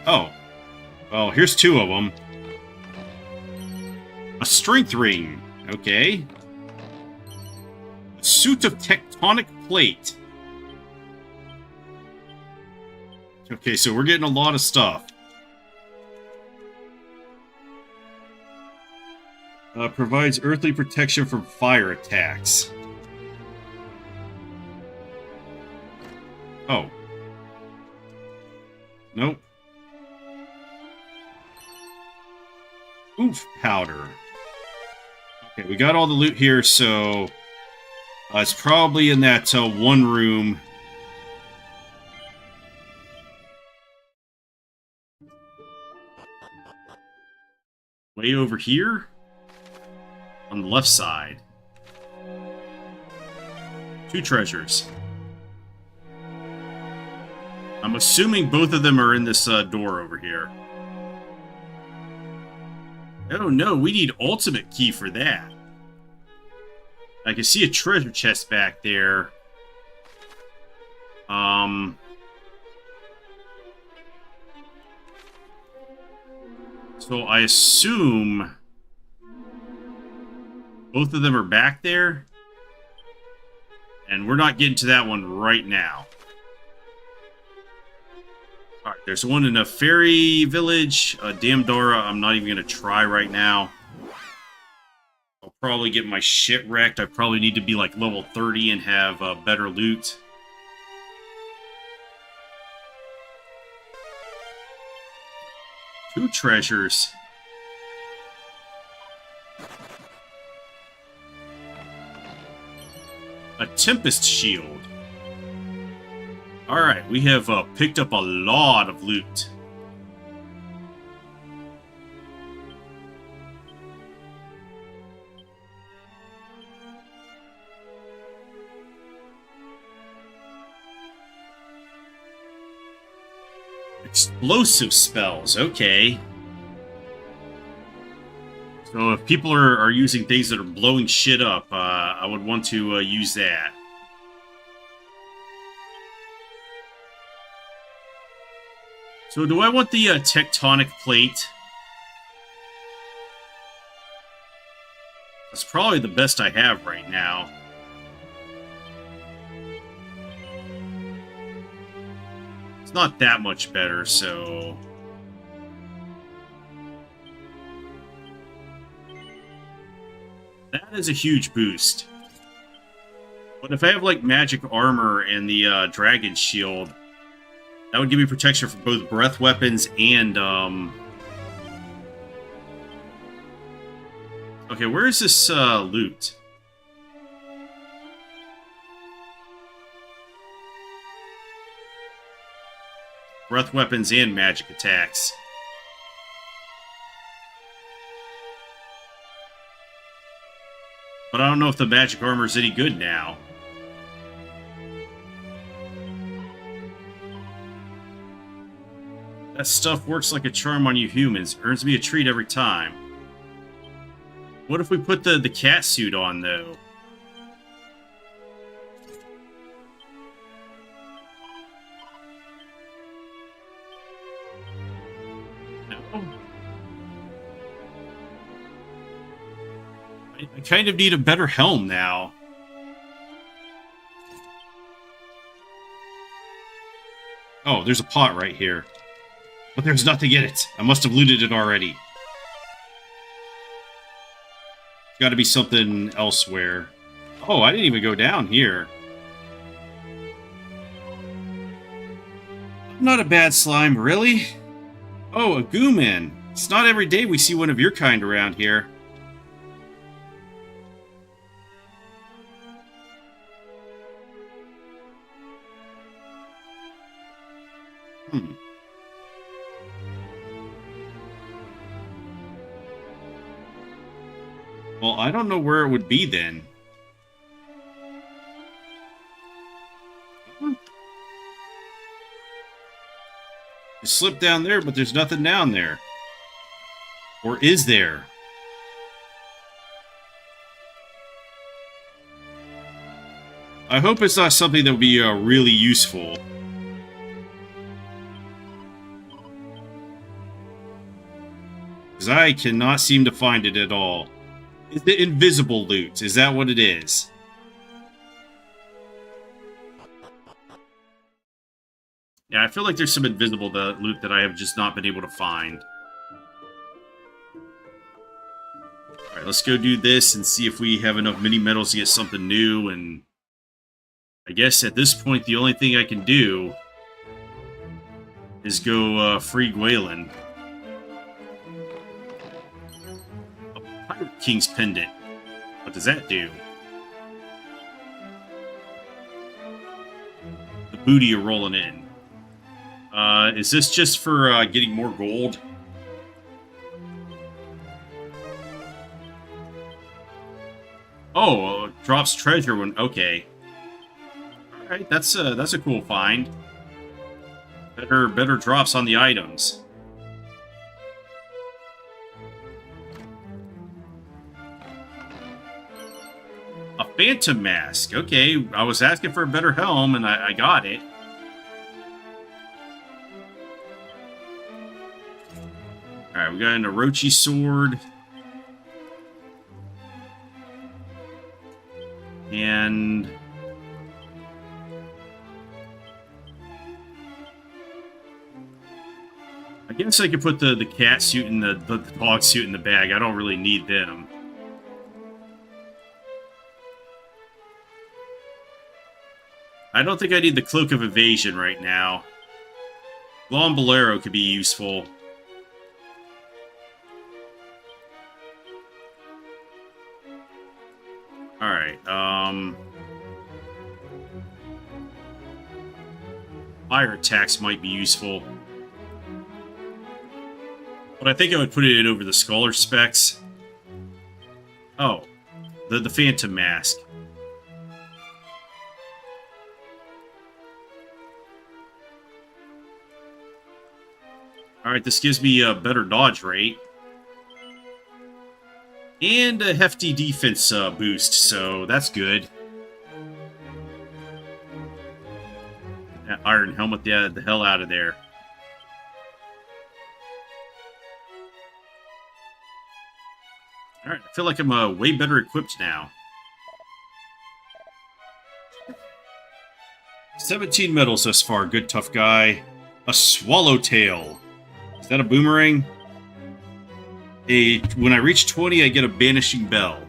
Oh. Well, here's two of them. A strength ring. Okay. A suit of tectonic plate. Okay, so we're getting a lot of stuff. Provides earthly protection from fire attacks. Oh. Nope. Oof powder. Okay, we got all the loot here, so it's probably in that one room. Way over here? On the left side. Two treasures. I'm assuming both of them are in this door over here. Oh no, we need ultimate key for that. I can see a treasure chest back there. So I assume both of them are back there. And we're not getting to that one right now. Alright, there's one in a fairy village. Damdora, I'm not even going to try right now. I'll probably get my shit wrecked. I probably need to be like level 30 and have better loot. Two treasures. A Tempest Shield. Alright, we have picked up a lot of loot. Explosive spells, okay. So if people are using things that are blowing shit up, I would want to use that. So do I want the tectonic plate? That's probably the best I have right now. It's not that much better, so... That is a huge boost. But if I have, like, magic armor and the dragon shield, that would give me protection for both breath weapons and, Okay, where is this, loot? Breath weapons and magic attacks. But I don't know if the magic armor is any good now. That stuff works like a charm on you humans. Earns me a treat every time. What if we put the cat suit on, though? No. I kind of need a better helm now. Oh, there's a pot right here. But there's nothing in it. I must have looted it already. It's got to be something elsewhere. Oh, I didn't even go down here. Not a bad slime, really? Oh, a Gooman. It's not every day we see one of your kind around here. Well, I don't know where it would be then. You slip down there, but there's nothing down there. Or is there? I hope it's not something that would be really useful. Because I cannot seem to find it at all. Is it invisible loot? Is that what it is? Yeah, I feel like there's some invisible loot that I have just not been able to find. Alright, let's go do this and see if we have enough mini medals to get something new. And I guess at this point, the only thing I can do is go free Gwaelin. A Pirate King's Pendant. What does that do? The booty you're rolling in. Is this just for getting more gold? Oh, drops treasure when... Okay. Alright, that's a cool find. Better drops on the items. A Phantom Mask. Okay, I was asking for a better helm, and I got it. Alright, we got an Orochi sword. And... I guess I could put the cat suit and the dog suit in the bag. I don't really need them. I don't think I need the Cloak of Evasion right now. Long Bolero could be useful. Alright, fire attacks might be useful. But I think I would put it over the Scholar specs. Oh, the Phantom Mask. Alright, this gives me a better dodge rate. And a hefty defense boost, so that's good. That iron helmet, the hell out of there. Alright, I feel like I'm way better equipped now. 17 medals thus far, good tough guy. A Swallowtail. Is that a boomerang? When I reach 20, I get a Banishing Bell.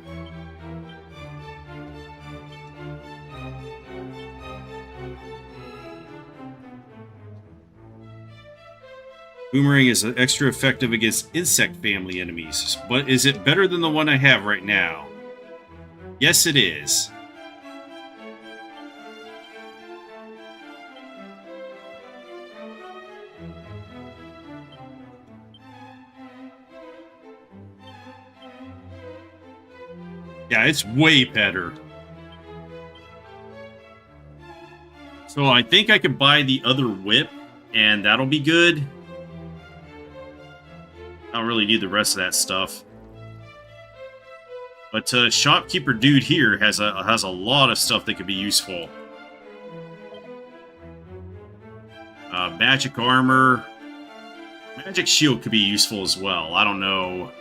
Boomerang is extra effective against insect family enemies, but is it better than the one I have right now? Yes, it is. Yeah, it's way better. So I think I could buy the other whip, and that'll be good. I don't really need the rest of that stuff. But Shopkeeper Dude here has a lot of stuff that could be useful. Magic Armor. Magic Shield could be useful as well. I don't know.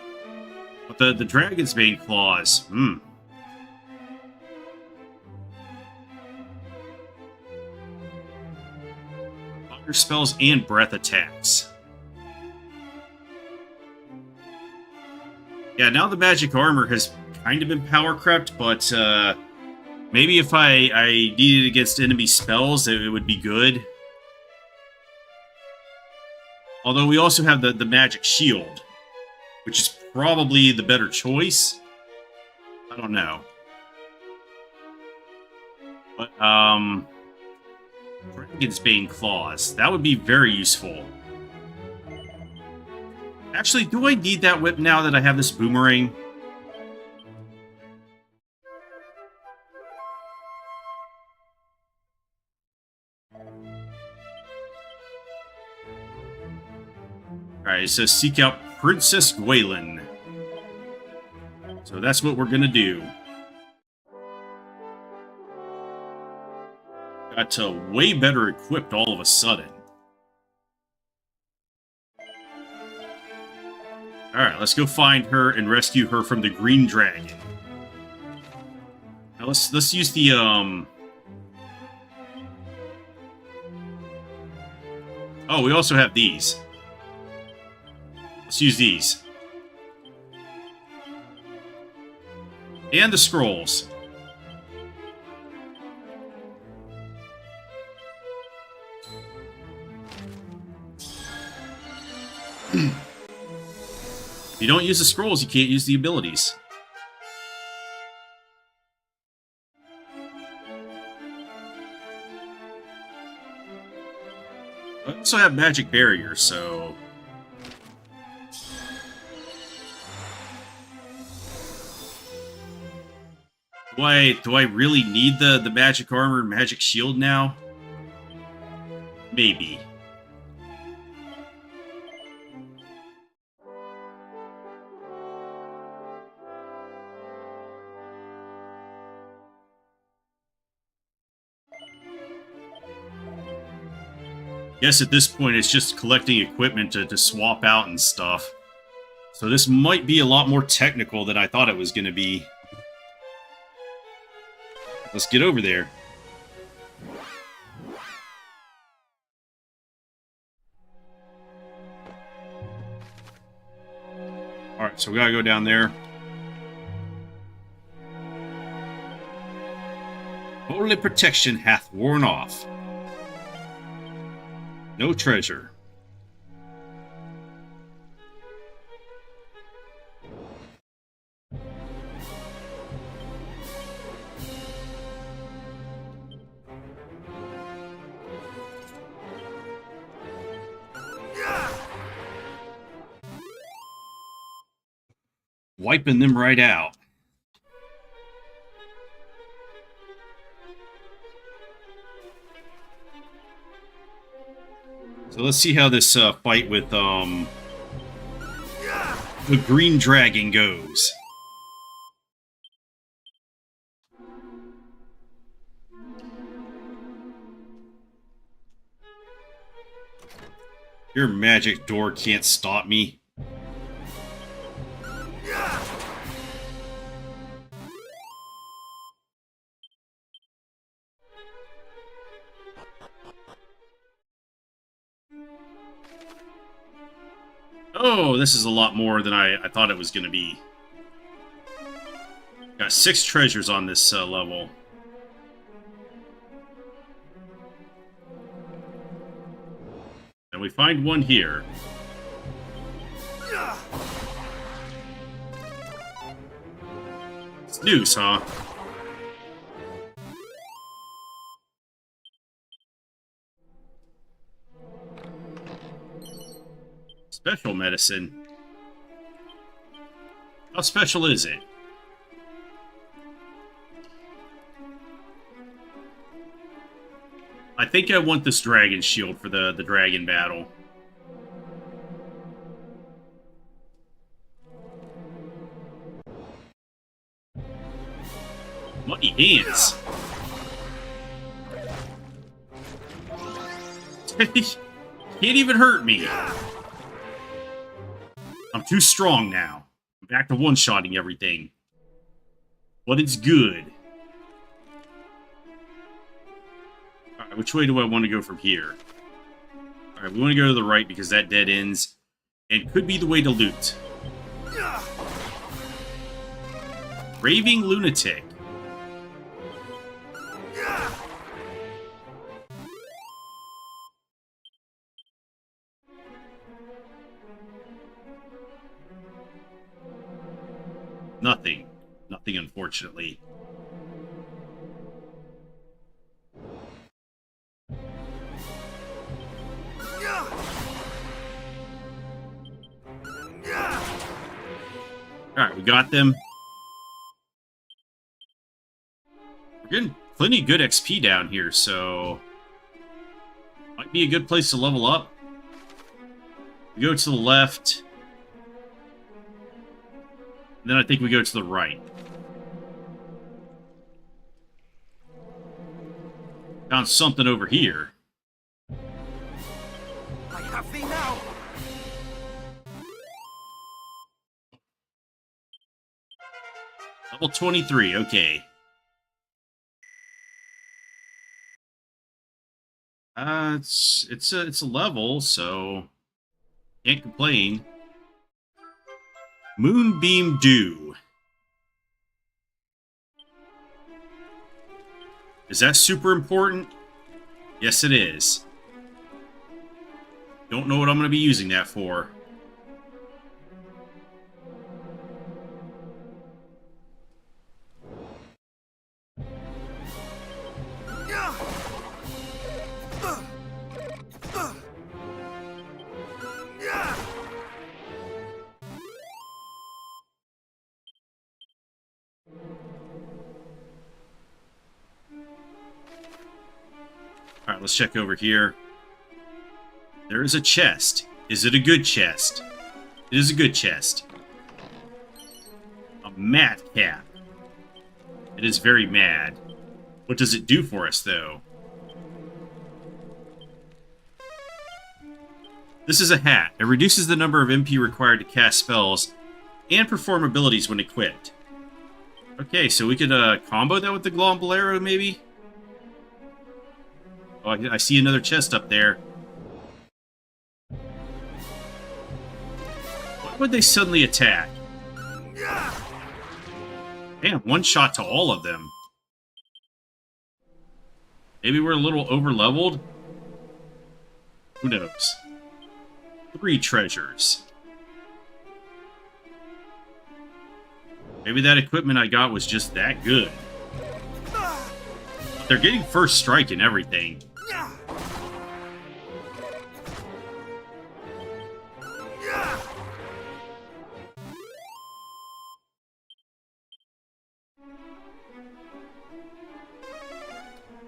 But the Dragon's Bane Claws. Fire spells and breath attacks. Yeah, now the magic armor has kind of been power crept, but maybe if I needed it against enemy spells, it would be good. Although we also have the magic shield, which is probably the better choice. I don't know. But, Dragon's Bane Claws. That would be very useful. Actually, do I need that whip now that I have this boomerang? Alright, so seek out Princess Gwaelin. So that's what we're gonna do. Got way better equipped all of a sudden. Alright, let's go find her and rescue her from the green dragon. Now let's use the Oh, we also have these. Let's use these. And the scrolls. If you don't use the scrolls, you can't use the abilities. I also have magic barriers, so... Do I really need the magic armor and magic shield now? Maybe. Guess at this point it's just collecting equipment to swap out and stuff. So this might be a lot more technical than I thought it was going to be. Let's get over there. Alright, so we gotta go down there. Holy protection hath worn off. No treasure. Wiping them right out. So let's see how this fight with the green dragon goes. Your magic door can't stop me. Oh, this is a lot more than I thought it was going to be. Got 6 treasures on this level. And we find one here. It's news, huh? Special medicine. How special is it? I think I want this dragon shield for the dragon battle. Muddy hands. Can't even hurt me. I'm too strong now. I'm back to one-shotting everything. But it's good. Alright, which way do I want to go from here? Alright, we want to go to the right because that dead ends. And could be the way to loot. Raving Lunatic. Nothing. Nothing, unfortunately. Alright, we got them. We're getting plenty of good XP down here, so... might be a good place to level up. We go to the left. And then I think we go to the right. Found something over here. I have thee now. Level 23, okay. It's a level, so can't complain. Moonbeam Dew. Is that super important? Yes, it is. Don't know what I'm going to be using that for. Alright, let's check over here. There is a chest. Is it a good chest? It is a good chest. A mad cap. It is very mad. What does it do for us, though? This is a hat. It reduces the number of MP required to cast spells and perform abilities when equipped. Okay, so we could combo that with the Glombolero, maybe? Oh, I see another chest up there. Why would they suddenly attack? Damn, one shot to all of them. Maybe we're a little over-leveled? Who knows? 3 treasures. Maybe that equipment I got was just that good. They're getting first strike and everything.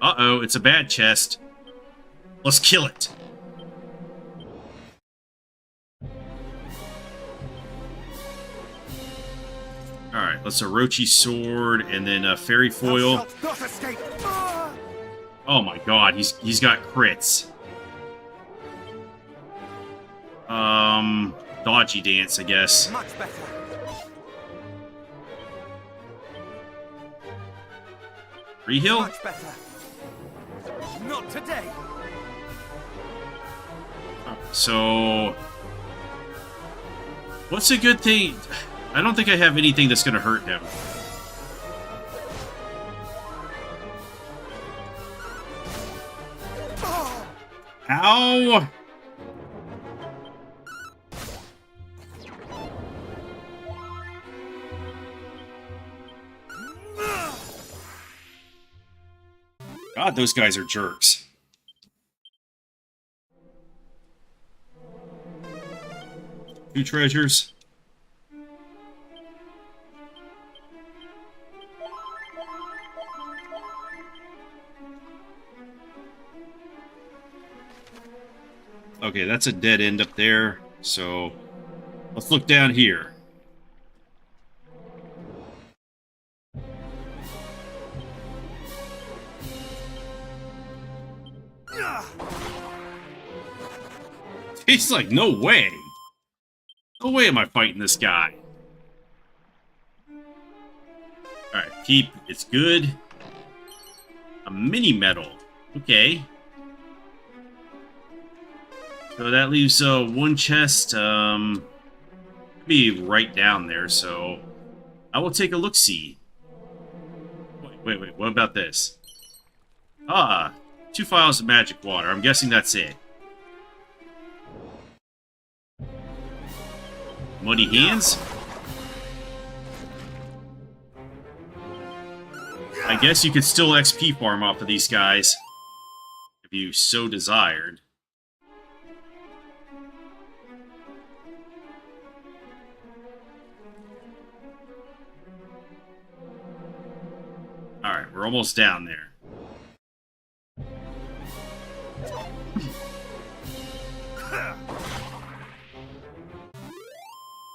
Uh-oh, it's a bad chest. Let's kill it. Alright, let's Orochi sword and then fairy foil. Oh my god, he's got crits. Dodgy dance, I guess. Much better. Reheal? Much better. Not today. So, what's a good thing? I don't think I have anything that's gonna hurt him. Ow! God, those guys are jerks. Two treasures. Okay, that's a dead end up there, so let's look down here. He's like, no way. No way am I fighting this guy. Alright, keep. It's good. A mini medal. Okay. So that leaves one chest. Be right down there, so I will take a look-see. Wait. What about this? Ah, 2 vials of magic water. I'm guessing that's it. Muddy hands? I guess you could still XP farm off of these guys if you so desired. Alright, we're almost down there.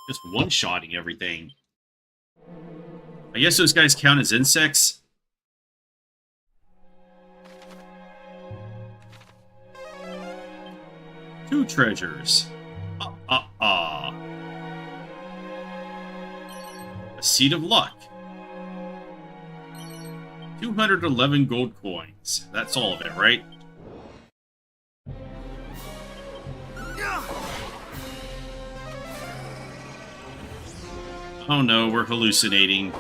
Just one-shotting everything. I guess those guys count as insects. Two treasures. A seed of luck. 211 gold coins. That's all of it, right? Oh no, we're hallucinating.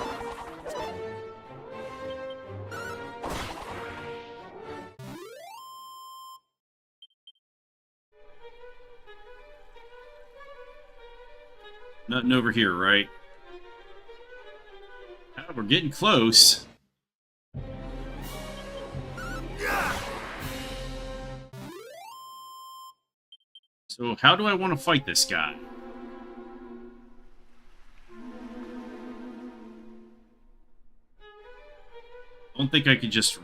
Nothing over here, right? Ah, we're getting close. So how do I want to fight this guy? I don't think I could just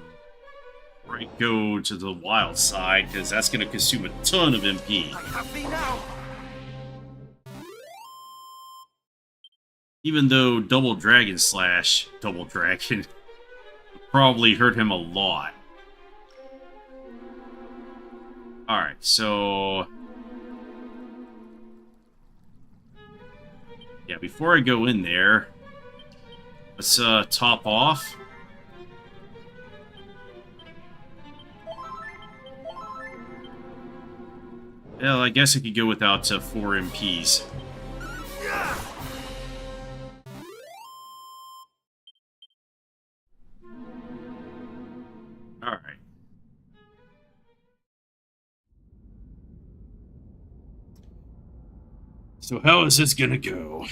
go to the wild side, because that's going to consume a ton of MP. I have thee now. Even though Double Dragon probably hurt him a lot. Alright, so... yeah, before I go in there, let's top off. Well, I guess I could go without 4 MPs. Alright. So how is this gonna go?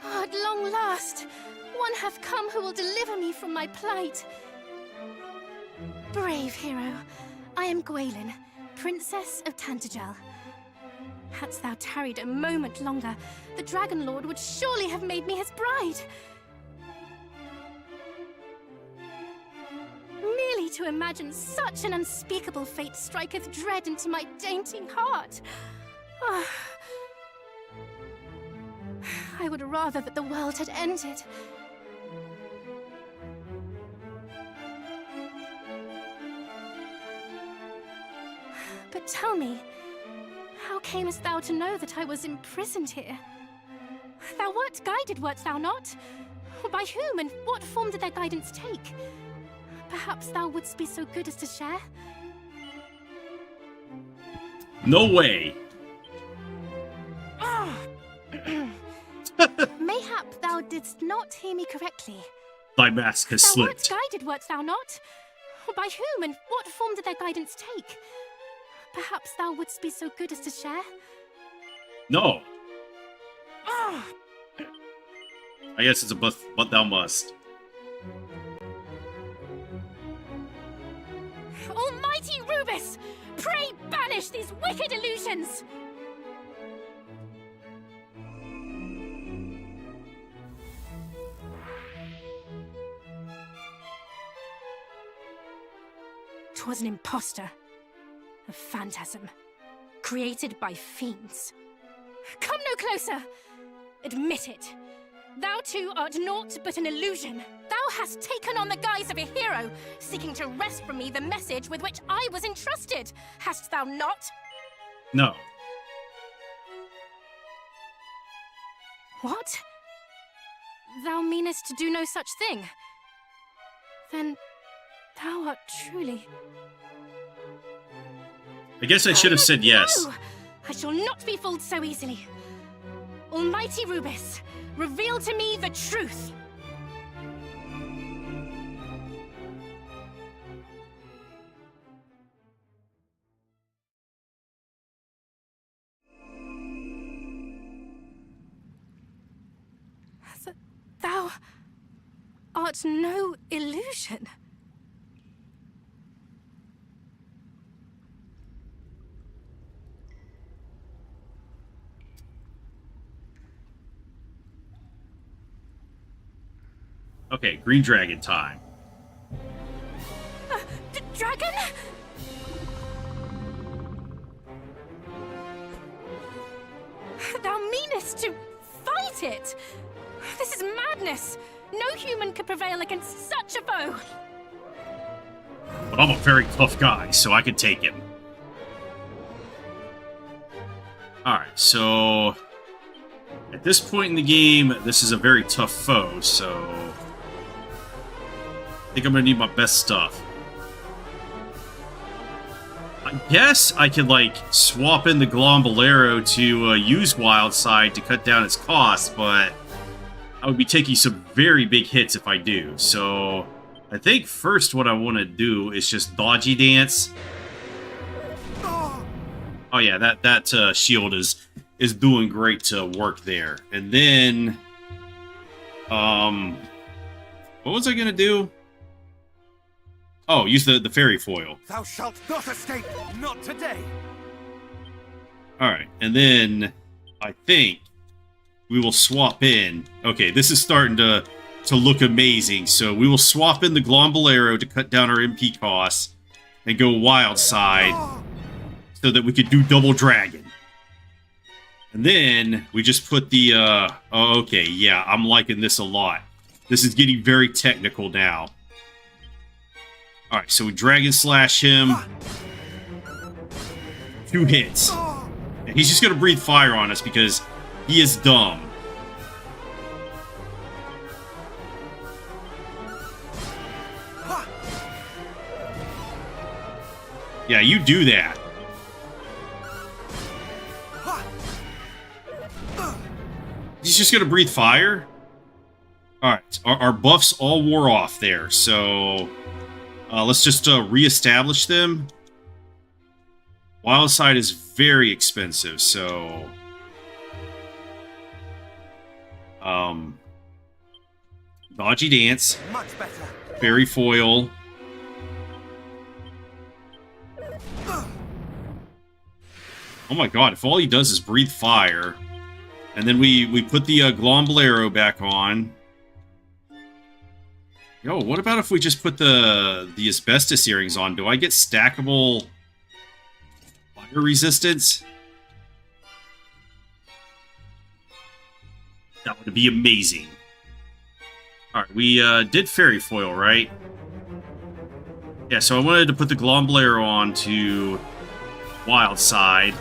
At long last, one hath come who will deliver me from my plight. Brave hero, I am Gwaelin, Princess of Tantagel. Hadst thou tarried a moment longer, the Dragon Lord would surely have made me his bride. Merely to imagine such an unspeakable fate striketh dread into my dainty heart. Ah. I would rather that the world had ended. But tell me, how camest thou to know that I was imprisoned here? Thou wert guided, wert thou not? By whom and what form did their guidance take? Perhaps thou wouldst be so good as to share? No way! Mayhap thou didst not hear me correctly. Thy mask has Thou wert slipped. guided, wert thou not? By whom and what form did their guidance take? Perhaps thou wouldst be so good as to share? No. I guess it's a but thou must. Almighty Rubus! Pray banish these wicked illusions! Twas an impostor. A phantasm. Created by fiends. Come no closer! Admit it. Thou too art naught but an illusion. Thou hast taken on the guise of a hero, seeking to wrest from me the message with which I was entrusted. Hast thou not? No. What? Thou meanest to do no such thing? Then thou art truly... I guess I should have said yes. No! I shall not be fooled so easily. Almighty Rubus, reveal to me the truth. Thou art no illusion. Okay, Green Dragon time. Dragon? that thou meanest to fight it? This is madness. No human could prevail against such a foe. But I'm a very tough guy, so I can take him. Alright, so... At this point in the game, this is a very tough foe, so... I think I'm gonna need my best stuff. I guess I could, like, swap in the Glombolero to use Wildside to cut down its cost, but I would be taking some very big hits if I do. So I think first what I want to do is just Dodgy Dance. Oh yeah, that shield is doing great work there. And then, what was I gonna do? Oh, use the fairy foil. Thou shalt not escape! Not today! Alright, and then I think we will swap in. Okay, this is starting to look amazing. So we will swap in the Glombolero to cut down our MP costs and go Wildside so that we could do double Dragon. And then we just put the, oh, okay, yeah, I'm liking this a lot. This is getting very technical now. Alright, so we Dragon Slash him. 2 hits. And he's just gonna breathe fire on us because he is dumb. Yeah, you do that. He's just gonna breathe fire? Alright, our buffs all wore off there, so... let's just re-establish them. Wildside is very expensive, so... Dodgy Dance. Much better. Fairy Foil. Oh my god, if all he does is breathe fire... And then we put the Glombolero back on. Yo, what about if we just put the asbestos earrings on? Do I get stackable fire resistance? That would be amazing. Alright, we did fairy foil, right? Yeah, so I wanted to put the Glombolero on to Wildside.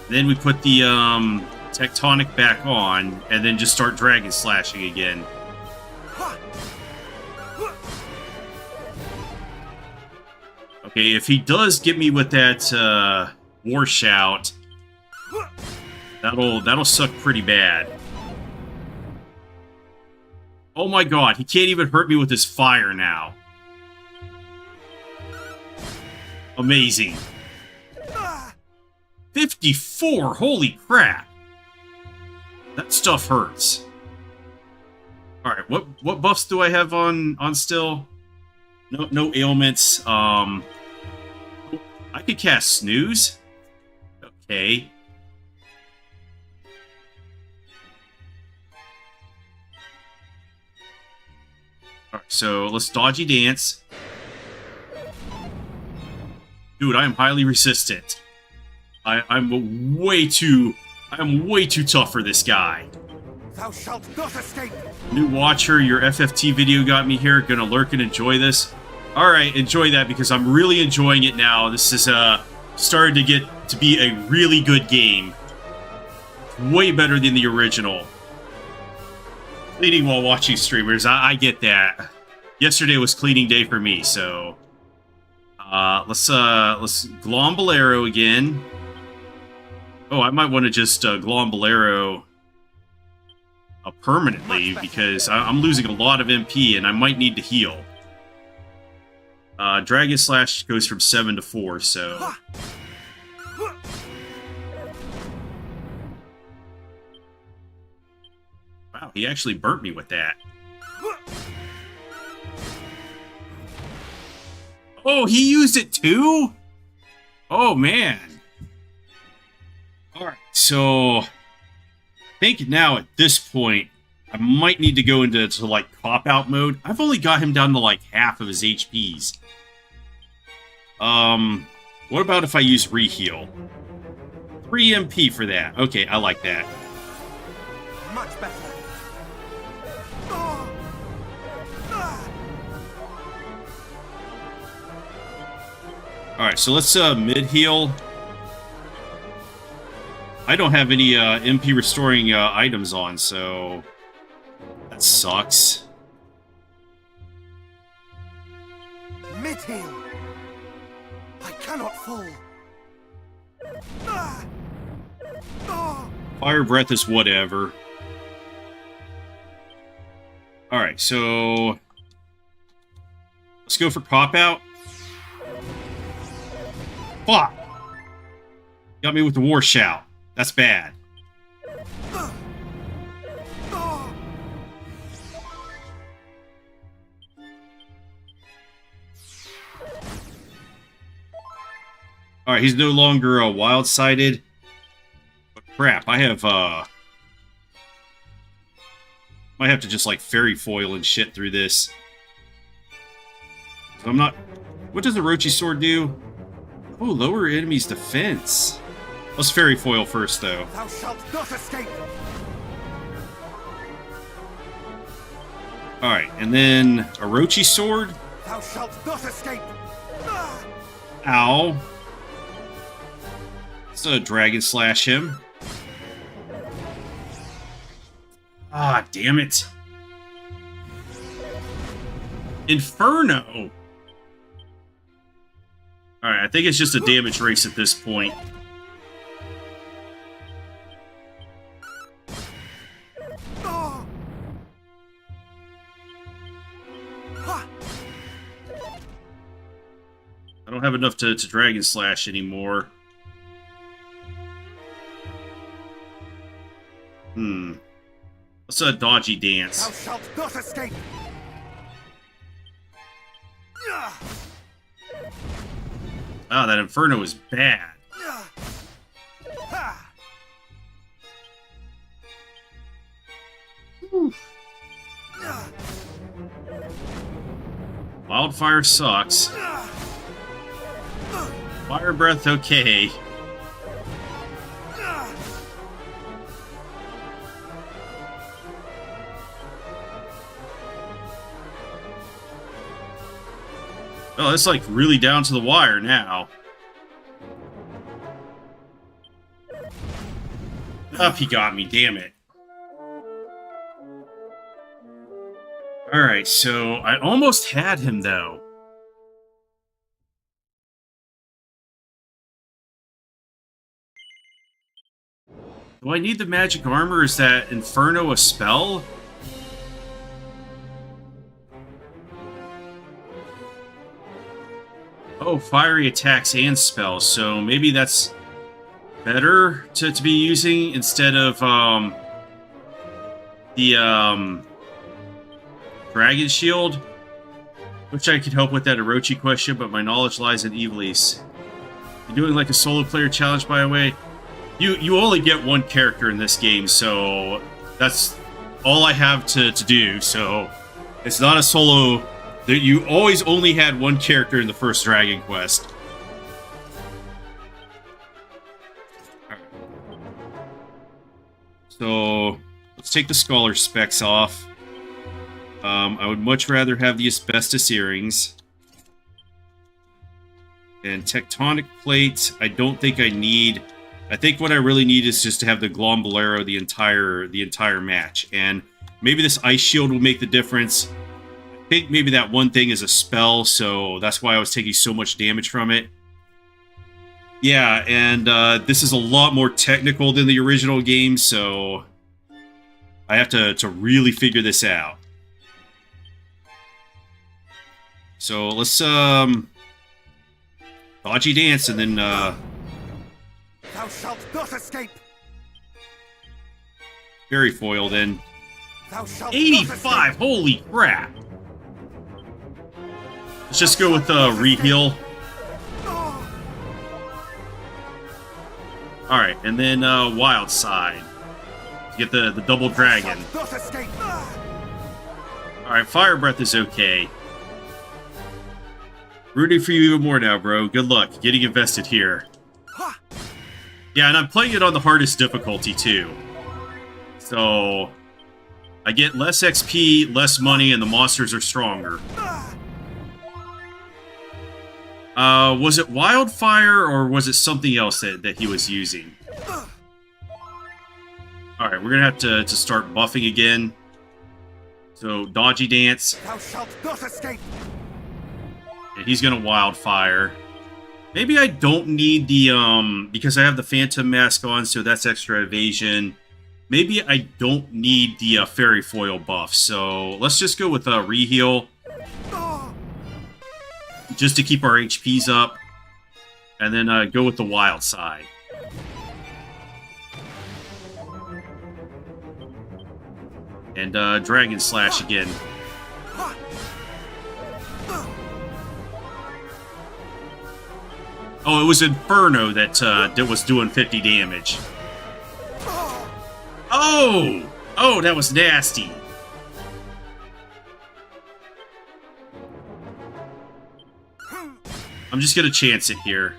Then we put the Tectonic back on, and then just start Dragon Slashing again. Okay, if he does get me with that War Shout, that'll suck pretty bad. Oh my god, he can't even hurt me with his fire now. Amazing. 54! Holy crap! That stuff hurts. Alright, what buffs do I have on still? No ailments. I could cast Snooze. Okay. Alright, so let's Dodgy Dance. Dude, I am highly resistant. I'm way too tough for this guy. Thou shalt not escape. New watcher, your FFT video got me here. Gonna lurk and enjoy this. Alright, enjoy that because I'm really enjoying it now. This is starting to get to be a really good game. Way better than the original. Cleaning while watching streamers, I get that. Yesterday was cleaning day for me, so let's Glombolero again. Oh, I might want to just Glombolero permanently because I'm losing a lot of MP and I might need to heal. Dragon Slash goes from 7 to 4, so... Wow, he actually burnt me with that. Oh, he used it too? Oh, man. Alright, so... I think now at this point, I might need to go into like cop-out mode. I've only got him down to like half of his HPs. What about if I use reheal? 3 MP for that. Okay, I like that. Much better. Alright, so let's mid-heal. I don't have any MP restoring items on, so that sucks. Mid-heal. I cannot fall. Fire breath is whatever. Alright, so let's go for pop out. Fuck! Got me with the war shout. That's bad. Alright, he's no longer wild-sided. But crap, I have, might have to just, like, fairy foil and shit through this. So I'm not... What does the Orochi sword do? Oh, lower enemy's defense. Let's fairy foil first, though. Thou shalt not escape. Alright, and then Orochi sword. Thou shalt not escape. Ow. Let's dragon slash him. Ah, damn it. Inferno! Alright, I think it's just a damage race at this point. I don't have enough to Dragon Slash anymore. Let's dodgy dance. Thou shalt not escape. Ah, that Inferno is bad. Wildfire sucks. Fire breath, okay. Oh, it's like really down to the wire now. Up, he got me, damn it. Alright, so I almost had him, though. Do I need the magic armor? Is that Inferno a spell? Oh, fiery attacks and spells, so maybe that's better to be using instead of the Dragon Shield. Wish I could help with that Orochi question, but my knowledge lies in Ivalice. You're doing like a solo player challenge, by the way. You only get one character in this game, so that's all I have to do, so it's not a solo... You always only had one character in the first Dragon Quest. Alright. So, let's take the Scholar specs off. I would much rather have the Asbestos Earrings. And Tectonic Plate, I don't think I need... I think what I really need is just to have the Glombolero the entire match. And maybe this Ice Shield will make the difference. I think maybe that one thing is a spell, so that's why I was taking so much damage from it. Yeah, and this is a lot more technical than the original game, so I have to really figure this out. So let's dodgy dance and then Thou shalt not escape. fairy foil then. Thou shalt 85! Holy crap! Let's just go with reheal. Alright, and then wild side. Get the double dragon. Alright, fire breath is okay. Rooting for you even more now, bro. Good luck getting invested here. Yeah, and I'm playing it on the hardest difficulty, too. So, I get less XP, less money, and the monsters are stronger. Was it Wildfire, or was it something else that he was using? Alright, we're gonna have to start buffing again. So, Dodgy Dance. Thou shalt not escape! And he's gonna Wildfire. Maybe I don't need the, because I have the Phantom Mask on, so that's extra evasion. Maybe I don't need the Fairy Foil buff, so let's just go with Reheal. Just to keep our HPs up. And then go with the Wild Side. And Dragon Slash again. Oh, it was Inferno that was doing 50 damage. Oh! Oh, that was nasty. I'm just gonna chance it here.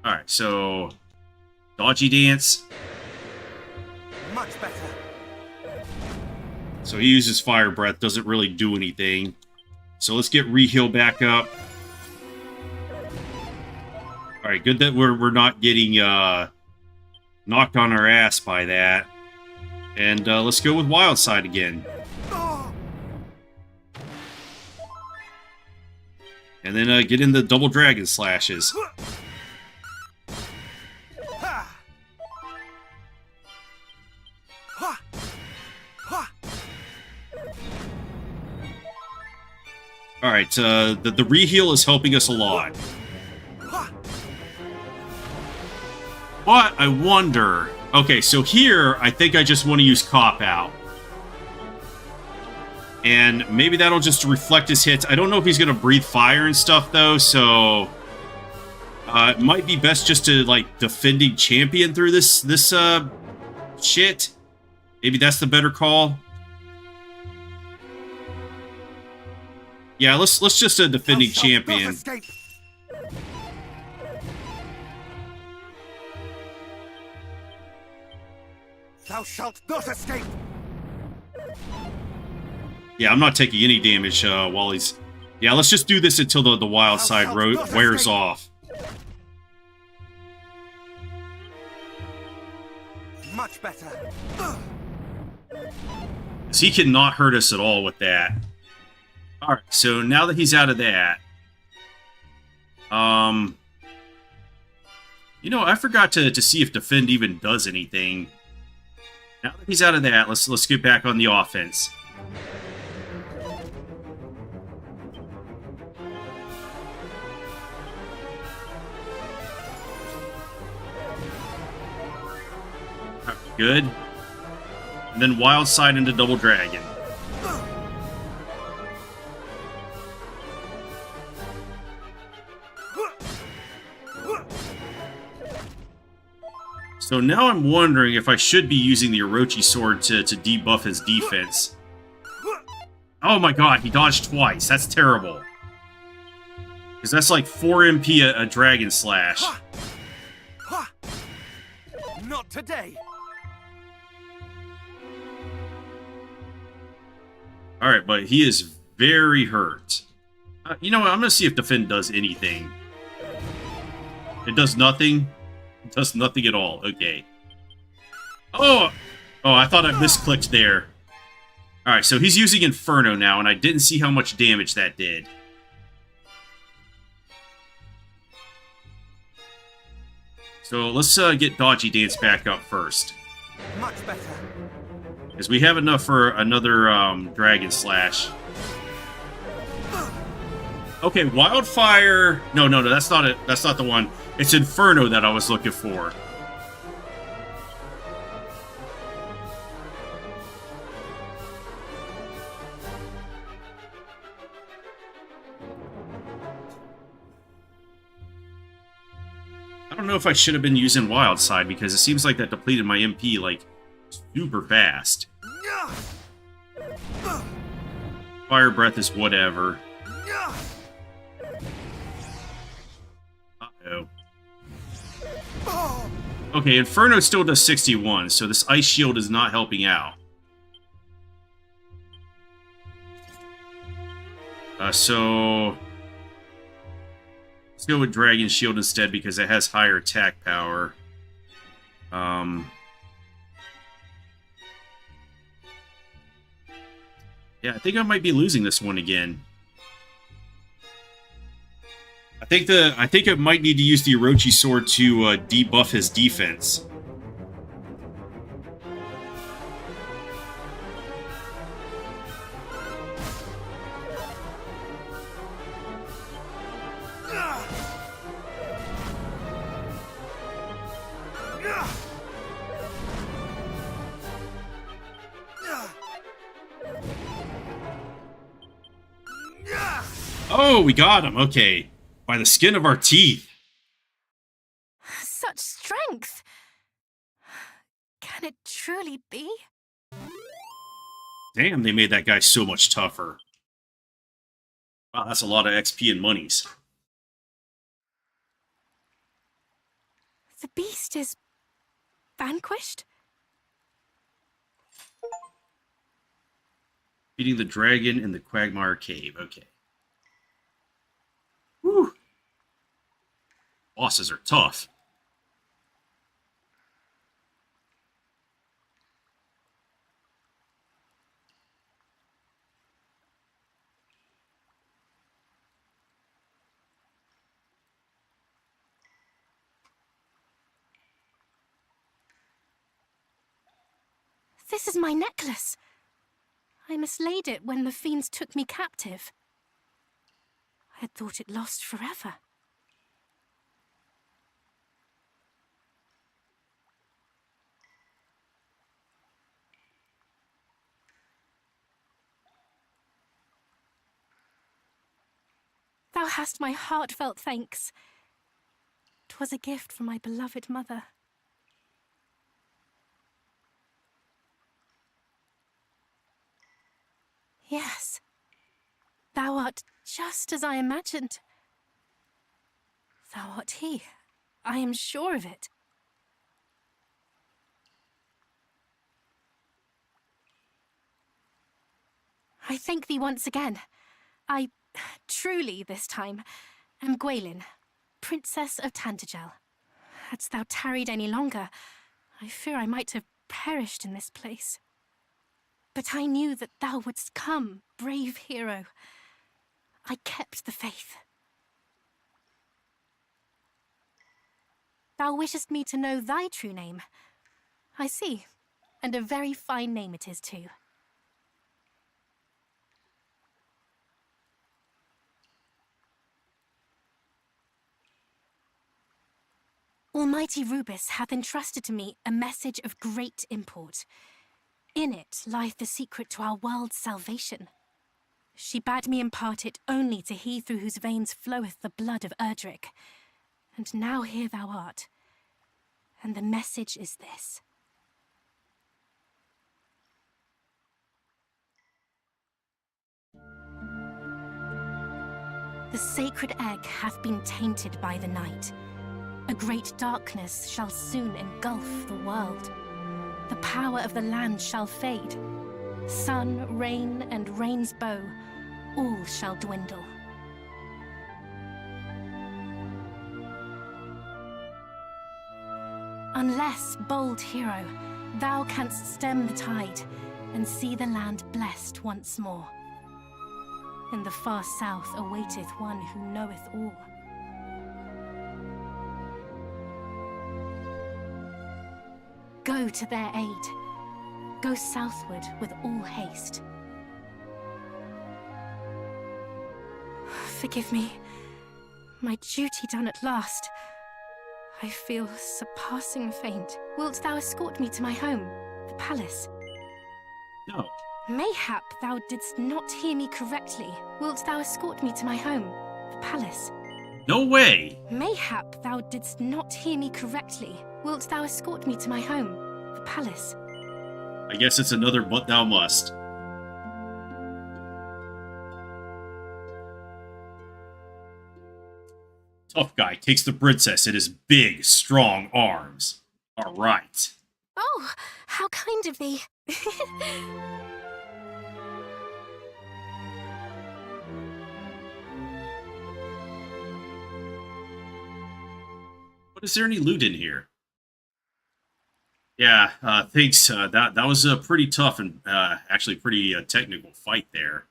Alright, so... Dodgy Dance. Much better. So he uses Fire Breath, doesn't really do anything. So let's get Reheal back up. Alright, good that we're not getting knocked on our ass by that. And let's go with Wild Side again. And then get in the double Dragon Slashes. Alright, the Reheal is helping us a lot. But I wonder... Okay, so here, I think I just want to use Cop Out. And maybe that'll just reflect his hits. I don't know if he's going to breathe fire and stuff, though, so... it might be best just to, like, defending champion through this shit. Maybe that's the better call. Yeah, let's just a defending champion. Thou shalt not escape. Yeah, I'm not taking any damage while he's... Yeah, let's just do this until the Wild Side wears off. Much better. So he cannot hurt us at all with that. Alright, so now that he's out of that... You know, I forgot to see if Defend even does anything. Now that he's out of that, let's get back on the offense. Good. And then Wild Side into Double Dragon. So now I'm wondering if I should be using the Orochi Sword to debuff his defense. Oh my god, he dodged twice. That's terrible. Because that's like 4 MP a Dragon Slash. Not today. Alright, but he is very hurt. You know what? I'm going to see if Defend does anything. It does nothing. It does nothing at all. Okay. Oh! Oh, I thought I misclicked there. Alright, so he's using Inferno now, and I didn't see how much damage that did. So let's get Dodgy Dance back up first. Much better. Because we have enough for another Dragon Slash. Okay, Wildfire... No, that's not it. That's not the one. It's Inferno that I was looking for. I don't know if I should have been using Wild Side, because it seems like that depleted my MP, like, super fast. Fire breath is whatever. Uh-oh. Okay, Inferno still does 61, so this ice shield is not helping out. So let's go with Dragon Shield instead because it has higher attack power. Yeah, I think I might be losing this one again. I think it might need to use the Orochi sword to debuff his defense. Oh, we got him. Okay. By the skin of our teeth. Such strength! Can it truly be? Damn, they made that guy so much tougher. Wow, that's a lot of XP and monies. The beast is vanquished? Beating the dragon in the Quagmire Cave. Okay. Whew. Bosses are tough. This is my necklace. I mislaid it when the fiends took me captive. I had thought it lost forever. Thou hast my heartfelt thanks. 'Twas a gift from my beloved mother. Yes, thou art just as I imagined. Thou art he. I am sure of it. I thank thee once again. I truly, this time, am Gwaelin, Princess of Tantagel. Hadst thou tarried any longer, I fear I might have perished in this place. But I knew that thou wouldst come, brave hero. I kept the faith. Thou wishest me to know thy true name. I see, and a very fine name it is too. Almighty Rubus hath entrusted to me a message of great import. In it lieth the secret to our world's salvation. She bade me impart it only to he through whose veins floweth the blood of Erdrick. And now here thou art. And the message is this. The sacred egg hath been tainted by the night. A great darkness shall soon engulf the world. The power of the land shall fade. Sun, rain, and rain's bow, all shall dwindle. Unless, bold hero, thou canst stem the tide and see the land blessed once more. In the far south awaiteth one who knoweth all. Go to their aid. Go southward with all haste. Forgive me. My duty done at last. I feel surpassing faint. Wilt thou escort me to my home, the palace? No. Mayhap thou didst not hear me correctly. Wilt thou escort me to my home, the palace? No way! Mayhap thou didst not hear me correctly. Wilt thou escort me to my home, the palace? I guess it's another but thou must. Tough guy takes the princess in his big, strong arms. All right. Oh, how kind of thee. But is there any loot in here? Yeah, thanks. That was a pretty tough and actually pretty technical fight there.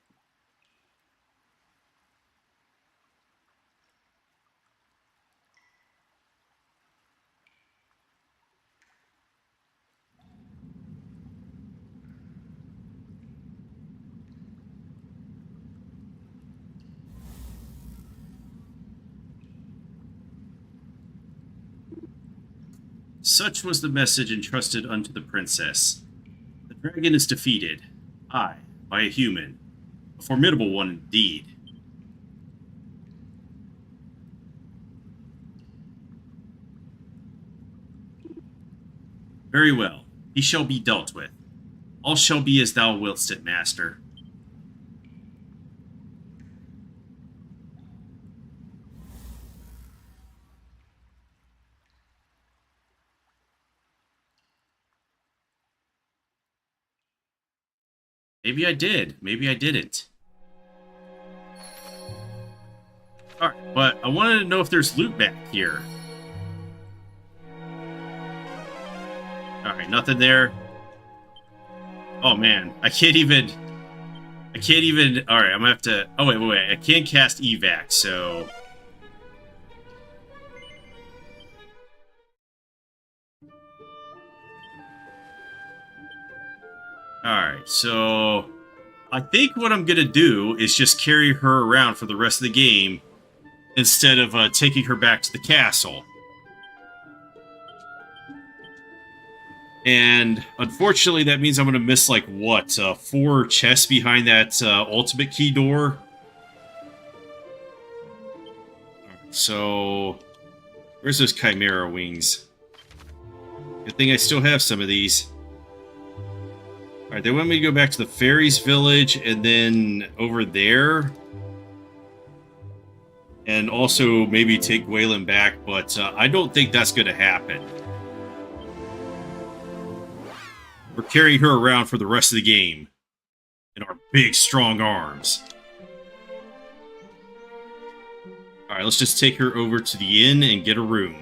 Such was the message entrusted unto the princess. The dragon is defeated. Aye, by a human. A formidable one indeed. Very well. He shall be dealt with. All shall be as thou willst it, master. Maybe I did. Maybe I didn't. Alright, but I wanted to know if there's loot back here. Alright, nothing there. Oh man, I can't even... Alright, I'm gonna have to... Oh wait. I can't cast evac, so... Alright, so... I think what I'm gonna do is just carry her around for the rest of the game instead of taking her back to the castle. And unfortunately, that means I'm gonna miss, like, what, 4 chests behind that ultimate key door? So... Where's those Chimera wings? Good thing I still have some of these. Alright, they want me to go back to the fairies village and then over there. And also maybe take Waylon back, but I don't think that's going to happen. We're carrying her around for the rest of the game. In our big, strong arms. Alright, let's just take her over to the inn and get a room.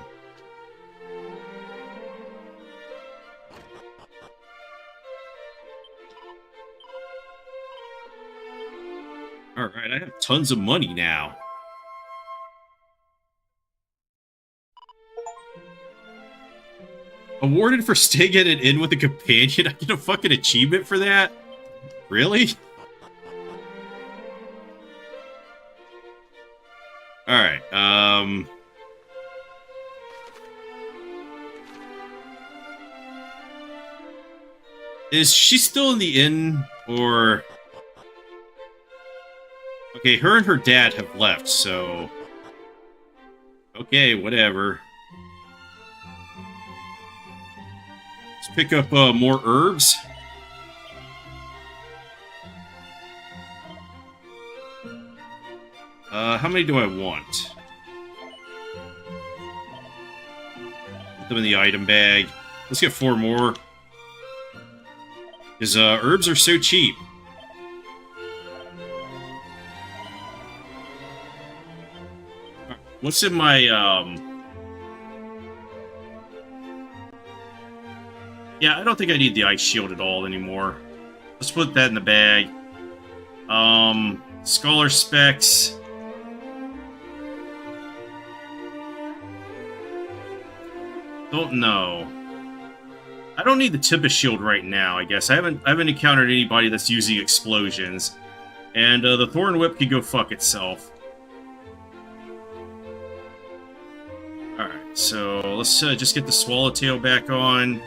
Alright, I have tons of money now. Awarded for staying at an inn with a companion? I get a fucking achievement for that? Really? Alright, is she still in the inn, or... Okay, her and her dad have left, so... Okay, whatever. Let's pick up more herbs. How many do I want? Put them in the item bag. Let's get 4 more. Because herbs are so cheap. What's in my, Yeah, I don't think I need the ice shield at all anymore. Let's put that in the bag. Scholar specs. Don't know. I don't need the Tempest shield right now, I guess. I haven't encountered anybody that's using explosions. And the Thorn Whip can go fuck itself. Alright, so let's just get the Swallowtail back on.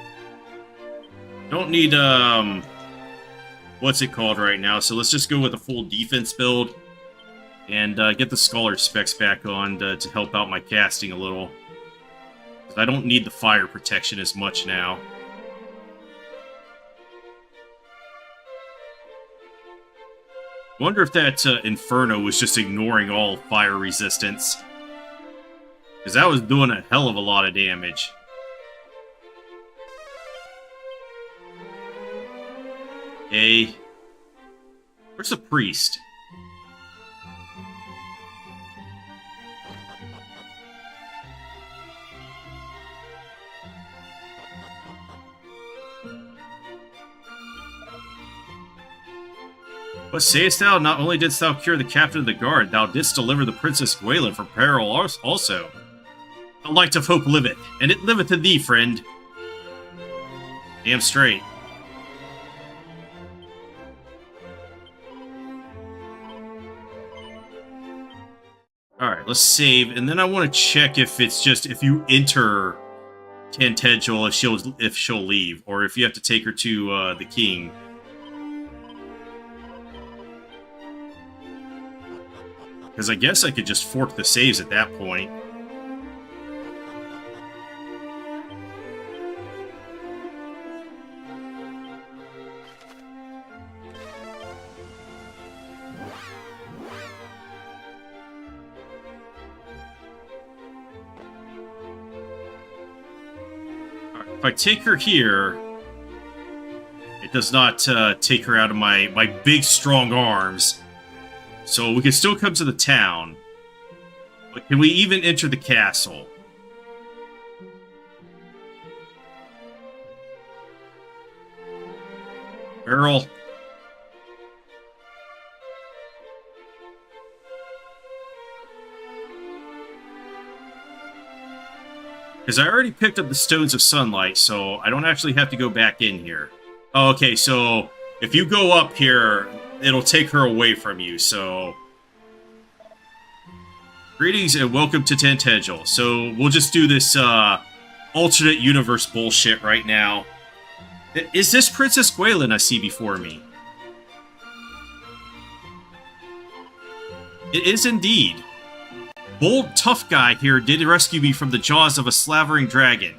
Don't need, what's it called right now, so let's just go with a full defense build. And get the Scholar specs back on to help out my casting a little. I don't need the fire protection as much now. Wonder if that Inferno was just ignoring all fire resistance. Because that was doing a hell of a lot of damage. Okay. Where's the priest? What sayest thou? Not only didst thou cure the captain of the guard, thou didst deliver the Princess Gwaelin from peril also. The light of hope liveth, and it liveth in thee, friend. Damn straight. Alright, let's save, and then I want to check if it's just if you enter Tantedgel if she'll leave, or if you have to take her to the king. Because I guess I could just fork the saves at that point. Alright, if I take her here, it does not take her out of my big strong arms. So we can still come to the town. But can we even enter the castle? Beryl. Because I already picked up the Stones of Sunlight, so I don't actually have to go back in here. Oh, okay, so if you go up here, it'll take her away from you, so... Greetings and welcome to Tantedgel. So we'll just do this alternate universe bullshit right now. Is this Princess Gwaelin I see before me? It is indeed. Bold, tough guy here did rescue me from the jaws of a slavering dragon,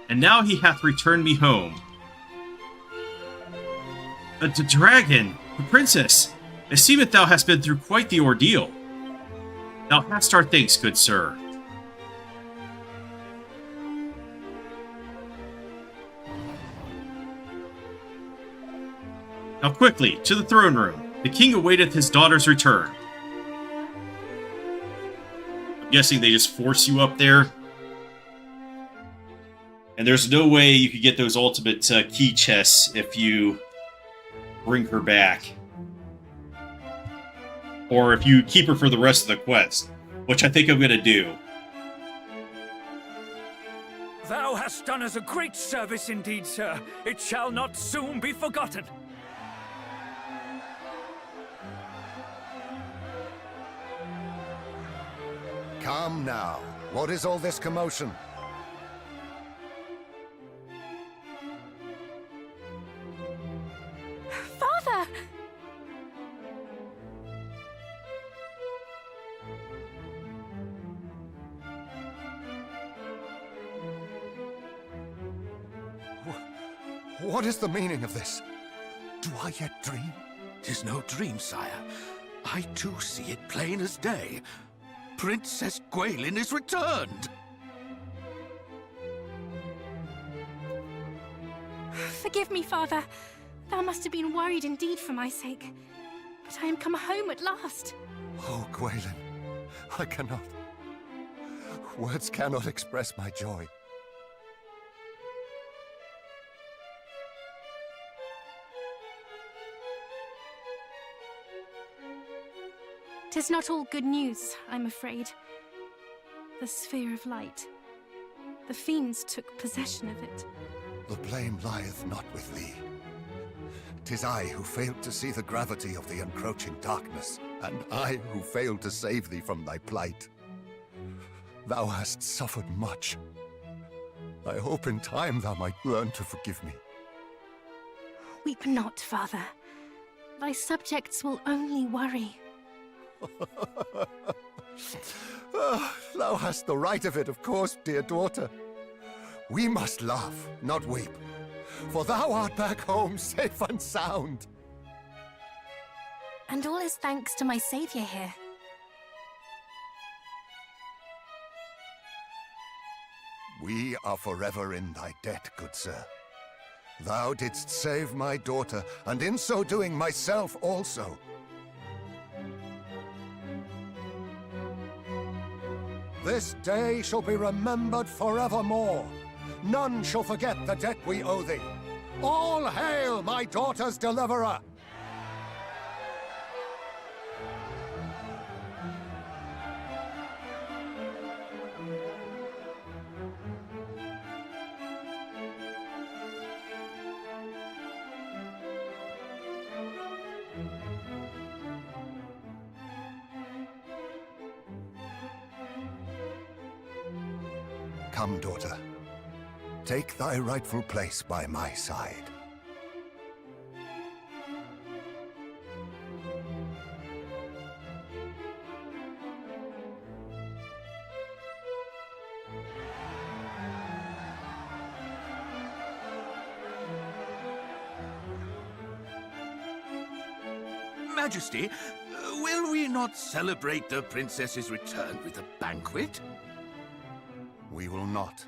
and now he hath returned me home. The dragon, the princess, it seemeth thou hast been through quite the ordeal. Thou hast our thanks, good sir. Now quickly, to the throne room. The king awaiteth his daughter's return. I'm guessing they just force you up there. And there's no way you could get those ultimate key chests if you bring her back. Or if you keep her for the rest of the quest, which I think I'm going to do. Thou hast done us a great service indeed, sir. It shall not soon be forgotten. Come now. What is all this commotion? Father! What is the meaning of this? Do I yet dream? 'Tis no dream, sire. I too see it plain as day. Princess Gwaelin is returned! Forgive me, Father. Thou must have been worried indeed for my sake. But I am come home at last. Oh, Gwaelin, I cannot. Words cannot express my joy. 'Tis not all good news, I'm afraid. The sphere of light. The fiends took possession of it. The blame lieth not with thee. 'Tis I who failed to see the gravity of the encroaching darkness, and I who failed to save thee from thy plight. Thou hast suffered much. I hope in time thou might learn to forgive me. Weep not, Father. Thy subjects will only worry. Thou hast the right of it, of course, dear daughter. We must laugh, not weep, for thou art back home safe and sound. And all is thanks to my savior here. We are forever in thy debt, good sir. Thou didst save my daughter, and in so doing myself also. This day shall be remembered forevermore. None shall forget the debt we owe thee. All hail my daughter's deliverer! Come, daughter. Take thy rightful place by my side. Majesty, will we not celebrate the princess's return with a banquet? We will not.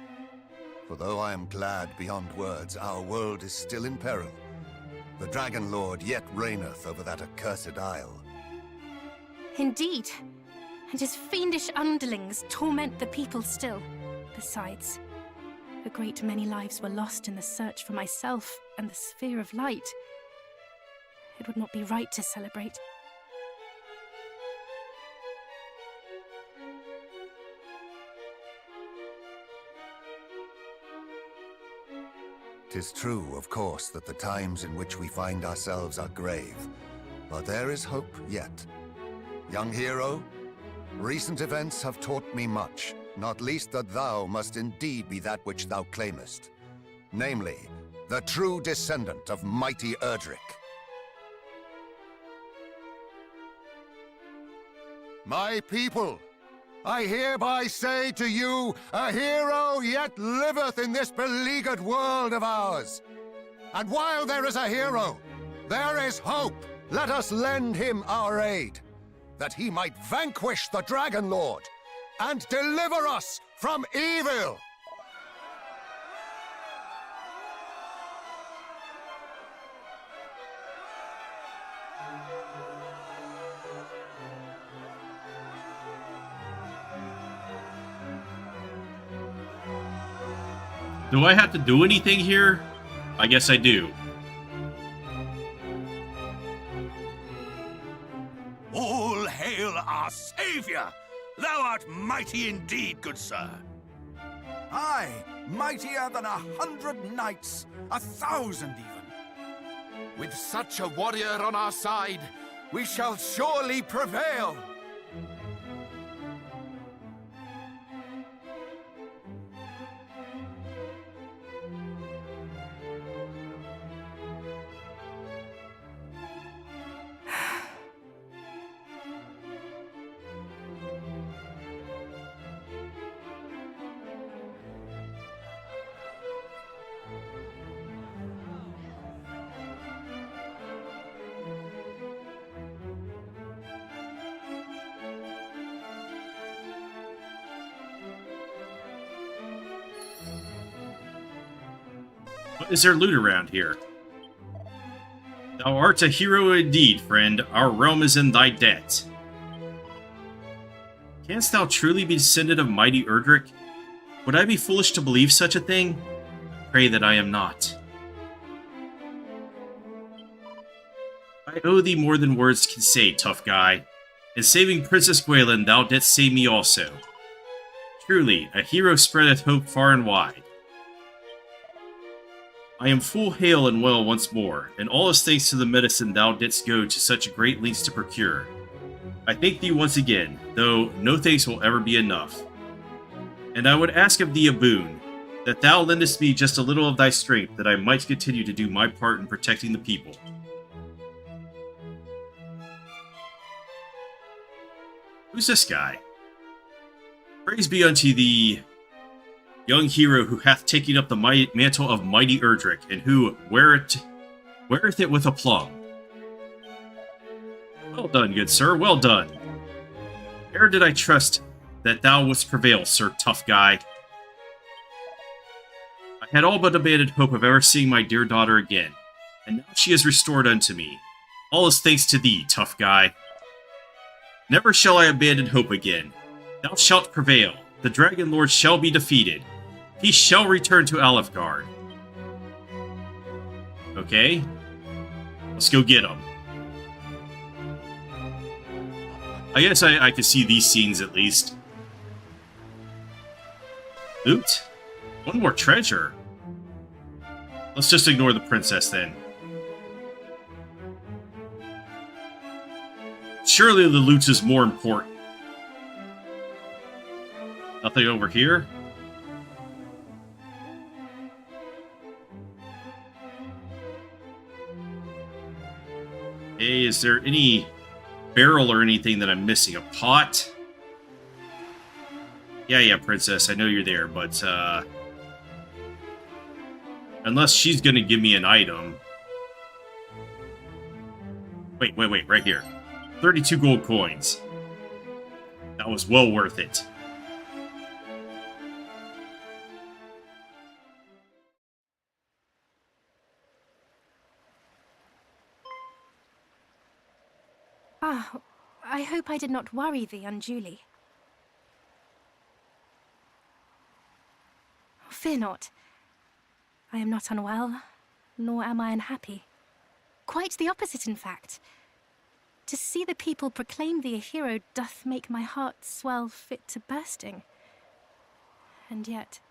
For though I am glad beyond words, our world is still in peril. The Dragon Lord yet reigneth over that accursed isle. Indeed. And his fiendish underlings torment the people still. Besides, a great many lives were lost in the search for myself and the Sphere of Light. It would not be right to celebrate. 'Tis true, of course, that the times in which we find ourselves are grave, but there is hope yet. Young hero, recent events have taught me much, not least that thou must indeed be that which thou claimest, namely, the true descendant of mighty Erdrick. My people, I hereby say to you, a hero yet liveth in this beleaguered world of ours. And while there is a hero, there is hope. Let us lend him our aid, that he might vanquish the Dragon Lord and deliver us from evil. Do I have to do anything here? I guess I do. All hail our savior! Thou art mighty indeed, good sir. Aye, mightier than 100 knights, 1,000 even. With such a warrior on our side, we shall surely prevail. Is there loot around here? Thou art a hero indeed, friend. Our realm is in thy debt. Canst thou truly be descended of mighty Erdrick? Would I be foolish to believe such a thing? Pray that I am not. I owe thee more than words can say, tough guy. In saving Princess Gwaelin, thou didst save me also. Truly, a hero spreadeth hope far and wide. I am full hale and well once more, and all is thanks to the medicine thou didst go to such great lengths to procure. I thank thee once again, though no thanks will ever be enough. And I would ask of thee a boon, that thou lendest me just a little of thy strength, that I might continue to do my part in protecting the people. Who's this guy? Praise be unto thee, young hero who hath taken up the mantle of mighty Erdrick, and who weareth it with aplomb. Well done, good sir, well done. Ere did I trust that thou wouldst prevail, sir tough guy. I had all but abandoned hope of ever seeing my dear daughter again, and now she is restored unto me. All is thanks to thee, tough guy. Never shall I abandon hope again. Thou shalt prevail. The Dragon Lord shall be defeated. He shall return to Alefgard. Okay. Let's go get him. I guess I can see these scenes at least. Loot? One more treasure. Let's just ignore the princess then. Surely the loot is more important. Nothing over here? Hey, is there any barrel or anything that I'm missing? A pot? Yeah, princess, I know you're there, but, unless she's gonna give me an item. Wait, right here. 32 gold coins. That was well worth it. Ah, I hope I did not worry thee unduly. Fear not. I am not unwell, nor am I unhappy. Quite the opposite, in fact. To see the people proclaim thee a hero doth make my heart swell fit to bursting. And yet...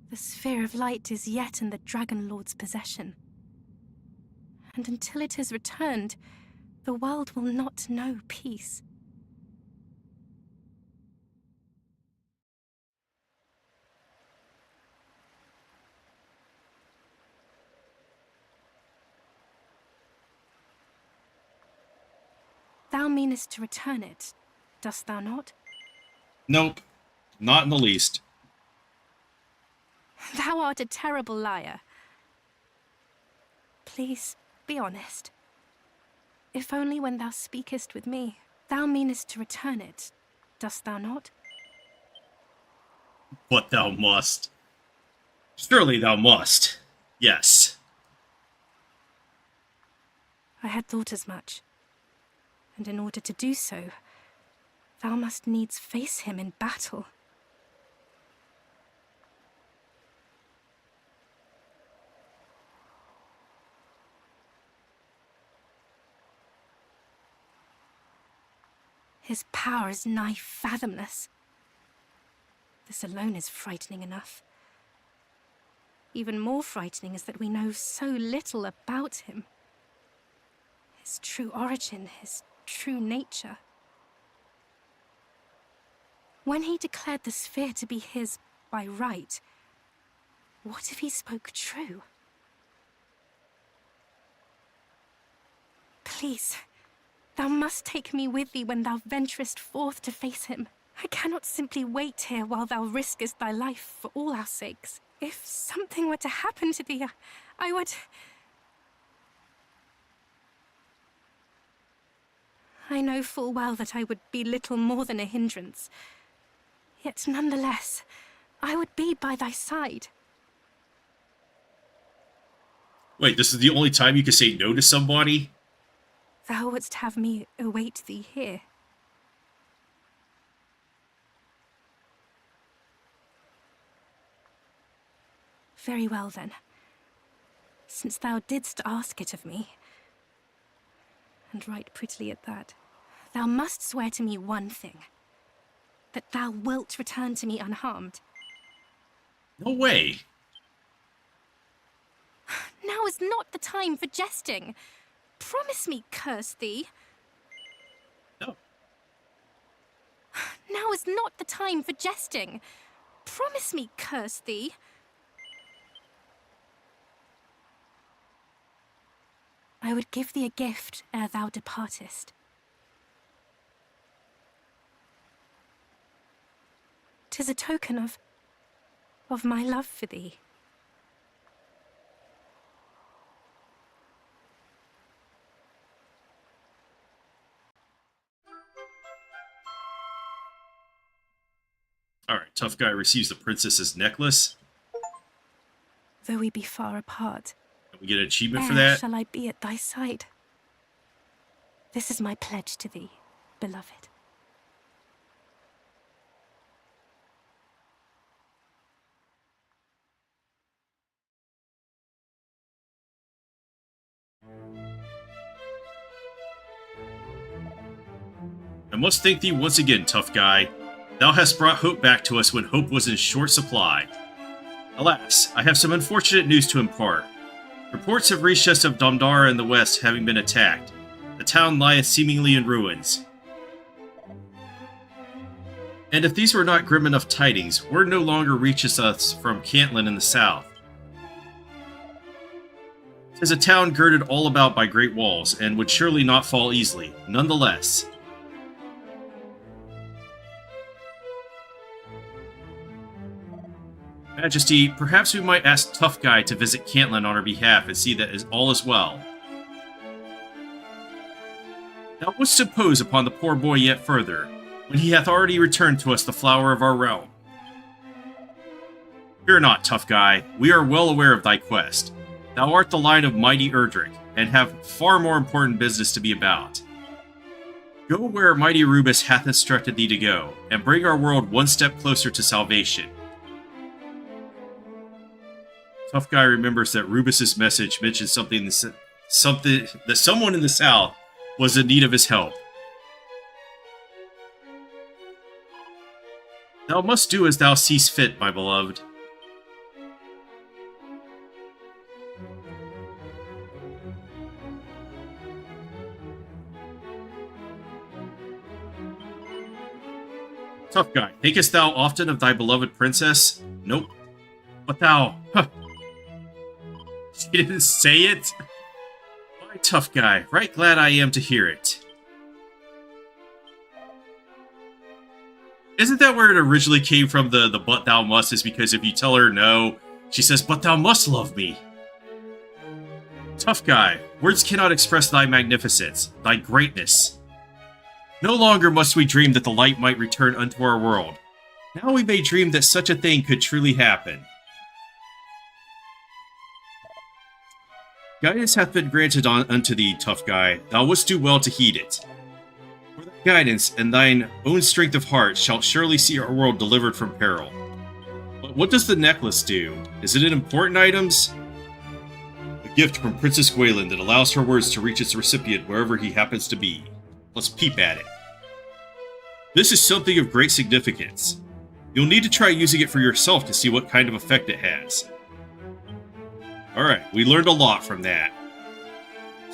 The Sphere of Light is yet in the Dragon Lord's possession. And until it is returned, the world will not know peace. Thou meanest to return it, dost thou not? Nope. Not in the least. Thou art a terrible liar. Please, be honest. If only when thou speakest with me, thou meanest to return it, dost thou not? But thou must. Surely thou must. Yes. I had thought as much. And in order to do so, thou must needs face him in battle. His power is nigh fathomless. This alone is frightening enough. Even more frightening is that we know so little about him. His true origin, his true nature. When he declared the sphere to be his by right, what if he spoke true? Please, thou must take me with thee when thou venturest forth to face him. I cannot simply wait here while thou riskest thy life for all our sakes. If something were to happen to thee, I would... I know full well that I would be little more than a hindrance. Yet nonetheless, I would be by thy side. Wait, this is the only time you can say no to somebody? Thou wouldst have me await thee here. Very well, then. Since thou didst ask it of me, and right prettily at that, thou must swear to me one thing. That thou wilt return to me unharmed. No way. Now is not the time for jesting. Promise me, curse thee. No. Now is not the time for jesting. Promise me, curse thee. I would give thee a gift ere thou departest. 'Tis a token of my love for thee. Alright, tough guy receives the princess's necklace. Though we be far apart, We get an achievement for e'er that. shall I be at thy side. This is my pledge to thee, beloved. I must thank thee once again, tough guy. Thou hast brought hope back to us when hope was in short supply. Alas, I have some unfortunate news to impart. Reports have reached us of Domdara in the west having been attacked. The town lieth seemingly in ruins. And if these were not grim enough tidings, word no longer reaches us from Cantlin in the south. 'Tis a town girded all about by great walls, and would surely not fall easily. Nonetheless, Majesty, perhaps we might ask Tough Guy to visit Cantlin on our behalf and see that all is well. Thou wouldst impose upon the poor boy yet further, when he hath already returned to us the flower of our realm. Fear not, Tough Guy, we are well aware of thy quest. Thou art the line of mighty Erdrick, and have far more important business to be about. Go where mighty Rubus hath instructed thee to go, and bring our world one step closer to salvation. Tough Guy remembers that Rubus's message mentioned something that someone in the south was in need of his help. Thou must do as thou seest fit, my beloved. Tough Guy, thinkest thou often of thy beloved princess? Nope. But thou... Huh. She didn't say it? Why, Tough Guy, right glad I am to hear it. Isn't that where it originally came from, the but thou must, is because if you tell her no, she says, but thou must love me. Tough Guy, words cannot express thy magnificence, thy greatness. No longer must we dream that the light might return unto our world. Now we may dream that such a thing could truly happen. Guidance hath been granted unto thee, Tough Guy. Thou wouldst do well to heed it. For thy guidance and thine own strength of heart shalt surely see our world delivered from peril. But what does the necklace do? Is it an important items? A gift from Princess Gwaelin that allows her words to reach its recipient wherever he happens to be. Let's peep at it. This is something of great significance. You'll need to try using it for yourself to see what kind of effect it has. Alright, we learned a lot from that.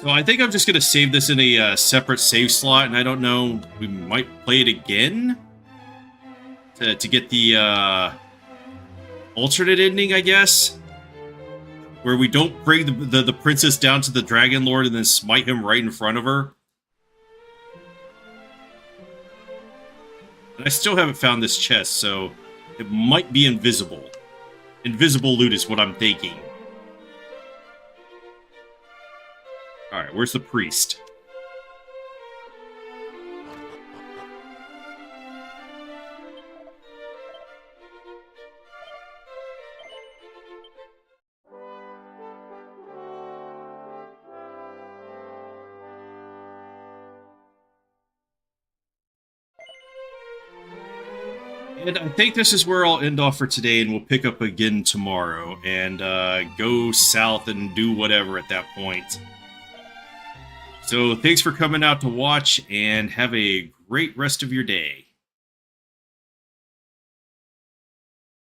So I think I'm just going to save this in a separate save slot, and I don't know, we might play it again? To get the alternate ending, I guess? Where we don't bring the princess down to the Dragon Lord and then smite him right in front of her. And I still haven't found this chest, so it might be invisible. Invisible loot is what I'm thinking. Alright, where's the priest? And I think this is where I'll end off for today, and we'll pick up again tomorrow, and go south and do whatever at that point. So thanks for coming out to watch, and have a great rest of your day.